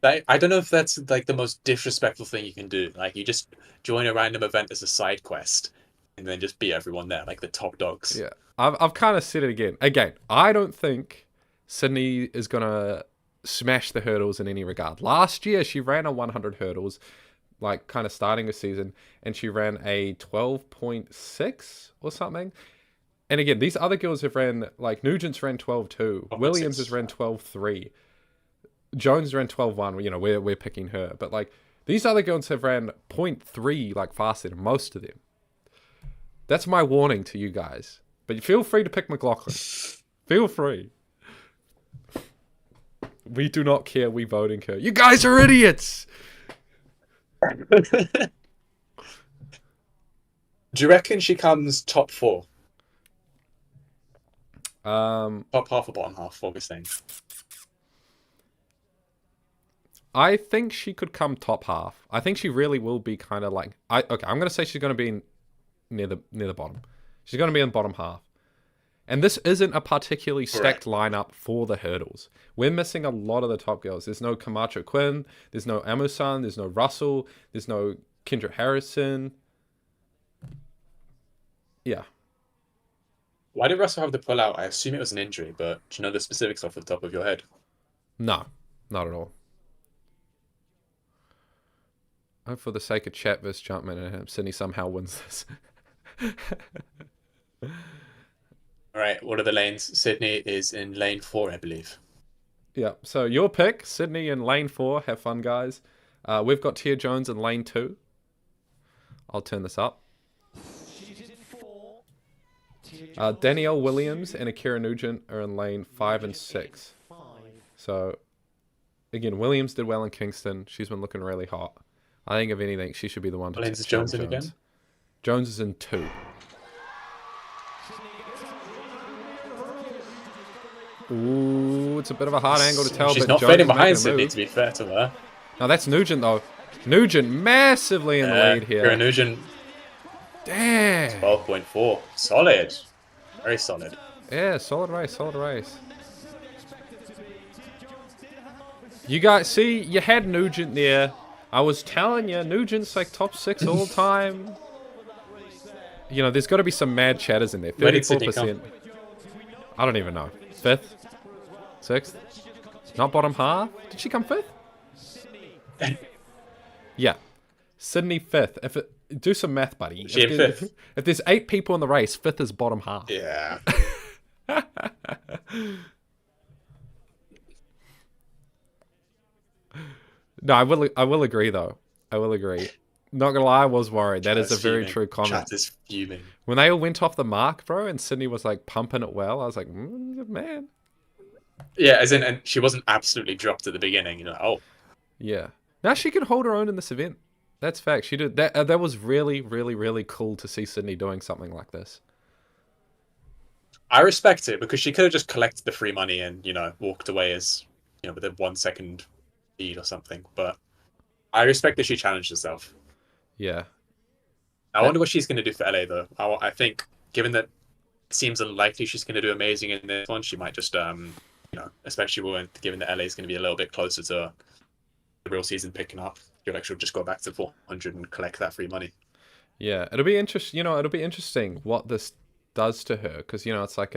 I don't know if that's the most disrespectful thing you can do. You just join a random event as a side quest and then just beat everyone there, like the top dogs. Yeah. I've kind of said it again. I don't think Sydney is going to smash the hurdles in any regard. Last year, she ran a 100 hurdles, kind of starting the season, and she ran a 12.6 or something. And again, these other girls have ran, Nugent's ran 12.2. Williams has ran 12.3. Jones ran 12.1. We're picking her. But, these other girls have ran 0.3, faster than most of them. That's my warning to you guys. But feel free to pick McLaughlin. Feel free. We do not care. We voting her. You guys are idiots! Do you reckon she comes top 4? Top half or bottom half, what we're saying? I think she could come top half. I think she really will be kind of I'm going to say she's going to be near the bottom. She's going to be in the bottom half. And this isn't a particularly stacked lineup for the hurdles. We're missing a lot of the top girls. There's no Camacho Quinn. There's no Amusan. There's no Russell. There's no Kendra Harrison. Yeah. Why did Russell have to pull out? I assume it was an injury, but do you know the specifics off the top of your head? No, not at all. Oh, for the sake of chat versus Jumpman, Sydney somehow wins this. All right, what are the lanes? Sydney is in lane 4, I believe. Yeah. So your pick, Sydney in lane 4. Have fun, guys. We've got Tia Jones in lane 2. I'll turn this up. She's in 4. Danielle Williams and Akira Nugent are in lane 5 and 6. 5. So, again, Williams did well in Kingston. She's been looking really hot. I think, if anything, she should be the one to What lanes is challenge Jones in Jones. again? Jones is in 2. Ooh, it's a bit of a hard angle to tell. She's but not Jones fading is making behind a Sydney, move. to be fair to her. No, that's Nugent, though. Nugent massively in the lead here. Kira Nugent, Damn. 12.4. Solid. Very solid. Yeah, solid race, solid race. You guys, see, you had Nugent there. I was telling you, Nugent's like top 6 all time. You know, there's got to be some mad chatters in there. Where did Sydney 34%. I don't even know. 5th? 6th? Not bottom half? Did she come 5th? Yeah. Sydney 5th. Do some math, buddy. She in 5th? If there's 8 people in the race, 5th is bottom half. Yeah. No, I will agree though. I will agree. Not gonna lie, I was worried. That is a very true comment. Chat is fuming. When they all went off the mark, bro, and Sydney was like pumping it well, I was like, man. Yeah, as in, and she wasn't absolutely dropped at the beginning. You know, oh, Yeah. Now she can hold her own in this event. That's fact. She did that. That was really, really, really cool to see Sydney doing something like this. I respect it because she could have just collected the free money and walked away as with a 1 second lead or something. But I respect that she challenged herself. Yeah. I wonder what she's going to do for LA though. I think given that it seems unlikely she's going to do amazing in this one, she might just especially given that LA is going to be a little bit closer to the real season picking up. She'll just go back to 400 and collect that free money. Yeah, it'll be interesting. It'll be interesting what this does to her because it's like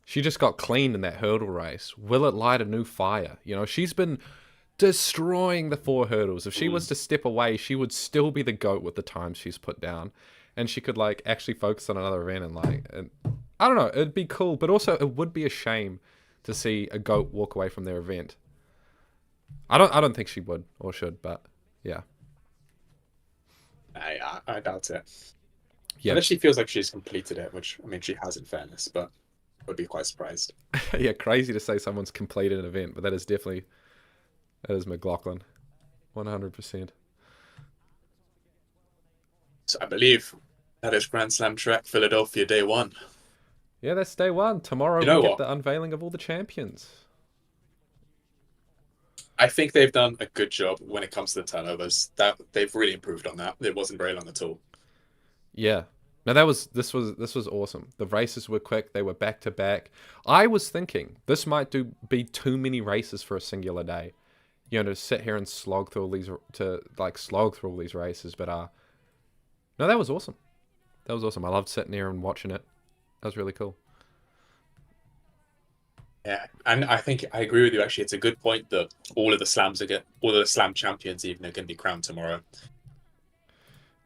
she just got cleaned in that hurdle race. Will it light a new fire? She's been destroying the 4 hurdles. If she was to step away, she would still be the GOAT with the times she's put down, and she could actually focus on another event and I don't know. It'd be cool, but also it would be a shame to see a GOAT walk away from their event. I don't think she would or should, but yeah. I doubt it. Yeah. Unless she feels like she's completed it, which she has in fairness, but I would be quite surprised. Yeah, crazy to say someone's completed an event, but that is McLaughlin, 100%. So I believe that is Grand Slam track Philadelphia day 1. Yeah, that's day 1. Tomorrow we get the unveiling of all the champions. I think they've done a good job when it comes to the turnovers. That they've really improved on that. It wasn't very long at all. Yeah. No, this was awesome. The races were quick. They were back to back. I was thinking this might be too many races for a singular day. To sit here and slog through all these races. But no, that was awesome. That was awesome. I loved sitting there and watching it. That was really cool. Yeah, and I think I agree with you. Actually, it's a good point that all of the slam champions even are going to be crowned tomorrow.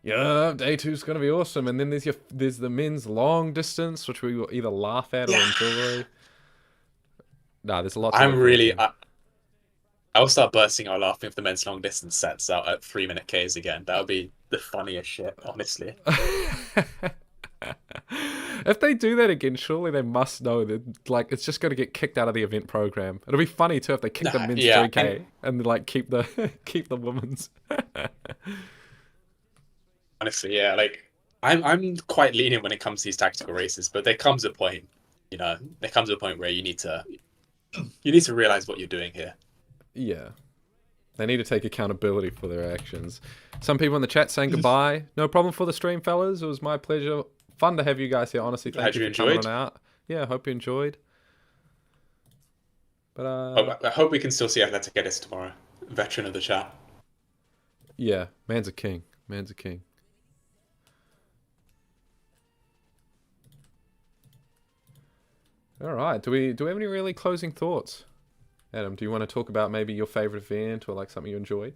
Yeah, day 2 is going to be awesome, and then there's the men's long distance, which we will either laugh at or enjoy. Nah, there's a lot. I'll start bursting out laughing if the men's long distance sets out at 3-minute Ks again. That would be the funniest shit, honestly. If they do that again, surely they must know that it's just going to get kicked out of the event program. It'll be funny too if they kick the men's 3K and keep the women's. Honestly, yeah, I'm quite lenient when it comes to these tactical races, but there comes a point, where you need to realize what you're doing here. Yeah. They need to take accountability for their actions. Some people in the chat saying goodbye. No problem for the stream, fellas. It was my pleasure. Fun to have you guys here. Honestly, thank you for coming on out. Yeah, I hope you enjoyed. But I hope we can still see Athletic Edis tomorrow. Veteran of the chat. Yeah, man's a king. Man's a king. All right. Do we have any really closing thoughts? Adam, do you want to talk about maybe your favorite event or something you enjoyed?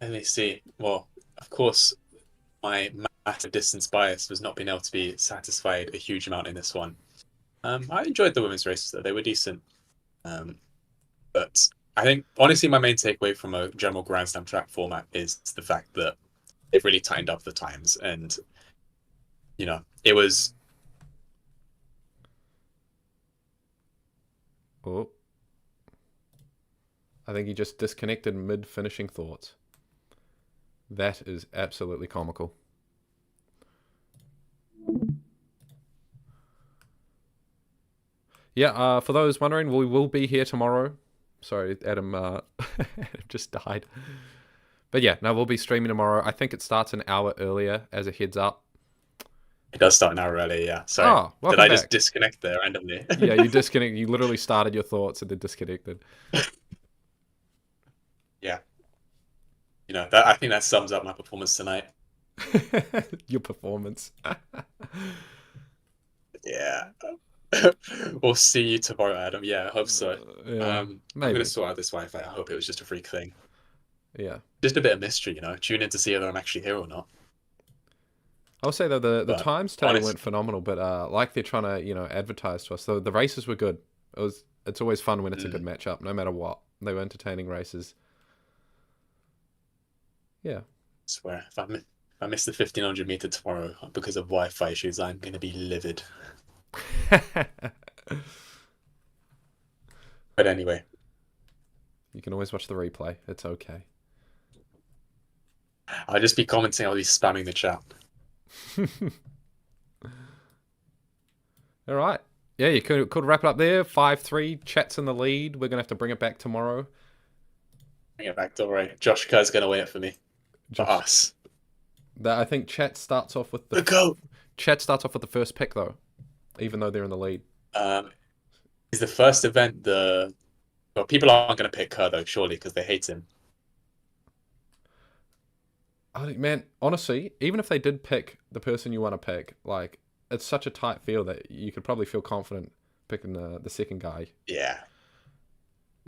Let me see. Well, of course, my massive distance bias was not being able to be satisfied a huge amount in this one. I enjoyed the women's races though; they were decent. But I think honestly, my main takeaway from a general Grand Slam track format is the fact that they've really tightened up the times, and it was. Oh. I think he just disconnected mid-finishing thoughts. That is absolutely comical. Yeah, for those wondering, we will be here tomorrow. Sorry, Adam, Adam just died. But yeah, no, we'll be streaming tomorrow. I think it starts an hour earlier as a heads up. It does start an hour early, yeah. Sorry. Oh, did I back. just disconnect there randomly? Yeah, you disconnected. You literally started your thoughts and then disconnected. Yeah. That I think that sums up my performance tonight. Your performance. Yeah. We'll see you tomorrow, Adam. Yeah, I hope so. Yeah, I'm maybe. going to sort out this Wi-Fi. I hope it was just a freak thing. Yeah. Just a bit of mystery, Tune in to see whether I'm actually here or not. I'll say though the times today honest- weren't phenomenal, but like they're trying to advertise to us. So the races were good. It's always fun when it's a good matchup, no matter what. They were entertaining races. Yeah. I swear, if I miss the 1500 meter tomorrow because of Wi-Fi issues, I'm going to be livid. But anyway, you can always watch the replay. It's okay. I'll just be commenting. I'll be spamming the chat. All right. Yeah, you could wrap it up there. 5-3. Chat's in the lead. We're gonna have to bring it back tomorrow. Bring it back, don't worry. Josh Kerr's going to win it for me. For us. I think Chat starts off with the GOAT. Chat starts off with the first pick though, even though they're in the lead. Is the first event well, people aren't going to pick Kerr though, surely, because they hate him. Man, honestly, even if they did pick the person you want to pick, like it's such a tight field that you could probably feel confident picking the second guy. Yeah,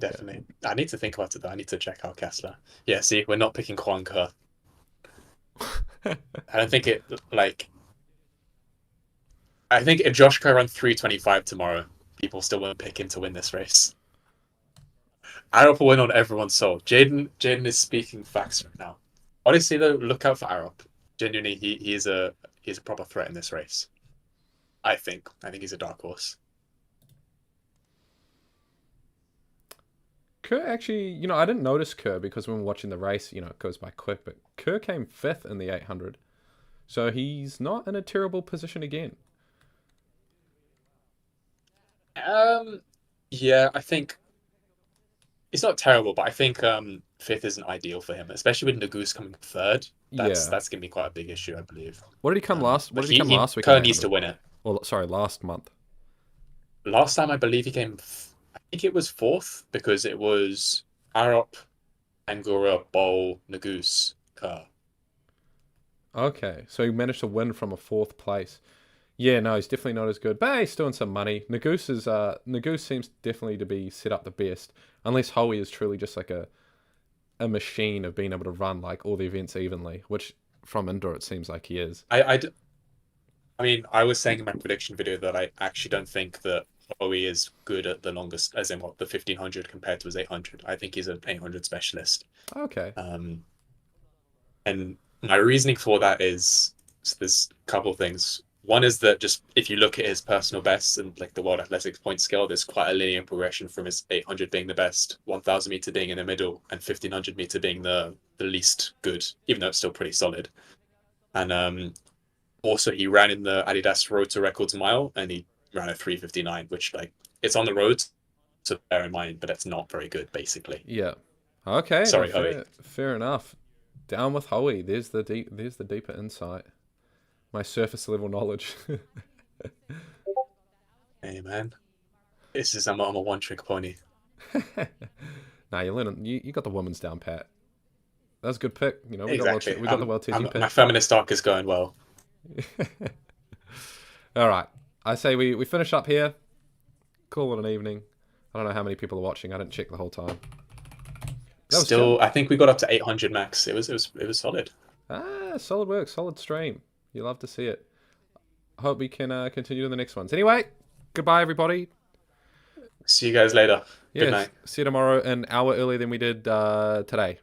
definitely. Yeah. I need to think about it though. I need to check out Kessler. Yeah, see, we're not picking Kwon Kerr. I don't think I think if Josh Kerr runs 3:25 tomorrow, people still won't pick him to win this race. Arop will win on everyone's soul. Jaden is speaking facts right now. Honestly, though, look out for Arop. Genuinely, he's a proper threat in this race. I think he's a dark horse. Kerr actually, I didn't notice Kerr because when watching the race, it goes by quick, but Kerr came 5th in the 800. So he's not in a terrible position again. Yeah, I think it's not terrible, but I think 5th isn't ideal for him, especially with Nagoose coming 3rd. That's going to be quite a big issue, I believe. What did he come last? What did he come last week? Kerr needs to win it. Well, sorry, last month. Last time, I believe he came. I think it was 4th because it was Arop, Angora, Bowl, Nagoose, Kerr. Okay, so he managed to win from a 4th place. Yeah, no, he's definitely not as good, but he's doing some money. Nagoose seems definitely to be set up the best, unless Hoey is truly just like a machine of being able to run like all the events evenly, which from indoor it seems like he is. I mean, I was saying in my prediction video that I actually don't think that Hoey is good at the longest, as in the 1500 compared to his 800. I think he's an 800 specialist. Okay. And my reasoning for that is there's a couple of things. One is that just if you look at his personal bests and like the World Athletics point scale, there's quite a linear progression from his 800 being the best, 1000 meter being in the middle, and 1500 meter being the least good, even though it's still pretty solid. And also he ran in the Adidas Road to Records mile, and he ran a 3:59, which it's on the road, to bear in mind, but it's not very good, basically. Yeah. Okay. Sorry, Hoey. Fair enough. Down with Hoey. There's the deeper insight. My surface level knowledge. Hey man, I'm a one trick pony. Nah, you're learning. You got the women's down pat. That was a good pick. We Exactly. got the World TT pick. My feminist arc is going well. All right, I say we finish up here. Call it an evening. I don't know how many people are watching. I didn't check the whole time. Still, I think we got up to 800 max. It was solid. Solid work, solid stream. You love to see it. I hope we can continue in the next ones. Anyway, goodbye, everybody. See you guys later. Good Yes, night. see you tomorrow, an hour earlier than we did today.